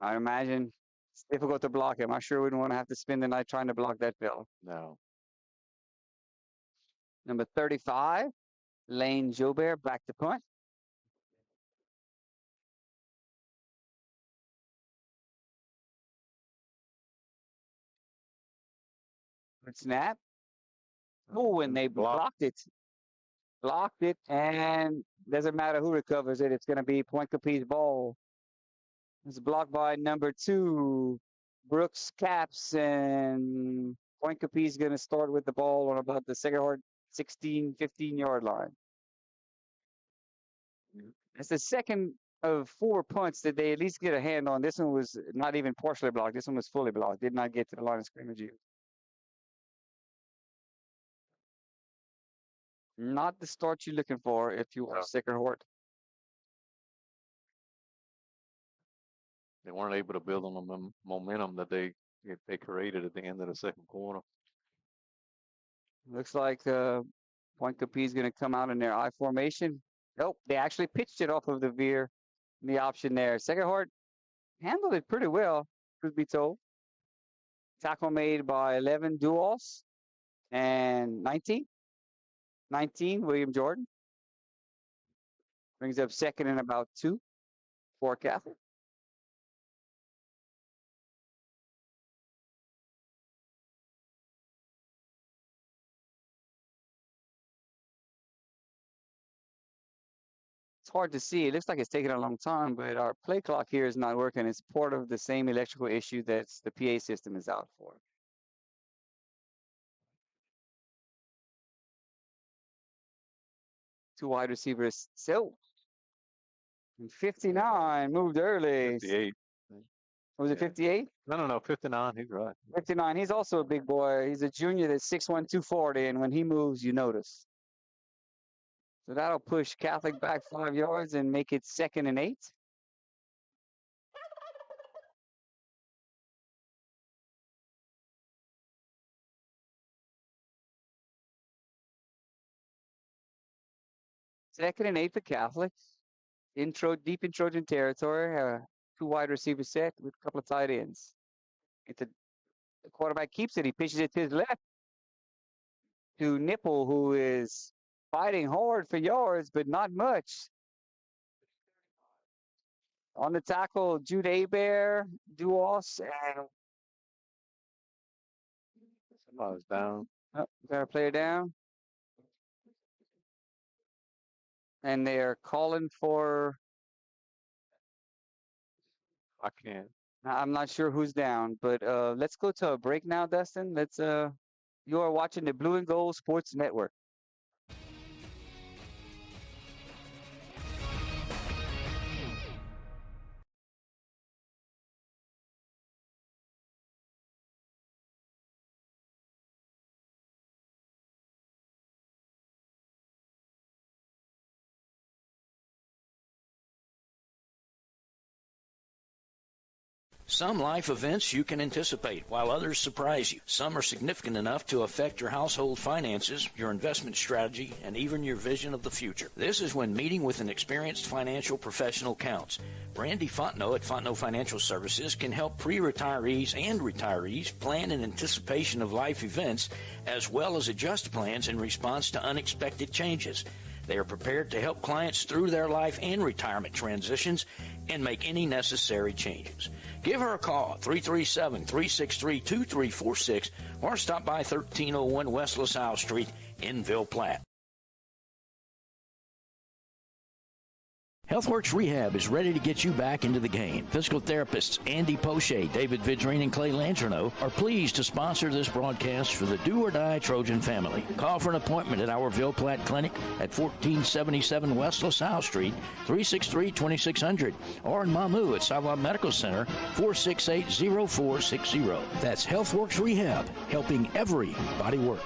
I imagine it's difficult to block him. I sure wouldn't want to have to spend the night trying to block that fellow. No. Number 35, Lane Jobert back to punt. Good snap. Oh, and they blocked it. Blocked it, and doesn't matter who recovers it. It's going to be Pointe Coupee's ball. It's blocked by number 2, Brooks Caps, and Pointe Coupee's going to start with the ball on about the Sacred Heart 16, 15-yard line. It's the 2nd of 4 punts that they at least get a hand on. This one was not even partially blocked. This one was fully blocked. Did not get to the line of scrimmage. Not the start you're looking for if you are Sacred Heart. They weren't able to build on the momentum that they created at the end of the 2nd quarter. Looks like Pointe Coupee is going to come out in their I formation. Nope, they actually pitched it off of the veer, the option there. Sacred Heart handled it pretty well, truth be told. Tackle made by 11, Duos, and 19, William Jordan. Brings up 2nd and about 2 for Catholic. It's hard to see. It looks like it's taking a long time, but our play clock here is not working. It's part of the same electrical issue that the PA system is out for. Two wide receivers. So, 59 moved early. 58. Was it 58? No, 59. He's right. 59. He's also a big boy. He's a junior that's 6'1", 240, and when he moves, you notice. So that'll push Catholic back 5 yards and make it 2nd and 8. Second and 8 for Catholic. Deep in Trojan territory. 2 wide receiver set with a couple of tight ends. The quarterback keeps it. He pitches it to his left. to Nipple, who is fighting hard for yards, but not much. On the tackle, Jude Abear, Duos, and Somebody's down. oh, got a player down. And they are calling for, I can't. I'm not sure who's down, but let's go to a break now, Dustin. You are watching the Blue and Gold Sports Network. Some life events you can anticipate, while others surprise you. Some are significant enough to affect your household finances, your investment strategy, and even your vision of the future. This is when meeting with an experienced financial professional counts. Randy Fontenot at Fontenot Financial Services can help pre-retirees and retirees plan in anticipation of life events, as well as adjust plans in response to unexpected changes. They are prepared to help clients through their life and retirement transitions and make any necessary changes. Give her a call at 337-363-2346 or stop by 1301 West LaSalle Street in Ville Platte. HealthWorks Rehab is ready to get you back into the game. Physical therapists Andy Poche, David Vidrine, and Clay Langerneau are pleased to sponsor this broadcast for the Do or Die Trojan family. Call for an appointment at our Ville Platte Clinic at 1477 West LaSalle Street, 363-2600, or in Mamou at Savoy Medical Center, 468-0460. That's HealthWorks Rehab, helping everybody work.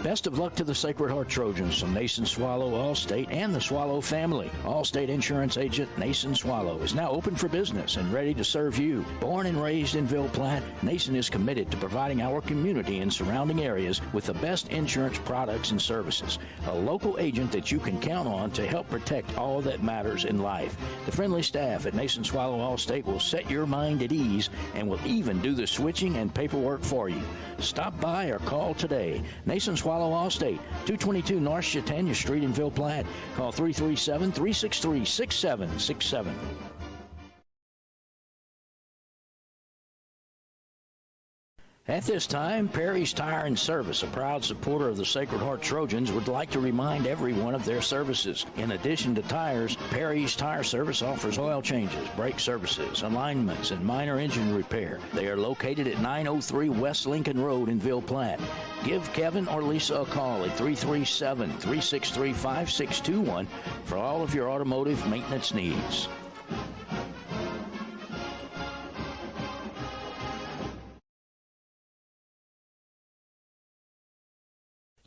Best of luck to the Sacred Heart Trojans from Nason Swallow Allstate and the Swallow family. Allstate Insurance Agent Nason Swallow is now open for business and ready to serve you. Born and raised in Ville Platte, Nason is committed to providing our community and surrounding areas with the best insurance products and services. A local agent that you can count on to help protect all that matters in life. The friendly staff at Nason Swallow Allstate will set your mind at ease and will even do the switching and paperwork for you. Stop by or call today. Nason Swallow Allstate, 222 North Chautauqua Street in Ville Platte. Call 337-363-6767. At this time, Perry's Tire and Service, a proud supporter of the Sacred Heart Trojans, would like to remind everyone of their services. In addition to tires, Perry's Tire Service offers oil changes, brake services, alignments, and minor engine repair. They are located at 903 West Lincoln Road in Ville Platte. Give Kevin or Lisa a call at 337-363-5621 for all of your automotive maintenance needs.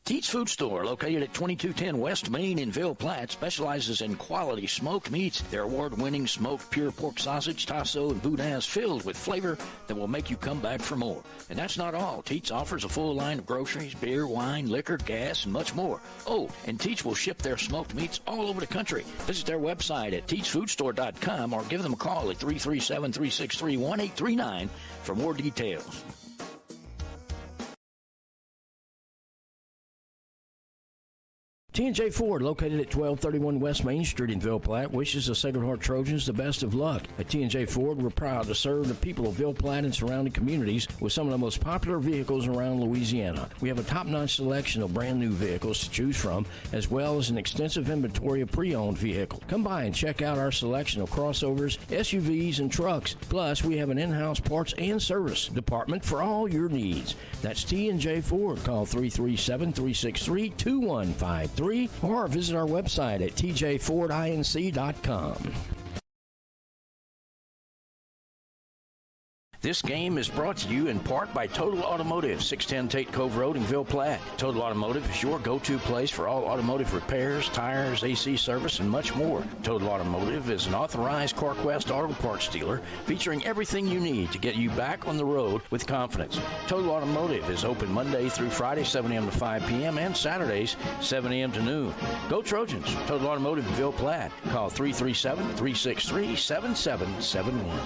Teats Food Store, located at 2210 West Main in Ville Platte, specializes in quality smoked meats. Their award-winning smoked pure pork sausage, tasso, and boudin is filled with flavor that will make you come back for more. And that's not all. Teats offers a full line of groceries, beer, wine, liquor, gas, and much more. Oh, and Teats will ship their smoked meats all over the country. Visit their website at teatsfoodstore.com or give them a call at 337-363-1839 for more details. T&J Ford, located at 1231 West Main Street in Ville Platte, wishes the Sacred Heart Trojans the best of luck. At T&J Ford, we're proud to serve the people of Ville Platte and surrounding communities with some of the most popular vehicles around Louisiana. We have a top-notch selection of brand-new vehicles to choose from, as well as an extensive inventory of pre-owned vehicles. Come by and check out our selection of crossovers, SUVs, and trucks. Plus, we have an in-house parts and service department for all your needs. That's T&J Ford. Call 337-363-2153. Or visit our website at tjfordinc.com. This game is brought to you in part by Total Automotive, 610 Tate Cove Road in Ville Platte. Total Automotive is your go-to place for all automotive repairs, tires, AC service, and much more. Total Automotive is an authorized CarQuest auto parts dealer featuring everything you need to get you back on the road with confidence. Total Automotive is open Monday through Friday, 7 a.m. to 5 p.m. and Saturdays, 7 a.m. to noon. Go Trojans! Total Automotive in Ville Platte. Call 337-363-7771.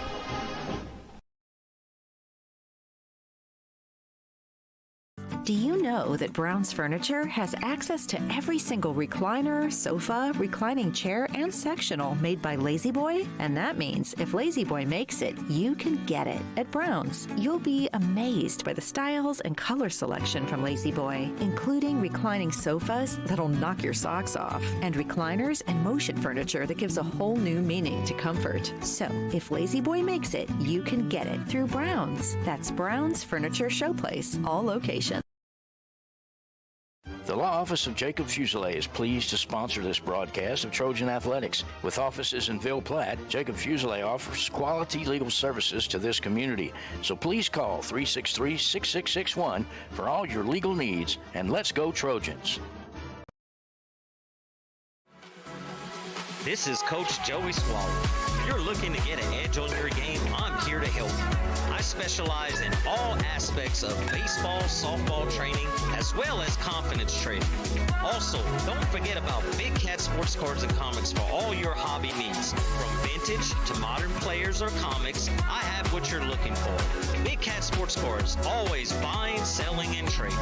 Do you know that Brown's Furniture has access to every single recliner, sofa, reclining chair, and sectional made by La-Z-Boy? And that means if La-Z-Boy makes it, you can get it. At Brown's, you'll be amazed by the styles and color selection from La-Z-Boy, including reclining sofas that'll knock your socks off, and recliners and motion furniture that gives a whole new meaning to comfort. So, if La-Z-Boy makes it, you can get it through Brown's. That's Brown's Furniture Showplace, all locations. The Law Office of Jacob Fuselier is pleased to sponsor this broadcast of Trojan Athletics. With offices in Ville Platte, Jacob Fuselier offers quality legal services to this community. So please call 363-6661 for all your legal needs, and let's go Trojans. This is Coach Joey Swallow. If you're looking to get an edge on your game, I'm here to help you. I specialize in all aspects of baseball, softball training, as well as confidence training. Also, don't forget about Big Cat sports cards and comics for all your hobby needs. From vintage to modern players or comics, I have what you're looking for. Big Cat sports cards, always buying, selling, and trading.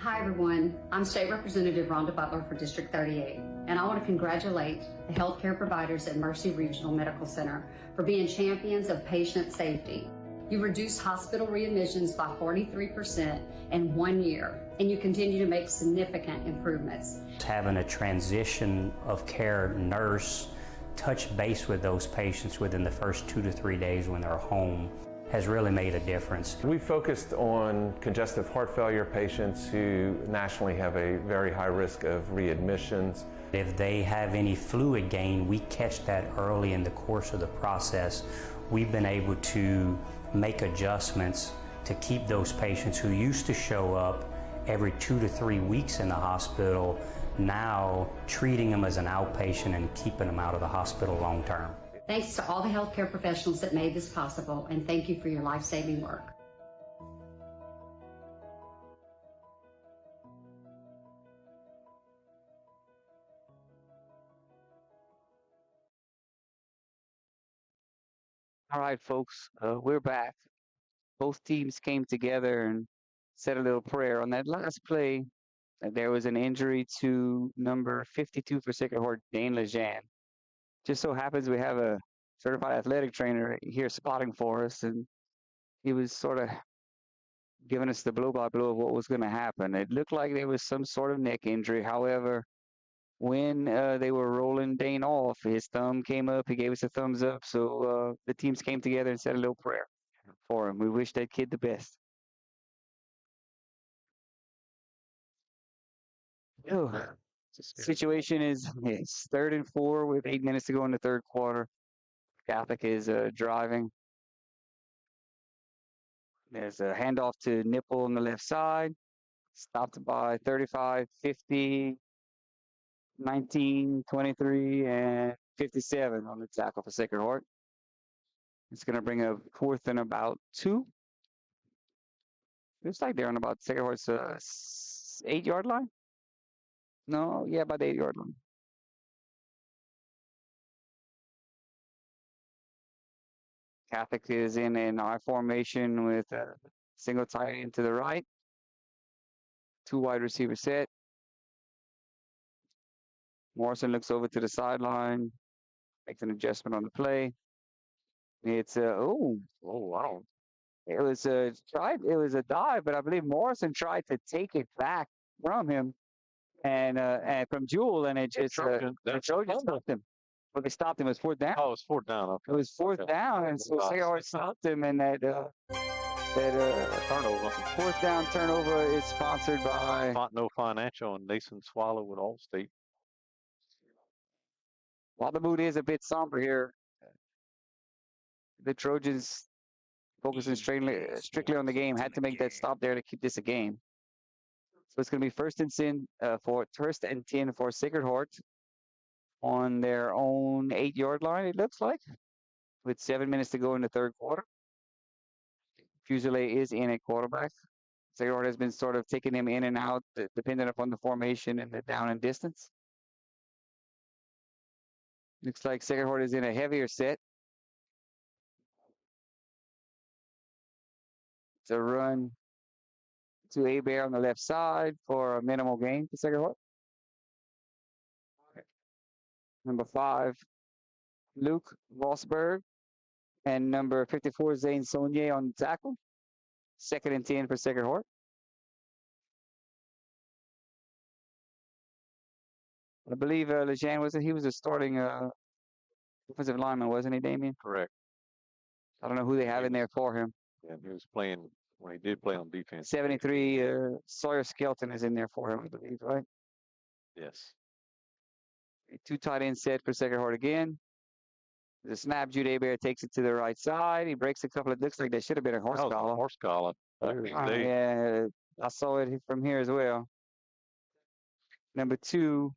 Hi everyone, I'm State Representative Rhonda Butler for District 38, and I want to congratulate the healthcare providers at Mercy Regional Medical Center for being champions of patient safety. You reduced hospital readmissions by 43% in 1 year, and you continue to make significant improvements. Having a transition of care nurse touch base with those patients within the first 2 to 3 days when they're home has really made a difference. We focused on congestive heart failure patients who nationally have a very high risk of readmissions. If they have any fluid gain, we catch that early in the course of the process. We've been able to make adjustments to keep those patients who used to show up every 2 to 3 weeks in the hospital, now treating them as an outpatient and keeping them out of the hospital long term. Thanks to all the healthcare professionals that made this possible, and thank you for your life-saving work. All right, folks, we're back. Both teams came together and said a little prayer. On that last play, there was an injury to number 52 for Sacred Heart, Dane Lejean. Just so happens we have a certified athletic trainer here spotting for us, and he was sort of giving us the blow-by-blow of what was going to happen. It looked like there was some sort of neck injury. However, when they were rolling Dane off, his thumb came up. He gave us a thumbs up. So the teams came together and said a little prayer for him. We wish that kid the best. Oh, situation is it's 3rd and 4 with 8 minutes to go in the third quarter. Catholic is driving. There's a handoff to Nipple on the left side. Stopped by 35, 50, 19, 23, and 57 on the tackle for Sacred Heart. It's going to bring a 4th and about 2. Looks like they're on about Sacred Heart's 8-yard line. No, yeah, about the 8-yard line. Catholic is in an I formation with a single tight end to the right. 2 wide receiver set. Morrison looks over to the sideline, makes an adjustment on the play. It's wow. It was a dive, but I believe Morrison tried to take it back from him and from Jewel, and it just the Trojans stopped him. But they stopped him. It was 4th down. Oh, it was 4th down. Okay. It was 4th down, and so Sacred Heart stopped him, and that That turnover. fourth down turnover is sponsored by No Financial and Nason Swallow with Allstate. While the mood is a bit somber here, the Trojans focusing strictly on the game had to make that stop there to keep this a game. So it's going to be first and 10 for Sacred Heart on their own 8-yard line, it looks like, with 7 minutes to go in the third quarter. Fusilier is in at quarterback. Sacred Heart has been sort of taking him in and out, depending upon the formation and the down and distance. Looks like Sacred Heart is in a heavier set. It's a run to A-Bear on the left side for a minimal gain for Sacred Heart. Number 5, Luke Vosberg, and number 54, Zane Saunier on the tackle. Second and 10 for Sacred Heart. I believe Lejean was a starting offensive lineman, wasn't he, Damien? Correct. I don't know who they have in there for him. Yeah, he was playing when he did play on defense. 73, Sawyer Skelton is in there for him, I believe, right? Yes. A 2 tight end set for Sacred Heart again. The snap, Jude Hebert takes it to the right side. He breaks a couple of, looks like they should have been a horse collar. Horse collar. Yeah, I saw it from here as well. Number 2,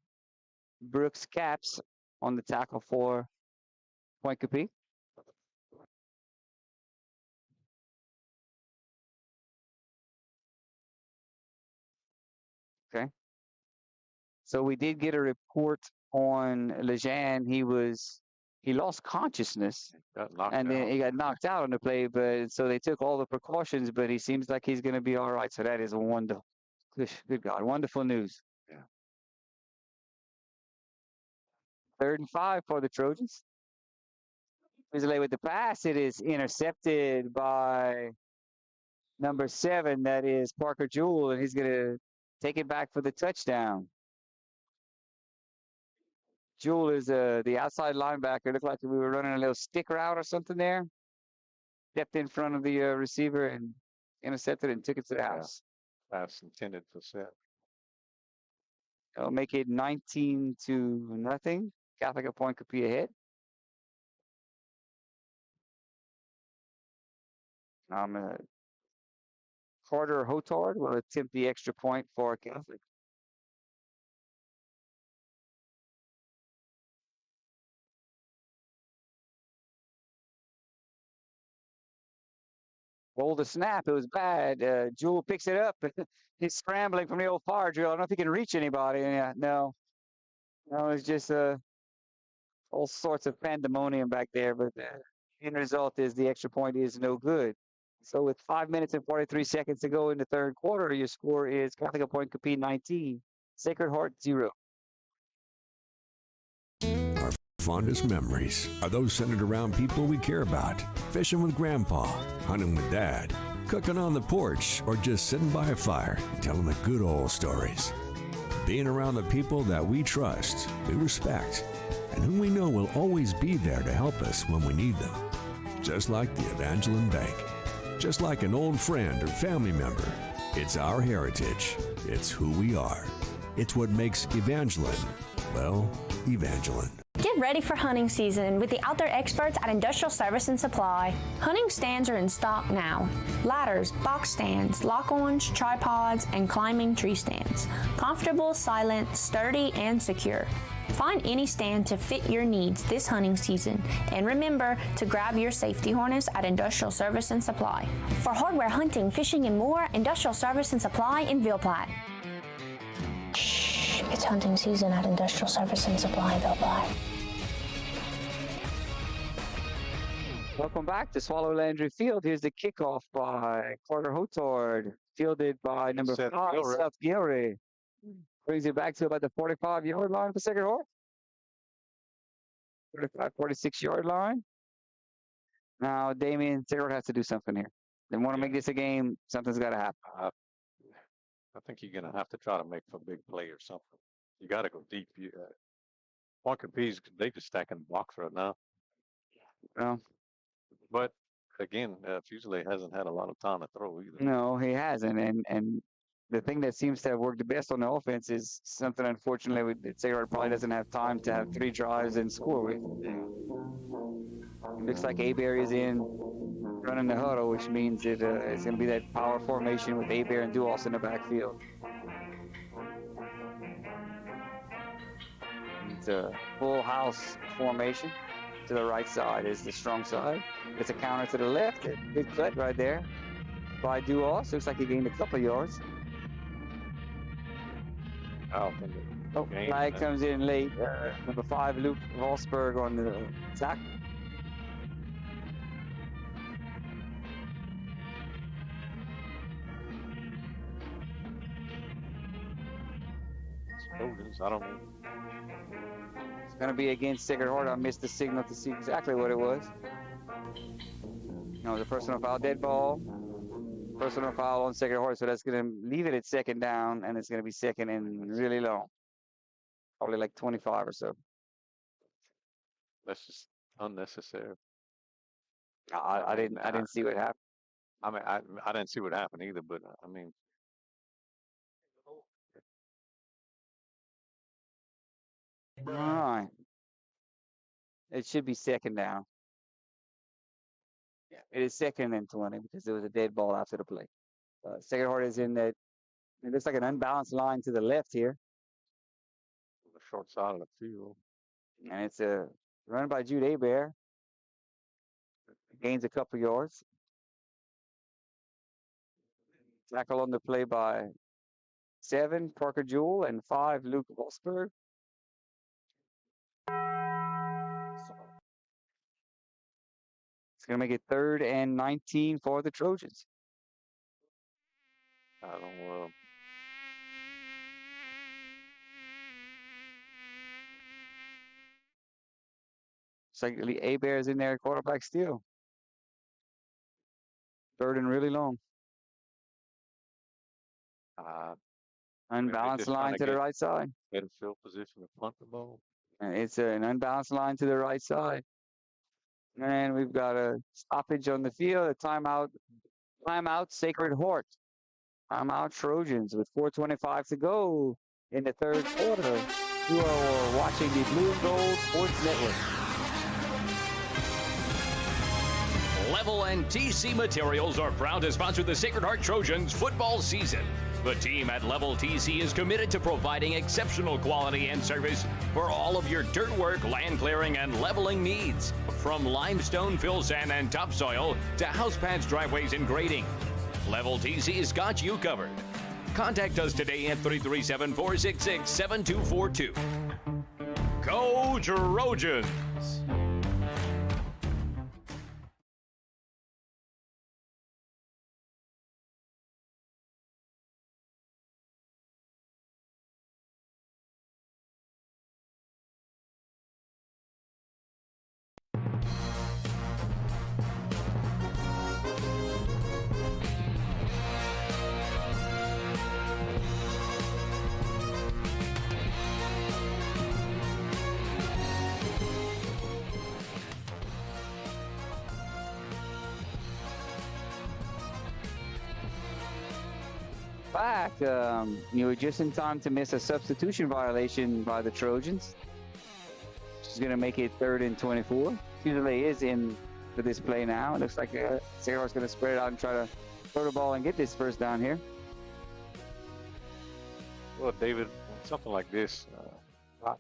Brooks Caps on the tackle for Pointe Coupee. Okay. So we did get a report on Lejean. He lost consciousness, and then he got knocked out on the play. But so they took all the precautions. But he seems like he's going to be all right. So that is a wonderful, good God, wonderful news. Yeah. 3rd and 5 for the Trojans. Fusilier with the pass. It is intercepted by number 7. That is Parker Jewell, and he's going to take it back for the touchdown. Jewell is the outside linebacker. Looked like we were running a little stick route or something there. Stepped in front of the receiver and intercepted it and took it to the house. Pass intended for set. That'll make it 19-0. Catholic at Pointe Coupee ahead. Carter Hotard will attempt the extra point for Catholic. Roll the snap. It was bad. Jewell picks it up. He's scrambling from the old fire drill. I don't know if he can reach anybody. Yeah, no, it's just all sorts of pandemonium back there. But the end result is the extra point is no good. So with 5 minutes and 43 seconds to go in the third quarter, your score is Catholic Pointe Coupee 19, Sacred Heart 0. Our fondest memories are those centered around people we care about. Fishing with Grandpa, hunting with Dad, cooking on the porch, or just sitting by a fire telling the good old stories. Being around the people that we trust, we respect, and whom we know will always be there to help us when we need them. Just like the Evangeline Bank. Just like an old friend or family member. It's our heritage. It's who we are. It's what makes Evangeline, well, Evangeline. Get ready for hunting season with the outdoor experts at Industrial Service and Supply. Hunting stands are in stock now. Ladders, box stands, lock-ons, tripods, and climbing tree stands. Comfortable, silent, sturdy, and secure. Find any stand to fit your needs this hunting season. And remember to grab your safety harness at Industrial Service and Supply. For hardware, hunting, fishing, and more, Industrial Service and Supply in Ville Platte. Shh, it's hunting season at Industrial Service and Supply in Ville Platte. Welcome back to Swallow Landry Field. Here's the kickoff by Carter Hotard, fielded by number 5, Seth Gilray. Brings it back to about the 45-yard line for Sacred Heart. 45, 46-yard line. Now, Damien, Sacred Heart has to do something here. They want to make this a game. Something's got to happen. I think you're going to have to try to make for a big play or something. You got to go deep. Pointe Coupee's, they just stacking the box right now. Well, but again, Fusilier hasn't had a lot of time to throw either. No, he hasn't. And the thing that seems to have worked the best on the offense is something, unfortunately, Sacred probably doesn't have time to have 3 drives and score with. It looks like Abear is in running the huddle, which means it's going to be that power formation with Abear and Duos in the backfield. It's a full house formation. To the right side is the strong side. It's a counter to the left. Good cut right there by Duos. Looks like he gained a couple yards. Oh, flag comes in late. Number 5, Luke Volsberg on the attack. Trojans, I don't know. It's going to be against Sacred Heart. I missed the signal to see exactly what it was. No, it was a personal foul, dead ball. Personal foul on Sacred Heart, so that's going to leave it at second down, and it's going to be second and really long. Probably like 25 or so. That's just unnecessary. I didn't see what happened. I mean, I didn't see what happened either, but I mean. All right. It should be second down. Yeah, it is second and 20 because there was a dead ball after the play. Sacred Heart is in that. It looks like an unbalanced line to the left here. The short side of the field. And it's a run by Jude Abear. Gains a couple yards. Tackle on the play by 7, Parker Jewell, and 5, Luke Volsberg. It's going to make it 3rd and 19 for the Trojans. I don't It's like Abear is in there, quarterback steal. 3rd and really long. Unbalanced line to the right side. Better field position to punt the ball. And it's an unbalanced line to the right side. And we've got a stoppage on the field, a timeout. Timeout, Sacred Heart. Timeout, Trojans with 4:25 to go in the 3rd quarter. You are watching the Blue and Gold Sports Network. Level and TC Materials are proud to sponsor the Sacred Heart Trojans football season. The team at Level TC is committed to providing exceptional quality and service for all of your dirt work, land clearing, and leveling needs. From limestone, fill sand, and topsoil to house pads, driveways, and grading, Level TC's got you covered. Contact us today at 337-466-7242. Go Trojans! Back, you were just in time to miss a substitution violation by the Trojans. She's going to make it 3rd and 24. Fusilier is in for this play now. It looks like Sacred Heart's going to spread it out and try to throw the ball and get this first down here. Well, David, something like this, I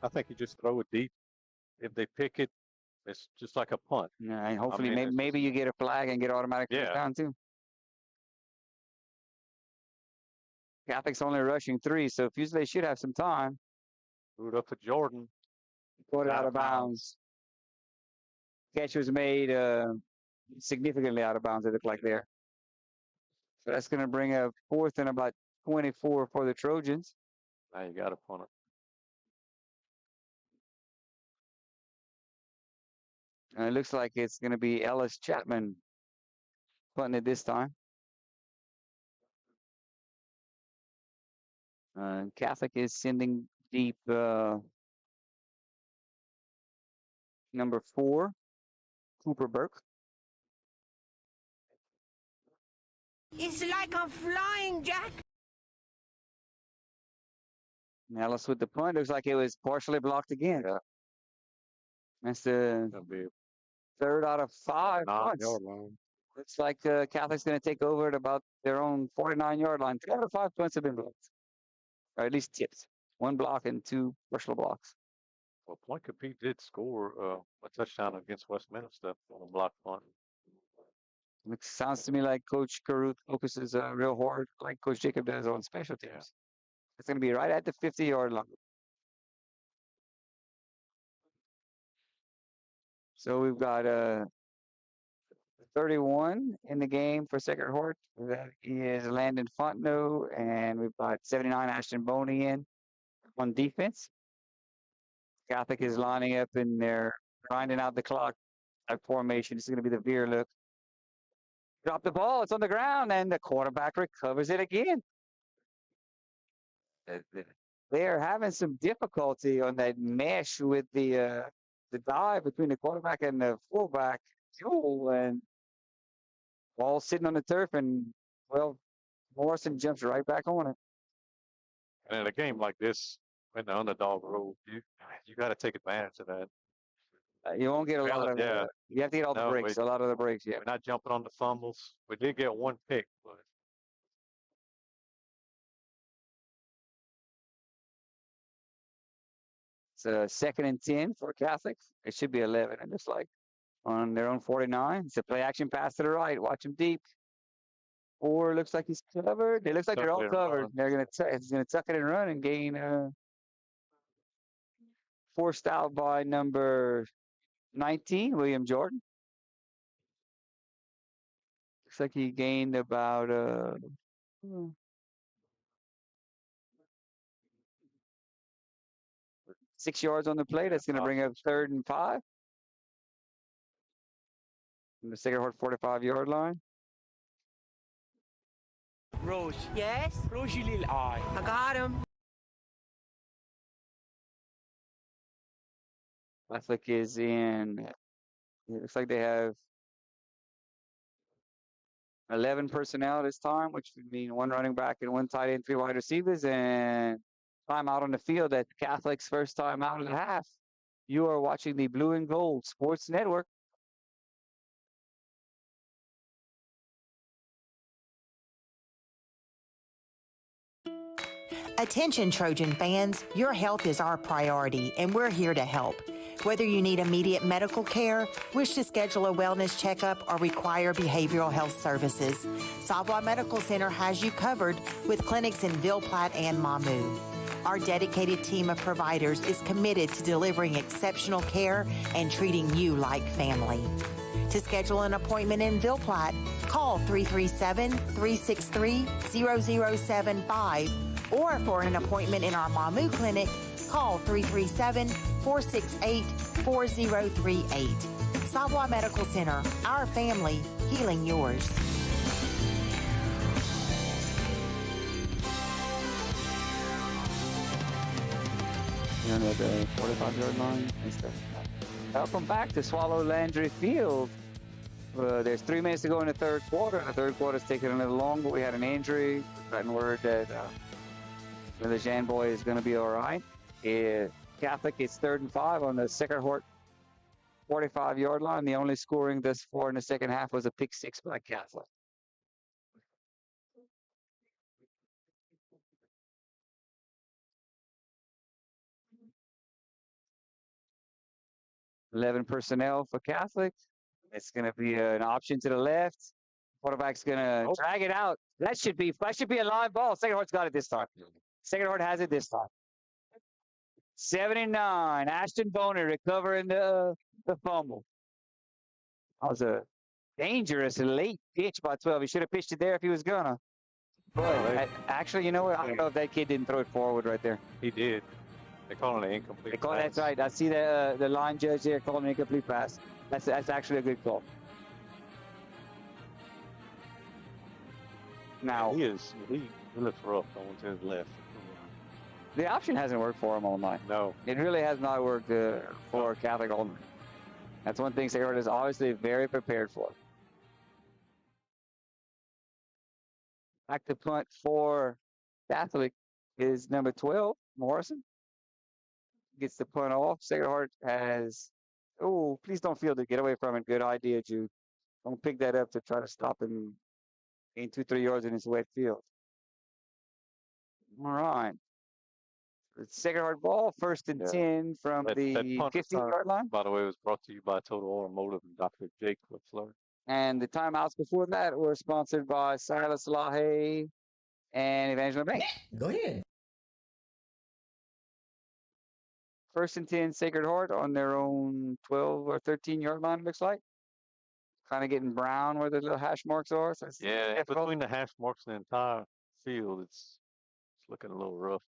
think you just throw it deep. If they pick it, it's just like a punt. Yeah, and hopefully maybe you get a flag and get automatic first down too. Catholic's only rushing 3, so Fusilier should have some time. Threw it up to Jordan. Put it out of bounds. Catch was made significantly out of bounds, it looked like there. So that's going to bring a 4th and about 24 for the Trojans. Now you got to punt it. It looks like it's going to be Ellis Chapman punting it this time. Catholic is sending deep number 4, Cooper Burke. It's like I'm flying, Jack. Ellis with the punt. Looks like it was partially blocked again. That's the third out of 5 punts. Looks like Catholic's going to take over at about their own 49-yard line. 3 out of 5 punts have been blocked, or at least tipped. 1 block and 2 partial blocks. Well, Pointe Coupee did score a touchdown against Westminster on a block punt. Sounds to me like Coach Caruth focuses real hard, like Coach Jacob does on special teams. Yeah. It's going to be right at the 50-yard line. So we've got 31 in the game for Sacred Heart. That is Landon Fontenot, and we've got 79 Ashton Boney in on defense. Catholic is lining up in there, grinding out the clock at formation. This is going to be the veer look. Drop the ball. It's on the ground, and the quarterback recovers it again. They're having some difficulty on that mesh with the dive between the quarterback and the fullback. And ball sitting on the turf, and, well, Morrison jumps right back on it. And in a game like this, when the underdog roll, you got to take advantage of that. You won't get a lot of you have to get all the breaks, a lot of the breaks, yeah. We're not jumping on the fumbles. We did get 1 pick, but it's a 2nd and 10 for Catholic. It should be 11, and just like on their own 49. It's a play action pass to the right. Watch him deep. Or looks like he's covered. It looks like they're all covered. They're he's gonna tuck it and run and gain forced out by number 19, William Jordan. Looks like he gained about 6 yards on the play. That's going to bring up 3rd and 5. From the Sacred Heart 45-yard line. Rose. Yes? Rosie little eye. I got him. Catholic is in, it looks like they have 11 personnel this time, which would mean 1 running back and 1 tight end, 3 wide receivers, and time out on the field at Catholic's first time out of the half. You are watching the Blue and Gold Sports Network. Attention Trojan fans, your health is our priority and we're here to help. Whether you need immediate medical care, wish to schedule a wellness checkup, or require behavioral health services, Savoy Medical Center has you covered with clinics in Ville Platte and Mamou. Our dedicated team of providers is committed to delivering exceptional care and treating you like family. To schedule an appointment in Ville Platte, call 337-363-0075, or for an appointment in our Mamou clinic, call 337-468-4038. Savoy Medical Center, our family, healing yours. At the 45-yard line. Welcome back to Swallow Landry Field. There's 3 minutes to go in the 3rd quarter. The 3rd quarter's taking a little longer. We had an injury. We've gotten word that the Jan boy is going to be all right. Catholic is 3rd and 5 on the Sacred Heart 45-yard line. The only scoring thus far in the second half was a pick 6 by Catholic. Eleven personnel for Catholic. It's going to be an option to the left. Quarterback's going to drag it out. That should be a live ball. Sacred Heart's got it this time. Sacred Heart has it this time. 79. Ashton Boney recovering the fumble. That was a dangerous late pitch by 12. He should have pitched it there if he was gonna. But actually, you know what? I don't know if that kid didn't throw it forward right there. He did. They call it an incomplete pass. That's right. I see the line judge there calling an incomplete pass. That's actually a good call. Now he looks rough going to his left. The option hasn't worked for him all night. No, it really has not worked for Catholic all night. That's one thing Sacred Heart is obviously very prepared for. Back to punt for Catholic is number 12, Morrison. Gets the punt off. Sacred Heart has, oh, please don't field it. Get away from it. Good idea, Jude. Don't pick that up to try to stop him in 2-3 yards in his wet field. All right. It's Sacred Heart ball, 1st and 10 from That the punt 15-yard line. by the way, was brought to you by Total Automotive and Dr. Jake LaFleur. And the timeouts before that were sponsored by Silas Lahaye and Evangeline Bank. Go ahead. 1st and 10, Sacred Heart on their own 12 or 13-yard line, looks like. Kind of getting brown where the little hash marks are. So it's difficult. Between the hash marks and the entire field, it's looking a little rough.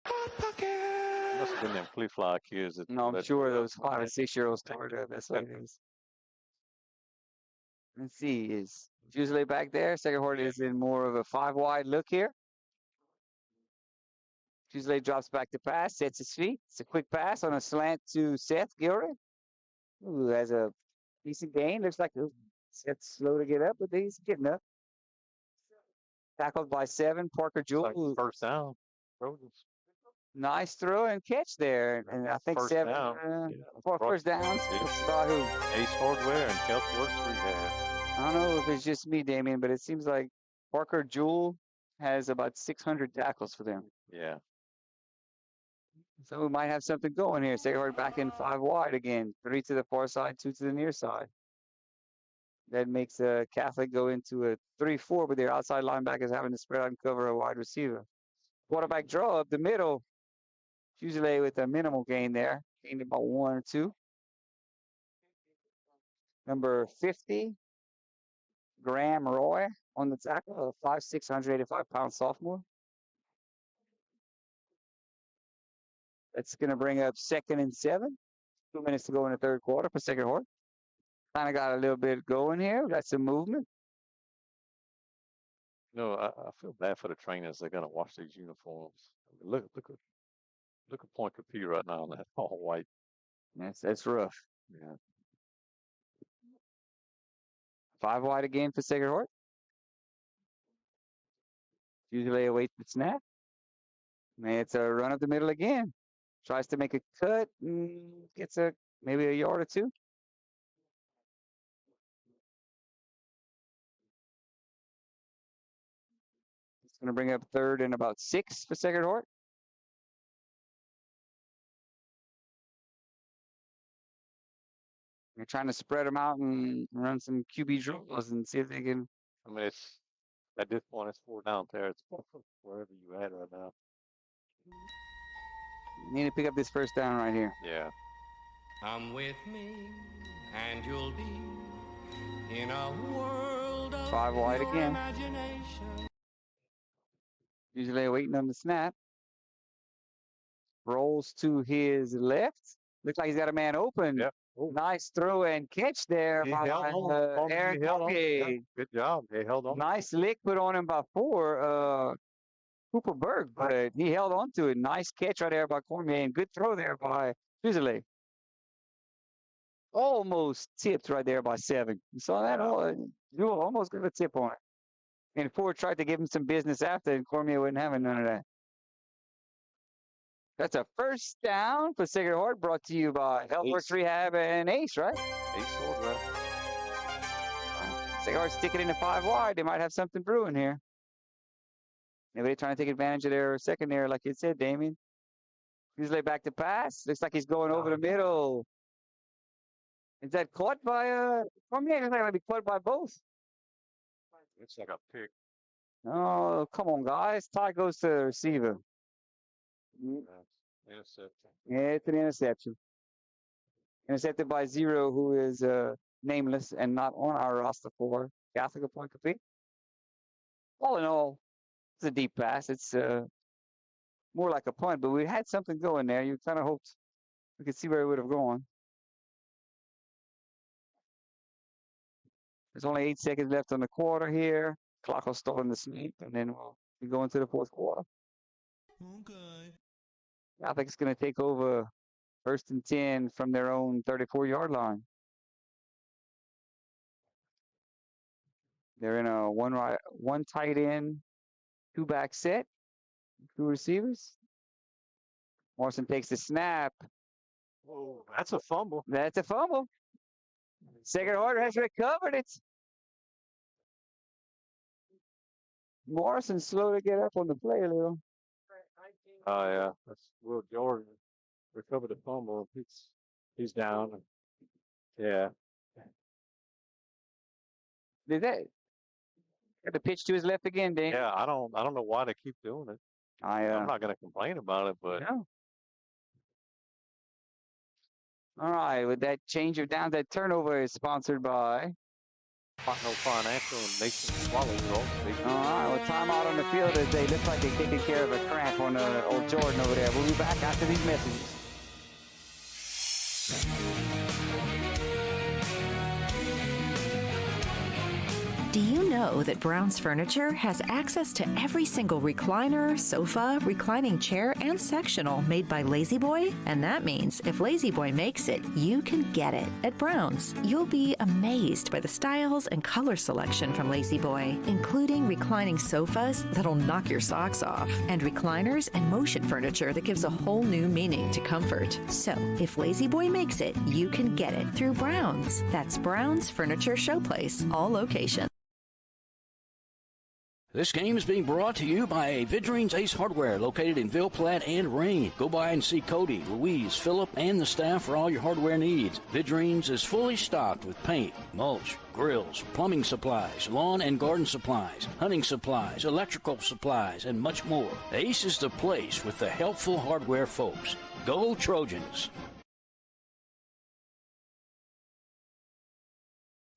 Must have been them flea fly kids. No, I'm sure those 5 and 6-year-olds tore it up. That's what it is. Let's see. Is Fusilier back there? Sacred Heart is in more of a 5-wide look here. Fusilier drops back to pass, sets his feet. It's a quick pass on a slant to Seth Gilroy, who has a decent gain. Looks like Seth's slow to get up, but he's getting up. Tackled by 7, Parker Jewell. First down. Trojans. Nice throw and catch there. And I think First 7 down. for first down. By who? Ace Hardware and Health Works Rehab. I don't know if it's just me, Damien, but it seems like Parker Jewell has about 600 tackles for them. Yeah. So we might have something going here. Sacred Heart back in 5 wide again. 3 to the far side, 2 to the near side. That makes Catholic go into a 3-4, but their outside linebackers having to spread out and cover a wide receiver. Quarterback draw up the middle. Fusilier with a minimal gain there. Gained about 1 or 2. Number 50, Graham Roy on the tackle, a 5'6", 185-pound sophomore. That's going to bring up 2nd and 7. 2 minutes to go in the third quarter for Sacred Heart. Kind of got a little bit going here. Got some movement. No, I feel bad for the trainers. They're gonna wash these uniforms. Look at Pointe Coupee right now. That's all white. That's rough. Yeah. 5 wide again for Sacred Heart. Usually awaits the snap. And it's a run up the middle again. Tries to make a cut. Gets maybe a yard or 2. It's going to bring up 3rd and about 6 for Sacred Heart. They're trying to spread them out and run some QB drills and see if they can. I mean, it's at this point, it's 4 down there. It's wherever you at right now. You need to pick up this first down right here. Yeah. Come with me, and you'll be in a world of 5 wide pure again. imagination. Usually waiting on the snap. Rolls to his left. Looks like he's got a man open. Yep. Nice throw and catch there by Aaron Coupee. Good job. He held on. Nice lick put on him by 4. Cooper Berg, but he held on to it. Nice catch right there by Cormier and good throw there by Fusilier. Almost tipped right there by 7. You saw that? You almost got a tip on it. And Ford tried to give him some business after, and Cormier wasn't having none of that. That's a first down for Sacred Heart, brought to you by Healthworks Rehab and Ace, right? Ace Hardware. Sacred Heart sticking in the 5 wide. They might have something brewing here. Maybe they're trying to take advantage of their secondary, like you said, Damien. He's laid back to pass. Looks like he's going over the middle. Is that caught by Cormier? Looks like it'll be caught by both. Looks like a pick. Oh, come on, guys. Tie goes to the receiver. Interception. Yeah, it's an interception. Intercepted by 0, who is nameless and not on our roster for Catholic of Pointe Coupee. All in all, it's a deep pass. It's more like a punt, but we had something going there. You kind of hoped we could see where it would have gone. There's only 8 seconds left on the quarter here. Clock will start in the snap, and then we'll go into the 4th quarter. Okay. I think it's going to take over 1st and 10 from their own 34-yard line. They're in a one tight end, Two back set. Two receivers. Morrison takes the snap. Oh, that's a fumble. That's a fumble. Sacred Heart has recovered it. Morrison slow to get up on the play a little. Oh, yeah. That's Will Jordan recovered the fumble. He's down. Yeah. Did that? Got the pitch to his left again, Dan. Yeah, I don't know why they keep doing it. I'm not going to complain about it, but no. All right, with that change of downs, that turnover is sponsored by Pointe Financial and Nation Swallows. All right, well, timeout on the field as they look like they're taking care of a cramp on old Jordan over there. We'll be back after these messages. Do you know that Brown's Furniture has access to every single recliner, sofa, reclining chair, and sectional made by Lazy Boy? And that means if Lazy Boy makes it, you can get it. At Brown's, you'll be amazed by the styles and color selection from Lazy Boy, including reclining sofas that'll knock your socks off, and recliners and motion furniture that gives a whole new meaning to comfort. So, if Lazy Boy makes it, you can get it through Brown's. That's Brown's Furniture Showplace, all locations. This game is being brought to you by Vidrine's Ace Hardware, located in Ville Platte and Rain. Go by and see Cody, Louise, Phillip, and the staff for all your hardware needs. Vidrine's is fully stocked with paint, mulch, grills, plumbing supplies, lawn and garden supplies, hunting supplies, electrical supplies, and much more. Ace is the place with the helpful hardware folks. Go Trojans!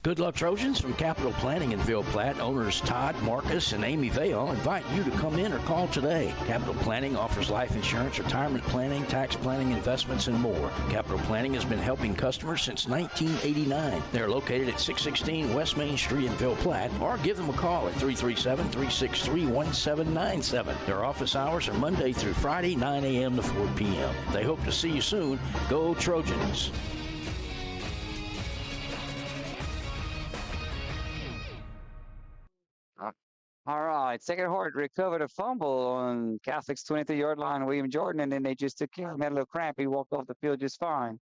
Good luck, Trojans. From Capital Planning in Ville Platte, owners Todd, Marcus, and Amy Vale invite you to come in or call today. Capital Planning offers life insurance, retirement planning, tax planning, investments, and more. Capital Planning has been helping customers since 1989. They are located at 616 West Main Street in Ville Platte, or give them a call at 337-363-1797. Their office hours are Monday through Friday, 9 a.m. to 4 p.m. They hope to see you soon. Go Trojans! All right, Sacred Heart recovered a fumble on Catholic's 23-yard line, William Jordan, and then they just took care of him. Had a little cramp. He walked off the field just fine.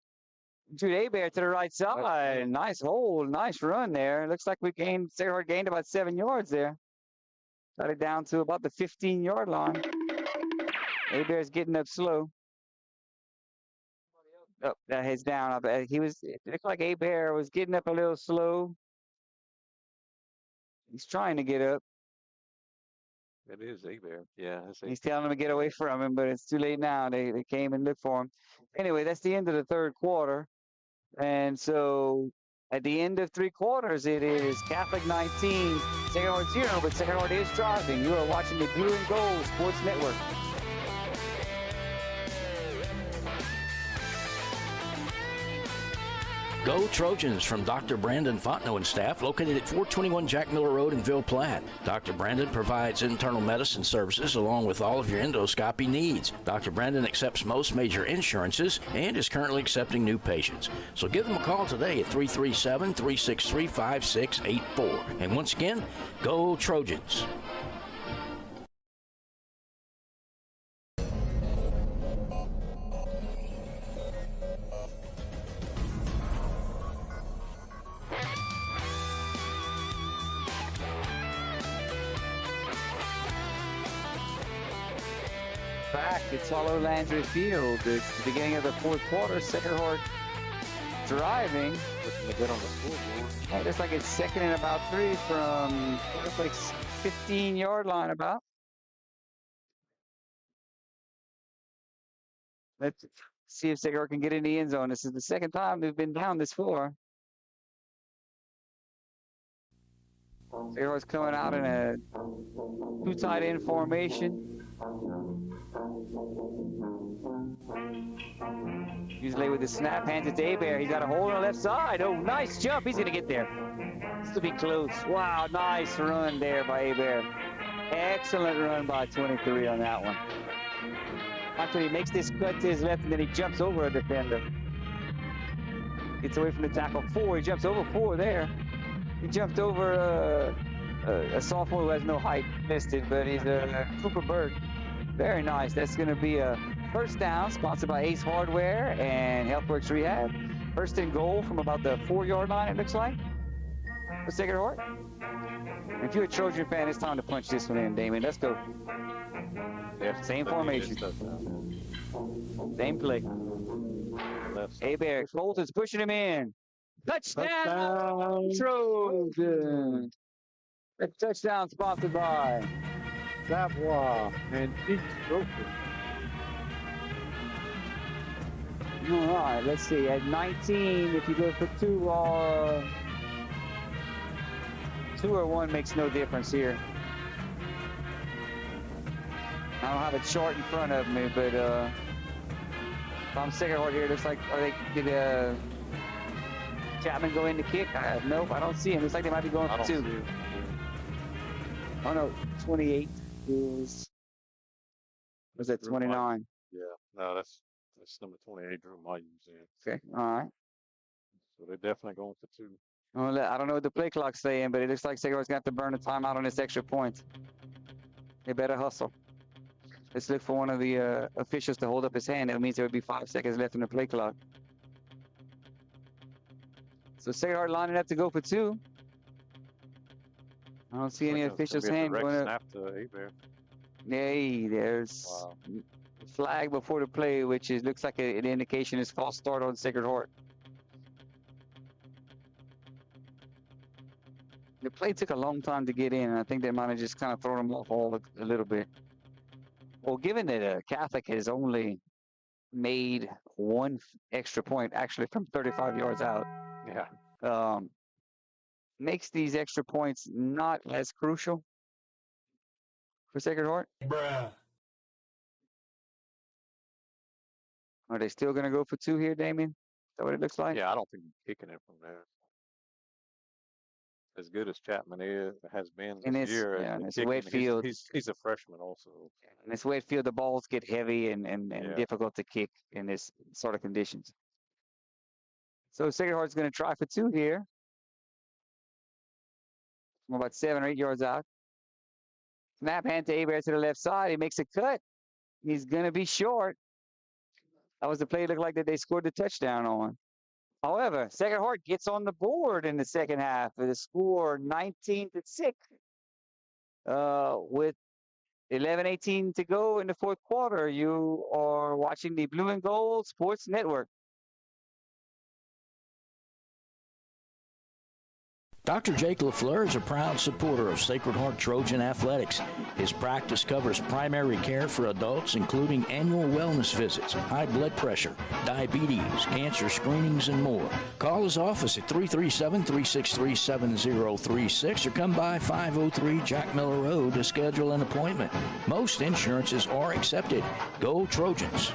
Jude Hebert to the right side. Nice hold, nice run there. Looks like Sacred Heart gained about 7 yards there. Got it down to about the 15-yard line. Hebert's getting up slow. Oh, that head's down. It looked like Hebert was getting up a little slow. He's trying to get up. it is Hebert. Yeah. He's telling them to get away from him, but it's too late now. They came and looked for him. Anyway, that's the end of the third quarter. And so at the end of three quarters, it is Catholic 19, Sacred Heart 0, but Sacred Heart is driving. You are watching the Blue and Gold Sports Network. Go Trojans from Dr. Brandon Fontenot and staff, located at 421 Jack Miller Road in Ville Platte. Dr. Brandon provides internal medicine services along with all of your endoscopy needs. Dr. Brandon accepts most major insurances and is currently accepting new patients. So give them a call today at 337-363-5684. And once again, go Trojans. Back at Swallow Landry Field. It's the beginning of the fourth quarter. Sacred Heart driving. Looking to get on the scoreboard. It looks like it's second and about 3 from, looks like 15-yard line about. Let's see if Sacred Heart can get in the end zone. This is the second time they've been down this far. Sacred Heart's coming out in a two tight end formation. Usually with the snap, hands it to Hebert. He's got a hole on the left side. Oh, nice jump. He's going to get there. This will be close. Wow, nice run there by Hebert. Excellent run by 23 on that one. After he makes this cut to his left, and then he jumps over a defender. Gets away from the tackle. 4. He jumps over 4 there. He jumped over a sophomore who has no height listed, but he's a Cooper Bird. Very nice. That's going to be a first down, sponsored by Ace Hardware and HealthWorks Rehab. First and goal from about the 4-yard line, it looks like, for Sacred Heart. If you're a Trojan fan, it's time to punch this one in, Damien. Let's go. Yeah, same formation. Same play. Hebert, Colton's pushing him in. Touchdown, Trojan. A touchdown sponsored by Savoy and East Trophy. All right, let's see. At 19, if you go for 2 or 1 makes no difference here. I don't have a chart in front of me, but if I'm Sacred Heart here, it looks like, did Chapman go in to kick? Nope, I don't see him. Looks like they might be going for 2. Oh no, 28 was that 29? Yeah, no, that's number 28, Drew might use it. Okay, all right. So they're definitely going for 2. Well, I don't know what the play clock's saying, but it looks like Sacred Heart's going to have to burn a timeout on this extra point. They better hustle. Let's look for one of the officials to hold up his hand. That means there would be 5 seconds left in the play clock. So Sacred Heart lining up to go for 2. I don't see any officials' hand going up. Snap to Hebert. Yay, there's a flag before the play, which looks like an indication is false start on Sacred Heart. The play took a long time to get in, and I think they might have just kind of thrown them off a little bit. Well, given that Catholic has only made 1 extra point, actually from 35 yards out, makes these extra points not as crucial for Sacred Heart. Bruh. Are they still going to go for 2 here, Damien? Is that what it looks like? Yeah, I don't think he's kicking it from there. As good as Chapman has been this year. Yeah, it's a wet field. He's a freshman also. In this wet field, the balls get heavy and difficult to kick in this sort of conditions. So Sacred Heart's going to try for 2 here. From about 7 or 8 yards out. Snap hand to Hebert to the left side. He makes a cut. He's going to be short. That was the play it looked like that they scored the touchdown on. However, Sacred Heart gets on the board in the second half with a score 19-6. With 11:18 to go in the fourth quarter, you are watching the Blue and Gold Sports Network. Dr. Jake LaFleur is a proud supporter of Sacred Heart Trojan Athletics. His practice covers primary care for adults, including annual wellness visits, high blood pressure, diabetes, cancer screenings, and more. Call his office at 337-363-7036 or come by 503 Jack Miller Road to schedule an appointment. Most insurances are accepted. Go Trojans!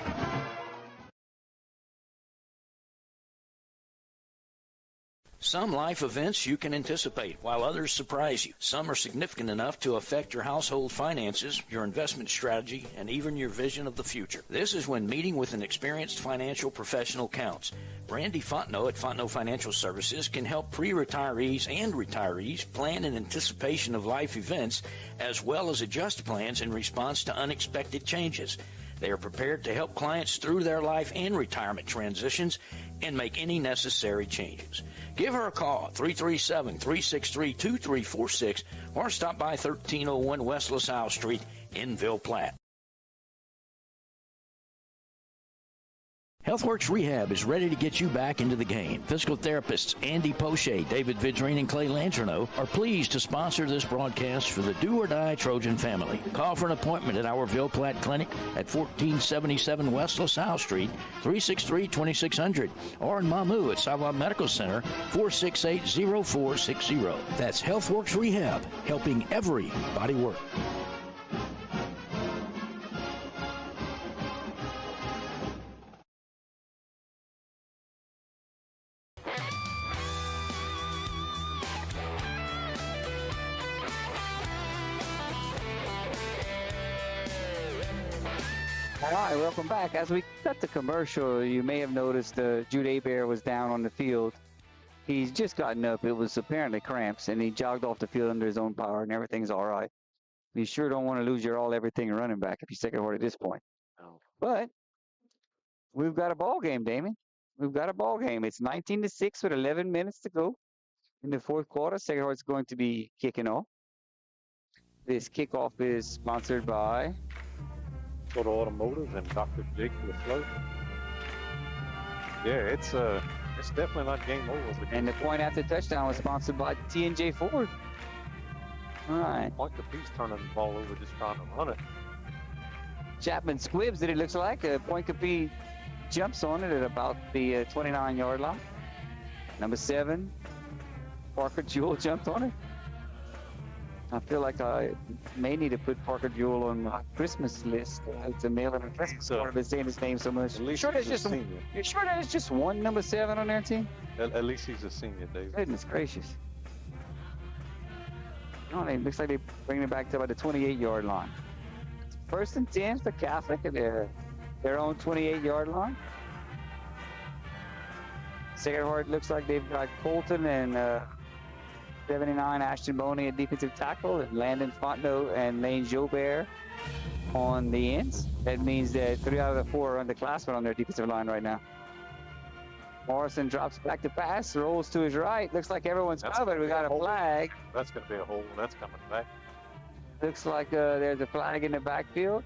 Some life events you can anticipate, while others surprise you. Some are significant enough to affect your household finances, your investment strategy, and even your vision of the future. This is when meeting with an experienced financial professional counts. Randy Fontenot at Fontenot Financial Services can help pre-retirees and retirees plan in anticipation of life events, as well as adjust plans in response to unexpected changes. They are prepared to help clients through their life and retirement transitions and make any necessary changes. Give her a call at 337-363-2346 or stop by 1301 West LaSalle Street in Ville Platte. HealthWorks Rehab is ready to get you back into the game. Physical therapists Andy Poche, David Vidrine, and Clay Langerneau are pleased to sponsor this broadcast for the Do or Die Trojan family. Call for an appointment at our Ville Platte Clinic at 1477 West LaSalle Street, 363-2600, or in Mamou at Savoy Medical Center, 468-0460. That's HealthWorks Rehab, helping everybody work. All right, welcome back. As we cut the commercial, you may have noticed Jude Hebert was down on the field. He's just gotten up. It was apparently cramps, and he jogged off the field under his own power, and everything's all right. You sure don't want to lose your all-everything running back if you're Sacred Heart at this point. No. But we've got a ball game, Damien. We've got a ball game. It's 19-6 with 11 minutes to go in the fourth quarter. Sacred Heart's going to be kicking off. This kickoff is sponsored by Total Automotive and Dr. Jake LaFleur. Yeah, it's definitely not game over. And the point after touchdown was sponsored by T&J Ford. All right. Pointe Coupee's turning the ball over, just trying to run it. Chapman squibs it, it looks like. Pointe Coupee jumps on it at about the 29-yard line. Number 7, Parker Jewell jumped on it. I feel like I may need to put Parker Jewell on my Christmas list to mail him a Christmas card. Been saying his name so much. At least sure he's there's a senior. You sure there's just one number 7 on their team? At least he's a senior, David. Goodness gracious. Oh, it looks like they're bringing it back to about the 28-yard line. First and 10 for Catholic at their own 28-yard line. Sacred Heart looks like they've got Colton and 79 Ashton Boney at defensive tackle, and Landon Fontenot and Lane Jobert on the ends. That means that 3 out of the 4 are underclassmen on their defensive line right now. Morrison drops back to pass, rolls to his right. Looks like everyone's covered. We got a flag. That's going to be a hole. That's coming back. Looks like there's a flag in the backfield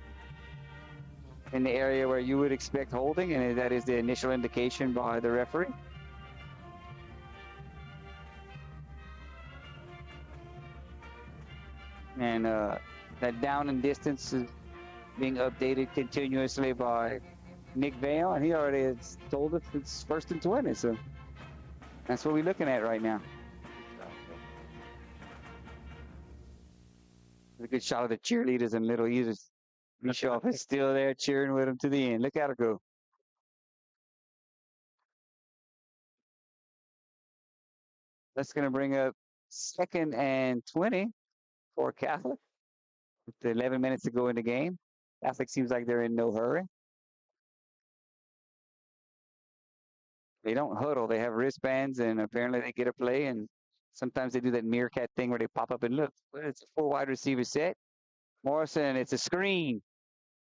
in the area where you would expect holding, and that is the initial indication by the referee. And that down and distance is being updated continuously by Nick Vale, and he already has told us it's 1st and 20, so that's what we're looking at right now. A good shot of the cheerleaders and little users. Bischoff is still there cheering with him to the end. Look at her go. That's going to bring up 2nd and 20 for Catholic. With the 11 minutes to go in the game. Catholic seems like they're in no hurry. They don't huddle. They have wristbands, and apparently they get a play, and sometimes they do that meerkat thing where they pop up and look. But it's a 4 wide receiver set. Morrison, it's a screen.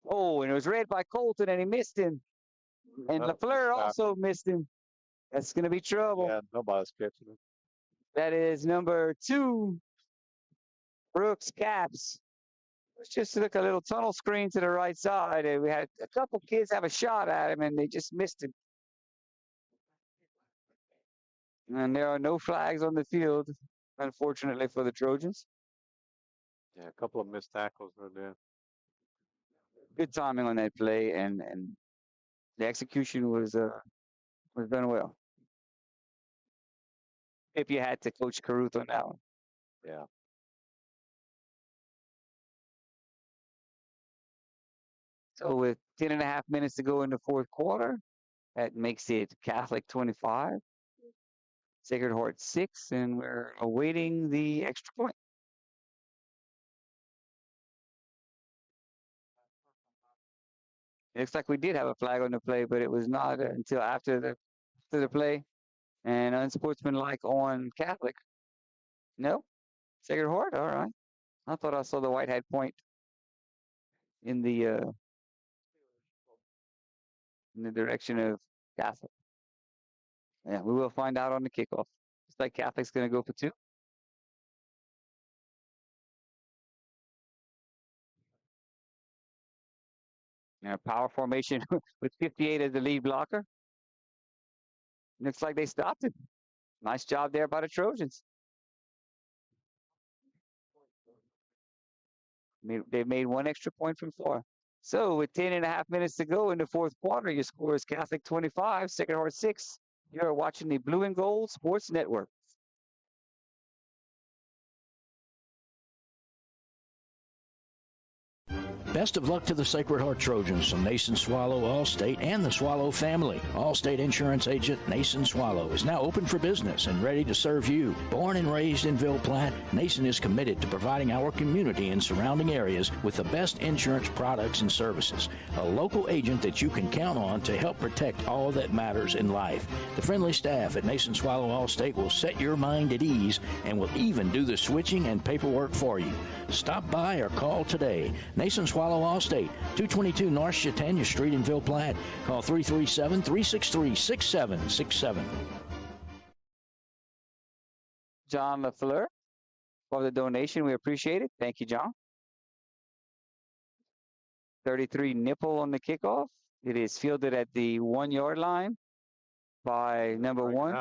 Oh, and it was read by Colton, and he missed him. And LaFleur also missed him. That's going to be trouble. Yeah, nobody's catching him. That is number 2, Brooks Caps. Let's just look a little tunnel screen to the right side. And we had a couple kids have a shot at him, and they just missed him. And there are no flags on the field, unfortunately, for the Trojans. Yeah, a couple of missed tackles right there. Good timing on that play, and the execution was done well. If you had to coach Caruth on that one. Yeah. So with 10.5 minutes to go in the fourth quarter, that makes it Catholic 25, Sacred Heart 6, and we're awaiting the extra point. It looks like we did have a flag on the play, but it was not until after the play, and unsportsmanlike on Catholic. No, Sacred Heart. All right. I thought I saw the white hat point in the direction of Catholic. Yeah, we will find out on the kickoff. Looks like Catholic's going to go for 2. Yeah, power formation with 58 as the lead blocker. Looks like they stopped it. Nice job there by the Trojans. They've made 1 extra point from 4. So with 10.5 minutes to go in the fourth quarter, your score is Catholic 25, Sacred Heart 6. You're watching the Blue and Gold Sports Network. Best of luck to the Sacred Heart Trojans from Nason Swallow Allstate and the Swallow family. Allstate Insurance Agent Nason Swallow is now open for business and ready to serve you. Born and raised in Ville Platte, Nason is committed to providing our community and surrounding areas with the best insurance products and services. A local agent that you can count on to help protect all that matters in life. The friendly staff at Nason Swallow Allstate will set your mind at ease and will even do the switching and paperwork for you. Stop by or call today. Nason Swallow Allstate, 222 North Chautauqua Street in Ville Platte. Call 337-363-6767. John LaFleur for the donation. We appreciate it. Thank you, John. 33 nipple on the kickoff. It is fielded at the 1 yard line by number one.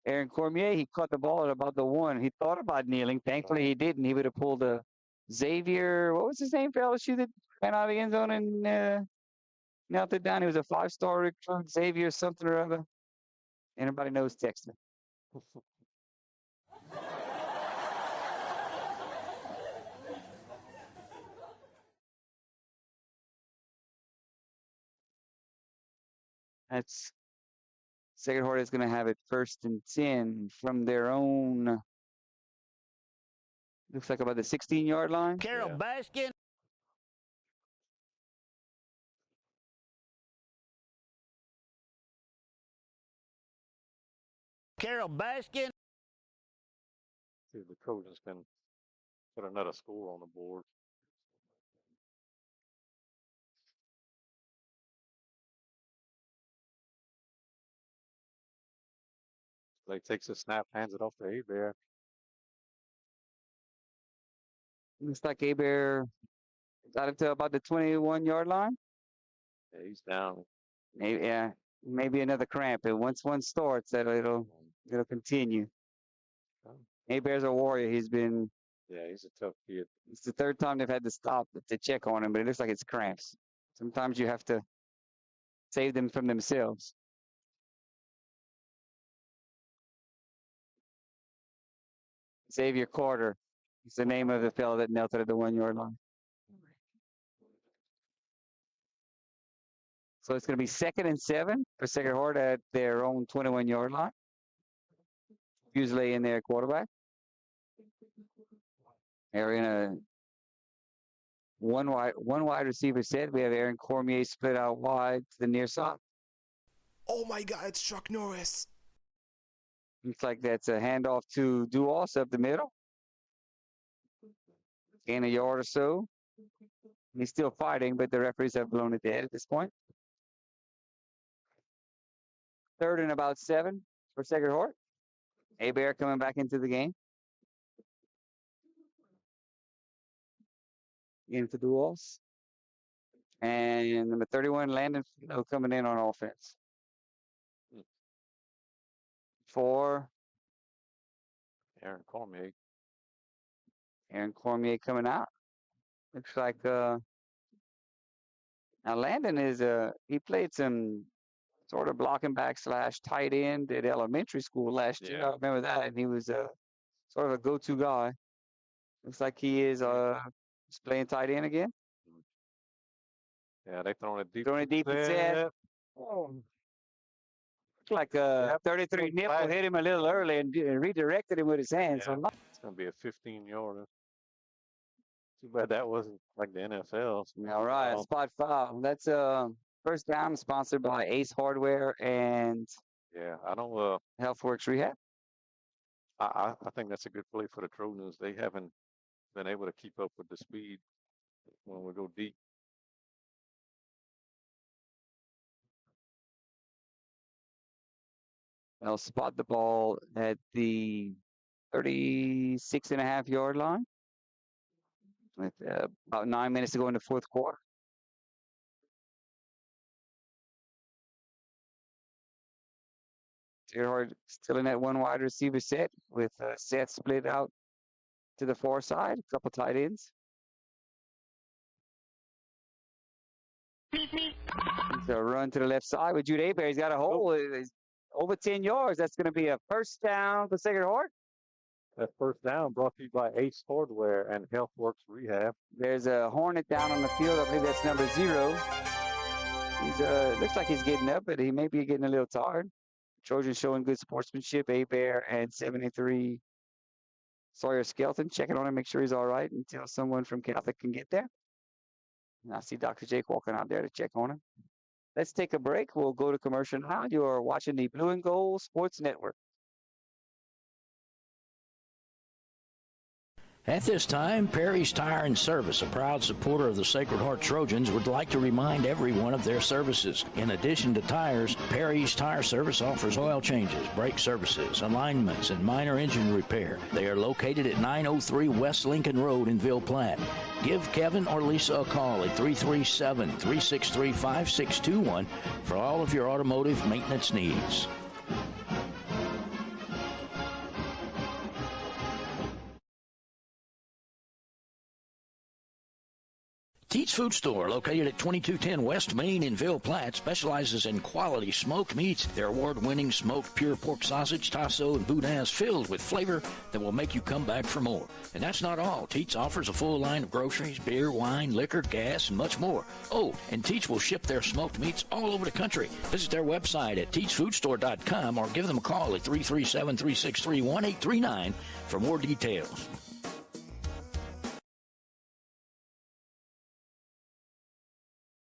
Aaron Cormier. He caught the ball at about the 1. He thought about kneeling. Thankfully, he didn't. He would have pulled a Xavier. What was his name for LSU that ran out of the end zone and knelt it down? He was a 5-star recruit, Xavier something or other. Anybody knows, text me. That's Sacred Heart is going to have it 1st and 10 from their own. Looks like about the 16-yard line. Carol Baskin. Carol Baskin. See if the Trojans can put another score on the board. Blake takes a snap, hands it off to Hebert. Looks like Hebert got it to about the 21-yard line. Yeah, he's down. Maybe another cramp. And once one starts, it'll continue. Hebert's a warrior. He's a tough kid. It's the 3rd time they've had to stop to check on him, but it looks like it's cramps. Sometimes you have to save them from themselves. Xavier Carter is the name of the fellow that knelt at the 1 yard line. So it's going to be 2nd and 7 for Sacred Heart at their own 21 yard line. Usually in their quarterback. They're in a one wide receiver set. We have Aaron Cormier split out wide to the near side. Oh my God, it's Chuck Norris. Looks like that's a handoff to Duos up the middle. Gain a yard or so. He's still fighting, but the referees have blown it dead at this point. 3rd and about 7 for Sacred Heart. Hebert coming back into the game. Into Duos. And number 31, Landon coming in on offense. For Aaron Cormier. Aaron Cormier coming out. Looks like now Landon is he played some sort of blocking back / tight end at elementary school last year. I remember that, and he was sort of a go-to guy. Looks like he is playing tight end again. Yeah, they throwing it deep. Throwing it deep inside. Oh. Like 33 nipple hit him a little early and redirected him with his hands. Yeah. It's going to be a 15-yarder. Too bad that wasn't like the NFL. All right, spot foul. That's first down, sponsored by Ace Hardware and I don't HealthWorks Rehab. I think that's a good play for the Trojans. They haven't been able to keep up with the speed when we go deep. They'll spot the ball at the 36.5 yard line with about 9 minutes to go in the 4th quarter. Sacred Heart still in that one wide receiver set with Seth split out to the far side, a couple tight ends. So run to the left side with Jude Hebert. He's got a hole. Over 10 yards. That's going to be a first down for Sacred Heart. That first down brought to you by Ace Hardware and HealthWorks Rehab. There's a Hornet down on the field. I believe that's number 0. He's looks like he's getting up, but he may be getting a little tired. Trojans showing good sportsmanship. A-Bear and 73 Sawyer Skelton checking on him, make sure he's all right until someone from Catholic can get there. And I see Dr. Jake walking out there to check on him. Let's take a break. We'll go to commercial now. You are watching the Blue and Gold Sports Network. At this time, Perry's Tire and Service, a proud supporter of the Sacred Heart Trojans, would like to remind everyone of their services. In addition to tires, Perry's Tire Service offers oil changes, brake services, alignments, and minor engine repair. They are located at 903 West Lincoln Road in Ville Platte. Give Kevin or Lisa a call at 337-363-5621 for all of your automotive maintenance needs. Teats Food Store, located at 2210 West Main in Ville Platte, specializes in quality smoked meats. Their award-winning smoked pure pork sausage, tasso, and boudin is filled with flavor that will make you come back for more. And that's not all. Teats offers a full line of groceries, beer, wine, liquor, gas, and much more. Oh, and Teats will ship their smoked meats all over the country. Visit their website at teatsfoodstore.com or give them a call at 337-363-1839 for more details.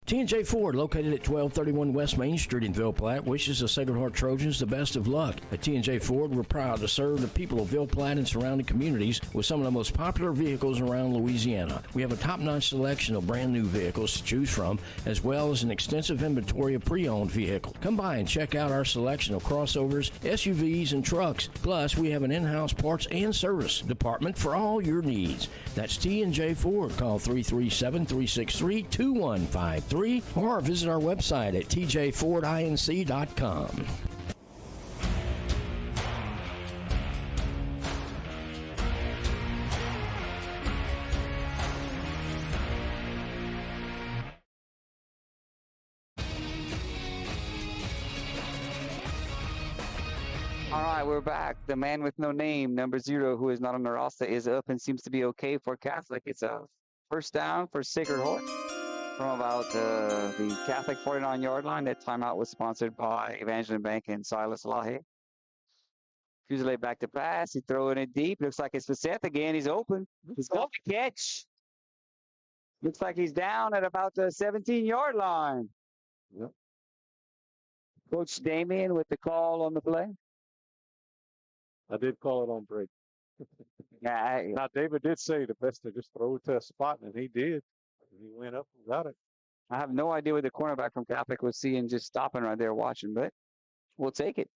T&J Ford, located at 1231 West Main Street in Ville Platte, wishes the Sacred Heart Trojans the best of luck. At T&J Ford, we're proud to serve the people of Ville Platte and surrounding communities with some of the most popular vehicles around Louisiana. We have a top-notch selection of brand-new vehicles to choose from, as well as an extensive inventory of pre-owned vehicles. Come by and check out our selection of crossovers, SUVs, and trucks. Plus, we have an in-house parts and service department for all your needs. That's T&J Ford. Call 337-363-2153. Or visit our website at tjfordinc.com. All right, we're back. The man with no name, number 0, who is not on the roster, is up and seems to be okay for Catholic. It's a first down for Sacred Heart from about the Catholic 49-yard line. That timeout was sponsored by Evangeline Bank and Silas Lahe. Fusilier back to pass. He's throwing it deep. Looks like it's for Seth again. He's open. He's got the catch. Looks like he's down at about the 17-yard line. Yep. Coach Damien with the call on the play. I did call it on break. Yeah. Now, David did say the best to just throw it to a spot, and he did. He went up and got it. I have no idea what the cornerback from Catholic was seeing, just stopping right there watching, but we'll take it.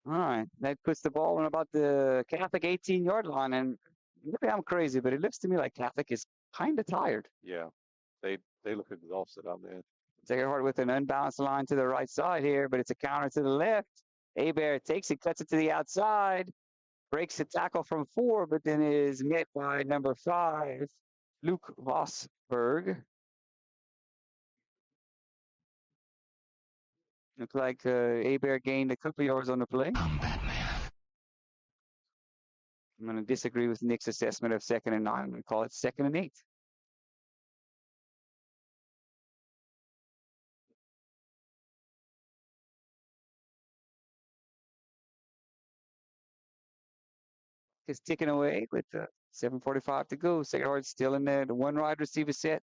All right. That puts the ball on about the Catholic 18-yard line, and maybe I'm crazy, but it looks to me like Catholic is kind of tired. Yeah, they look exhausted out there. Sacred Heart with an unbalanced line to the right side here, but it's a counter to the left. A-Bear takes it, cuts it to the outside, breaks the tackle from 4, but then is met by number 5. Luke Vosberg. Looks like A-Bear gained a couple yards on the play. I'm going to disagree with Nick's assessment of 2nd and 9. I'm going to call it 2nd and 8. Is ticking away with 7:45 to go. Sacred Heart still in there. The one wide receiver set.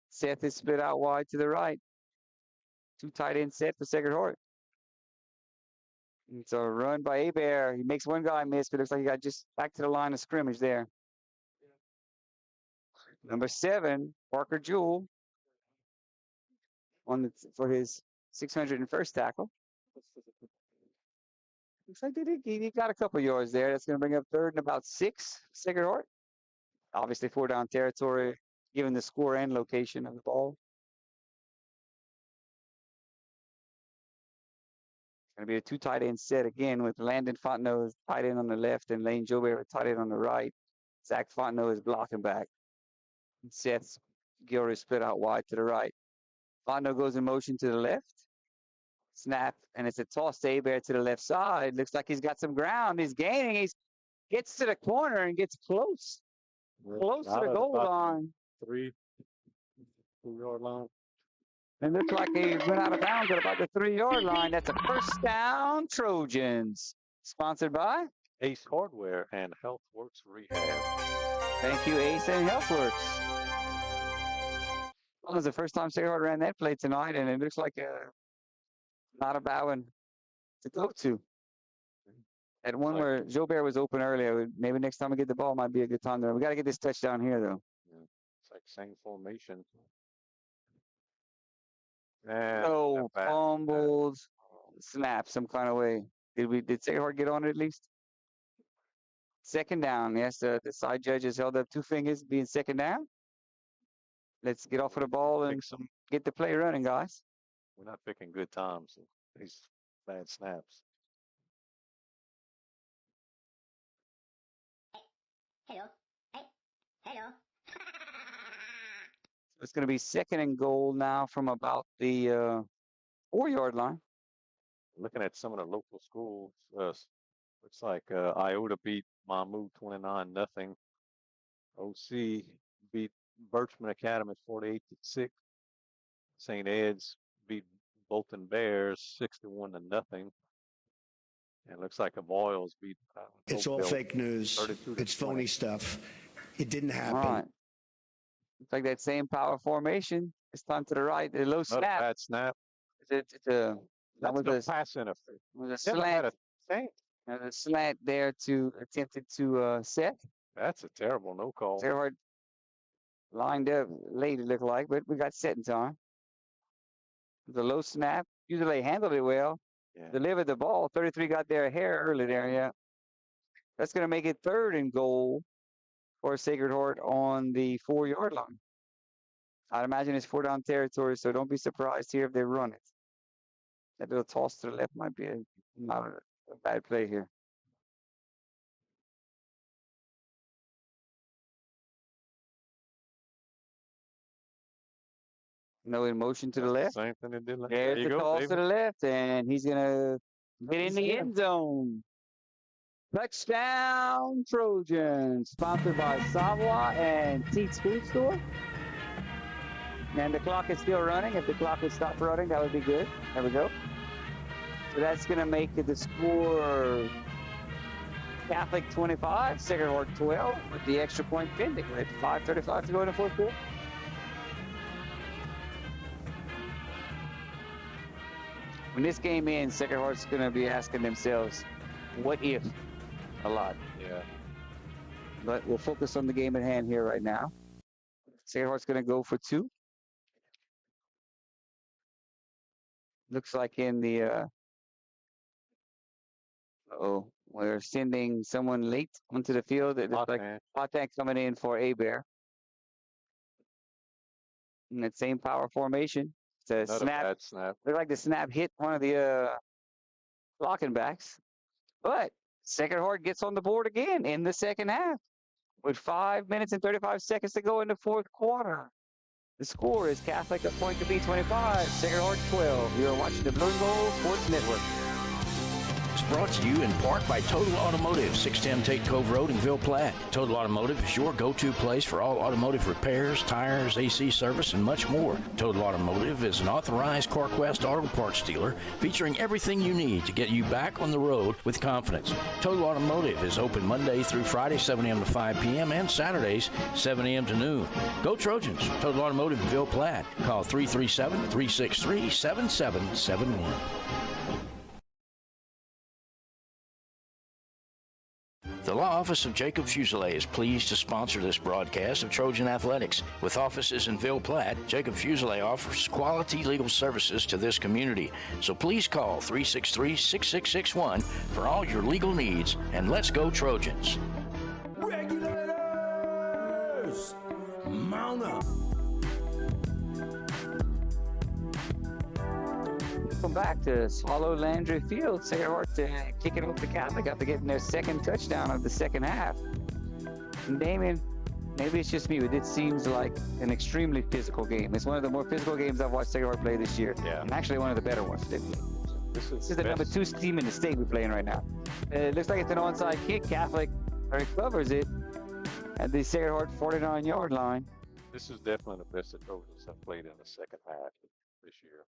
Seth is split out wide to the right. 2 tight end set for Sacred Heart. It's a run by A-Bear. He makes one guy miss, but it looks like he got just back to the line of scrimmage there. Number 7, Parker Jewell, for his 601st tackle. Looks like he got a couple yards there. That's going to bring up 3rd and about 6, Sacred Heart. Obviously 4-down territory, given the score and location of the ball. It's going to be a 2 tight end set again with Landon Fontenot as tight end on the left and Lane Joubert tight end on the right. Zach Fontenot is blocking back. Seth Gilroy split out wide to the right. Fontenot goes in motion to the left. Snap, and it's a toss to A-Bear to the left side. Looks like he's got some ground. He's gaining. He's Gets to the corner and gets close to the goal line. 2-yard line. And looks like he went out of bounds at about the 3-yard line. That's a first down, Trojans. Sponsored by Ace Hardware and HealthWorks Rehab. Thank you, Ace and HealthWorks. Well, it was the first time Sacred Heart ran that play tonight, and it looks like not a bad one to go to. That one where Jobert was open earlier, maybe next time we get the ball might be a good time there. We got to get this touchdown here, though. Yeah. It's like same formation. And oh, fumbled, snap some kind of way. Did Sacred Heart get on it at least? Second down. Yes, the side judges held up 2 fingers, being second down. Let's get off of the ball and get the play running, guys. We're not picking good times. These bad snaps. Hello. Hello. It's going to be second and goal now from about the 4-yard line. Looking at some of the local schools, looks like Iota beat Mamou 29-0. OC beat Birchman Academy 48-6. St. Ed's beat Bolton Bears 61-0. And it looks like the Boyles beat. It's all fake news. It's phony stuff. It didn't happen. All right. Looks like that same power formation. This time to the right. The low snap. Not a bad snap. It's a that was a pass interference. Was a slant. A slant there to attempted to set. That's a terrible no call. Sacred Heart lined up late, it looked like, but we got set in time. The low snap. Usually they handled it well. Yeah. Delivered the ball. 33 got there a hair early there, yeah. That's going to make it third and goal for Sacred Heart on the 4-yard line. I'd imagine it's 4-down territory, so don't be surprised here if they run it. That little toss to the left might be not a bad play here. No in motion to the left. Same thing they did last. There's the toss to the left, and he's going to get in the end zone. Touchdown, Trojans. Sponsored by Savoy and Teats Food Store. And the clock is still running. If the clock would stop running, that would be good. There we go. So that's going to make it the score Catholic 25, Sacred Heart 12, with the extra point pending with 5:35 to go in the fourth quarter. When this game ends, Sacred Heart's going to be asking themselves, what if? A lot. Yeah. But we'll focus on the game at hand here right now. Sacred Heart's going to go for 2. Looks like in the we're sending someone late onto the field. It looks like Pointe coming in for A-Bear. In that same power formation. It's a snap. Bad snap. Looked like the snap hit one of the blocking backs. But Sacred Heart gets on the board again in the second half with 5 minutes and 35 seconds to go in the fourth quarter. The score is Catholic at Pointe Coupee 25, Sacred Heart 12. You are watching the Blue and Gold Sports Network. It's brought to you in part by Total Automotive, 610 Tate Cove Road in Ville Platte. Total Automotive is your go-to place for all automotive repairs, tires, AC service, and much more. Total Automotive is an authorized CarQuest auto parts dealer featuring everything you need to get you back on the road with confidence. Total Automotive is open Monday through Friday, 7 a.m. to 5 p.m. and Saturdays, 7 a.m. to noon. Go Trojans! Total Automotive in Ville Platte. Call 337-363-7771. The Law Office of Jacob Fuselier is pleased to sponsor this broadcast of Trojan Athletics. With offices in Ville Platte, Jacob Fuselier offers quality legal services to this community. So please call 363-6661 for all your legal needs, and let's go Trojans. Regulators, mount up. Welcome back to Swallow Landry Field. Sacred Heart kicking off the Catholic after getting their second touchdown of the second half. And Damien, maybe it's just me, but it seems like an extremely physical game. It's one of the more physical games I've watched Sacred Heart play this year. Yeah. And actually one of the better ones. This is the number 2 team in the state we're playing right now. It looks like it's an onside kick. Catholic recovers it at the Sacred Heart 49-yard line. This is definitely the best the Trojans have played in the second half this year.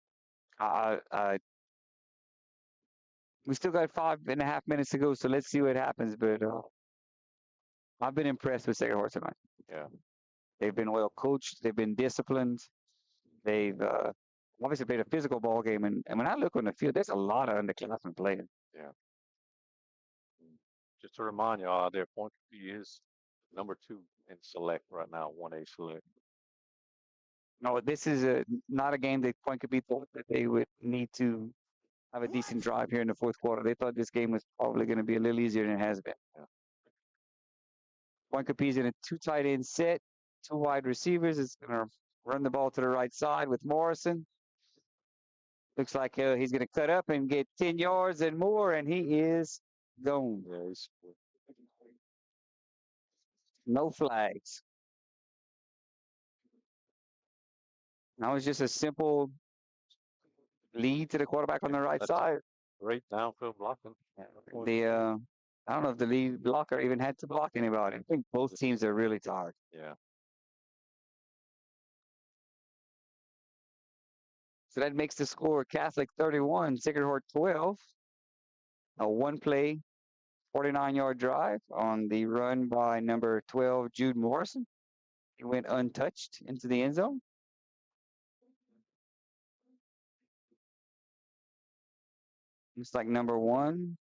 We still got 5.5 minutes to go, so let's see what happens. But I've been impressed with Sacred Heart tonight. Yeah. They've been well coached. They've been disciplined. They've obviously played a physical ball game. And when I look on the field, there's a lot of underclassmen playing. Yeah. Just to remind you all out there, Pointe is number 2 in select right now, 1A select. No, this is not a game that Pointe Coupee thought that they would need to have a decent drive here in the fourth quarter. They thought this game was probably going to be a little easier than it has been. Yeah. Pointe Coupee's in a 2 tight end set, 2 wide receivers. It's going to run the ball to the right side with Morrison. Looks like he's going to cut up and get 10 yards and more, and he is gone. Yeah, no flags. That was just a simple lead to the quarterback on the right side. Great downfield blocking. I don't know if the lead blocker even had to block anybody. I think both teams are really tired. Yeah. So that makes the score Catholic 31, Sacred Heart 12. A 1-play, 49-yard drive on the run by number 12, Jude Morrison. He went untouched into the end zone. Looks like number 1,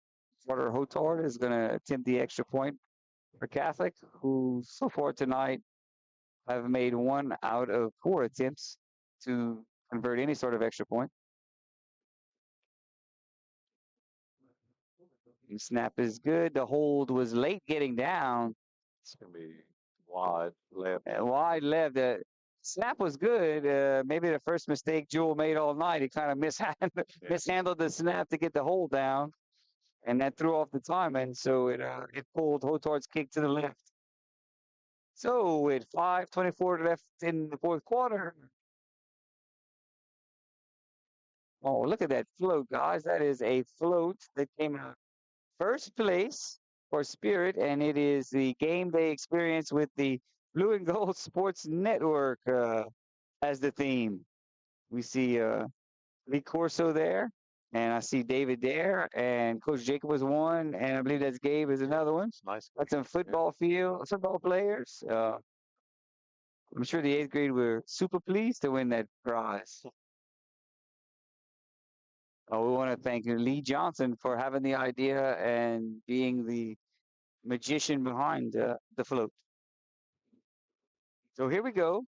Carter Hotard, is going to attempt the extra point for Catholic, who so far tonight have made 1 out of 4 attempts to convert any sort of extra point. The snap is good. The hold was late getting down. It's going to be wide left. Wide left. The snap was good. Maybe the first mistake Jewel made all night. He kind of mishandled the snap to get the hold down, and that threw off the timing. So it pulled Hotard's kick to the left. So with 5:24 left in the fourth quarter. Oh, look at that float, guys. That is a float that came out first place for Spirit, and it is the game they experienced with the Blue and Gold Sports Network as the theme. We see Lee Corso there, and I see David there, and Coach Jacob was one, and I believe that's Gabe is another one. Nice. That's some football players. I'm sure the 8th grade were super pleased to win that prize. We want to thank Lee Johnson for having the idea and being the magician behind the float. So here we go.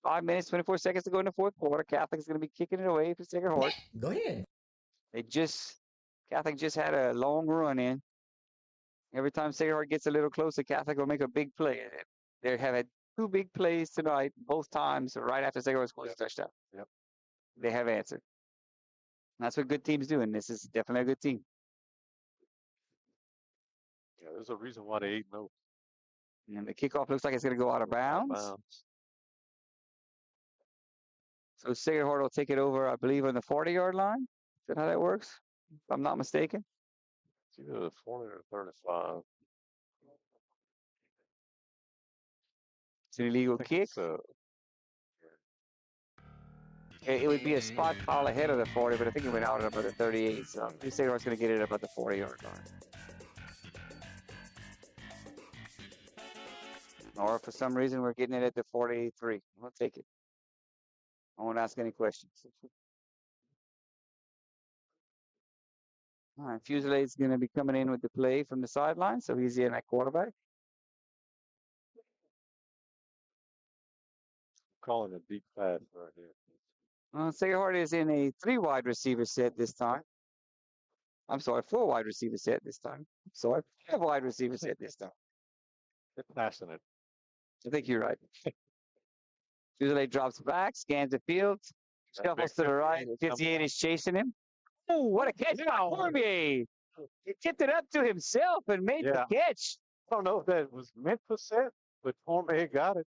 5 minutes, 24 seconds to go in the fourth quarter. Catholic is going to be kicking it away for Sacred Heart. Go ahead. Catholic just had a long run in. Every time Sacred Heart gets a little closer, Catholic will make a big play. They have had 2 big plays tonight, both times right after Sacred Heart scores a touchdown. Yep. They have answered. That's what good teams do, and this is definitely a good team. Yeah, there's a reason why they 8-0. And the kickoff looks like it's going to go out of bounds. So Sacred Heart will take it over, I believe, on the 40-yard line. Is that how that works? If I'm not mistaken. It's either the 40 or 35. It's an illegal kick. It would be a spot foul ahead of the 40, but I think it went out at about the 38. So Sacred Heart's going to get it up at the 40-yard line. Or for some reason, we're getting it at the 43. We'll take it. I won't ask any questions. All right, Fusilade's going to be coming in with the play from the sideline, so he's in at quarterback. Calling a deep pass right here. Sacred Heart is in a 3 wide receiver set this time. I'm sorry, 4 wide receiver set this time. 5 wide receiver set this time. They're passing it. I think you're right. Fusilade drops back, scans the field, shuffles to the right. 58 is chasing him. Oh, what a catch by Cormier. He tipped it up to himself and made the catch. I don't know if that was meant for set, but Cormier got it.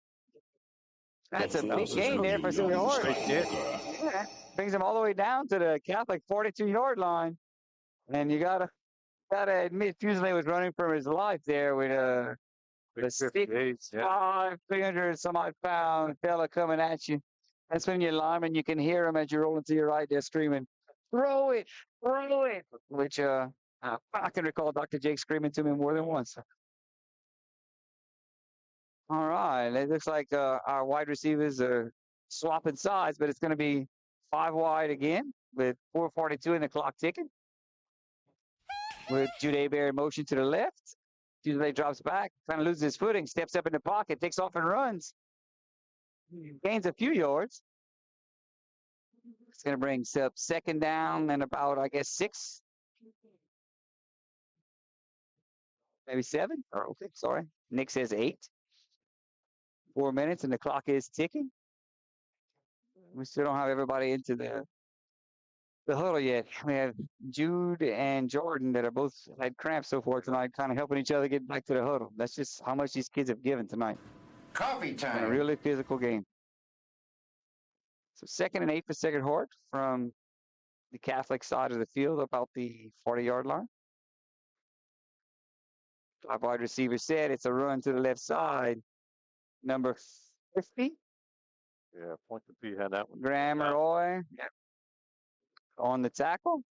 That's a big gain there for Sacred Heart. Yeah, brings him all the way down to the Catholic 42-yard line. And you got to Gotta admit, Fusilier was running for his life there with a 6'5", 300 some odd pound fella coming at you. That's when you're lineman, you can hear him as you're rolling to your right there screaming, throw it, which I can recall Dr. Jake screaming to me more than once. All right, it looks like our wide receivers are swapping sides, but it's going to be 5 wide again with 4:42 in the clock ticking. With Jude Hebert in motion to the left. Fusilier drops back, kind of loses his footing, steps up in the pocket, takes off and runs. Gains a few yards. It's going to bring up second down and about, I guess, 6. Maybe 7. Or okay, sorry. Nick says 8. 4 minutes and the clock is ticking. We still don't have everybody into the huddle yet. We have Jude and Jordan that are both had cramps so far tonight, kind of helping each other get back to the huddle. That's just how much these kids have given tonight. Coffee time. In a really physical game. So 2nd and 8 for Sacred Heart from the Catholic side of the field, about the 40-yard line. 5 wide receiver set. It's a run to the left side. Number 50. Yeah, Pointe Coupee had that one. Graham Roy on the tackle.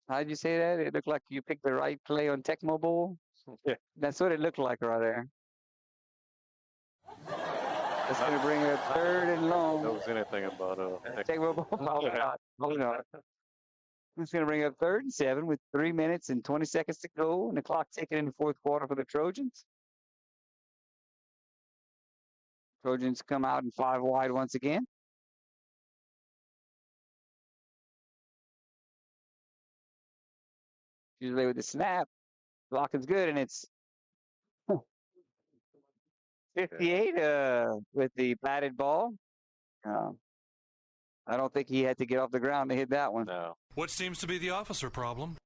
How did you say that? It looked like you picked the right play on Tecmo Bowl. Yeah. That's what it looked like right there. It's going to bring a 3rd and long. That was anything about Tecmo Bowl? Probably not. Probably not. It's going to bring up 3rd and 7 with 3 minutes and 20 seconds to go, and the clock ticking in the 4th quarter for the Trojans. Trojans come out in 5 wide once again. Usually with the snap, blocking's good, and it's 58 with the batted ball. I don't think he had to get off the ground to hit that one. No. What seems to be the officer problem?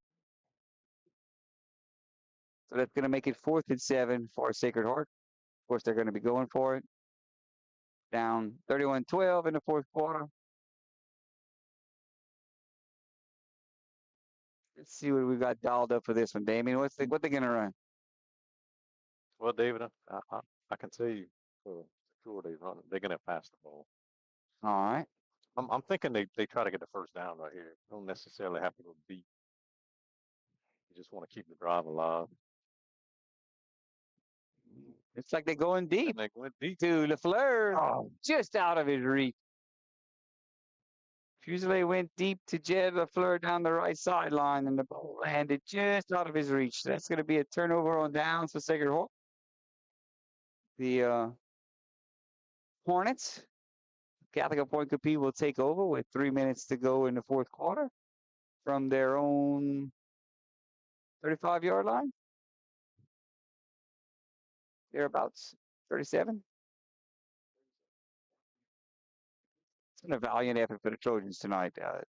So that's going to make it 4th and 7 for Sacred Heart. Of course, they're going to be going for it. Down 31-12 in the 4th quarter. Let's see what we got dialed up for this one, Damien. What they going to run? Well, David, I can tell you for sure they're going to pass the ball. All right. I'm thinking they try to get the first down right here. Don't necessarily have to go deep. You just want to keep the drive alive. It's like they're going deep. They went deep to LaFleur, just out of his reach. Fusilier went deep to Jed LaFleur down the right sideline, and the ball landed just out of his reach. That's going to be a turnover on downs for Sacred Heart. The Hornets, Catholic of Pointe Coupee, will take over with 3 minutes to go in the 4th quarter from their own 35-yard line. Thereabouts, 37. It's been a valiant effort for the Trojans tonight.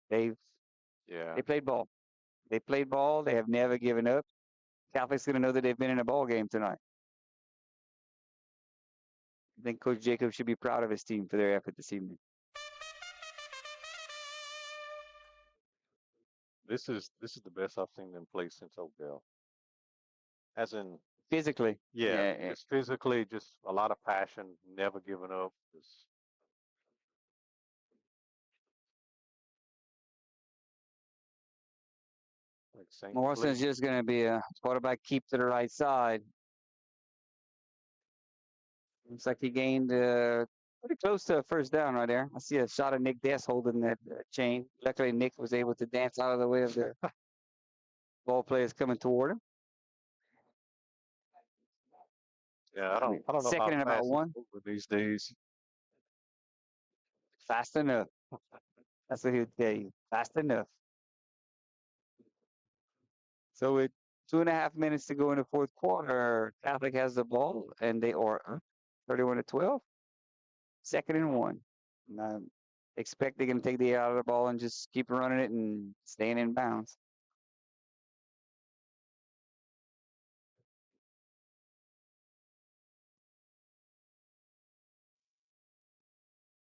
They played ball. They played ball. They have never given up. Catholic's going to know that they've been in a ball game tonight. I think Coach Jacobs should be proud of his team for their effort this evening. This is the best I've seen them play since Oakdale. As in physically. Yeah. Just physically, just a lot of passion, never giving up. Morrison's just going to be a quarterback keep to the right side. Looks like he gained pretty close to a first down right there. I see a shot of Nick Dess holding that chain. Luckily, Nick was able to dance out of the way of the ball players coming toward him. Yeah, I don't know. Second and about 1 these days. Fast enough. That's what he would tell you. Fast enough. So with 2.5 minutes to go in the 4th quarter, Catholic has the ball, and they are up 31-12. 2nd and 1. And I expect they're going to take the air out of the ball and just keep running it and staying in bounds.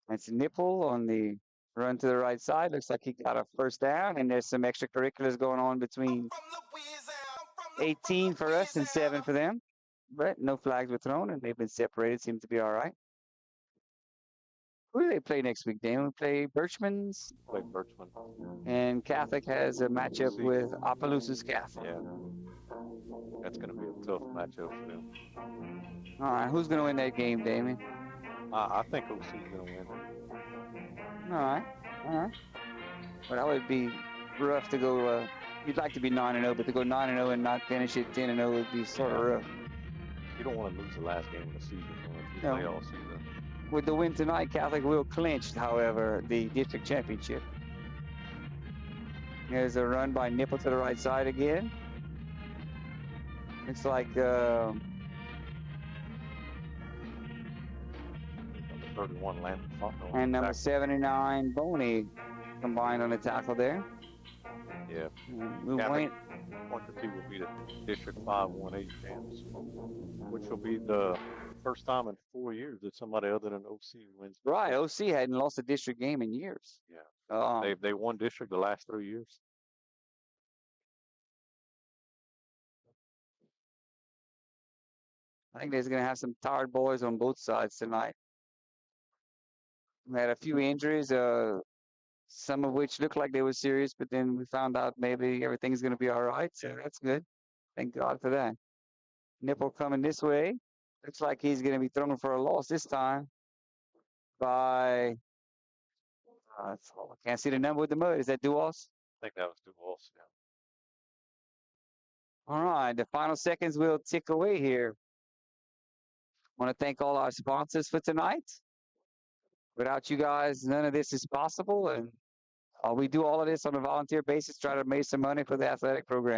It's Nipple on the run to the right side. Looks like he got a first down, and there's some extracurriculars going on between 18 for us and 7 for them. But no flags were thrown, and they've been separated. Seems to be all right. Who do they play next week, Dan? We play Birchman's. Play Birchman. And Catholic has a matchup with Opelousas Catholic. Yeah. That's going to be a tough matchup for them. All right, who's going to win that game, Damien? I think OC's going to win. All right. Well, that would be rough to go. You'd like to be 9-0, but to go 9-0 and not finish it 10-0 would be sort of rough. You don't want to lose the last game of the season. If you play all season. With the win tonight, Catholic will clinch, however, the district championship. There's a run by Nipple to the right side again. Looks like 31 landed. And number 79, Boney, combined on the tackle there. Yeah. Pointe Coupee will be the District 5-1-8 champs, which will be the first time in 4 years that somebody other than OC wins. Right, OC hadn't lost a district game in years. Yeah. They won district the last 3 years. I think there's going to have some tired boys on both sides tonight. We had a few injuries, some of which looked like they were serious, but then we found out maybe everything's going to be all right. So that's good. Thank God for that. Nipple coming this way. Looks like he's going to be thrown for a loss this time by, I can't see the number with the mud. Is that Duos? I think that was Duos, yeah. All right, the final seconds will tick away here. I want to thank all our sponsors for tonight. Without you guys, none of this is possible. And we do all of this on a volunteer basis, try to make some money for the athletic program.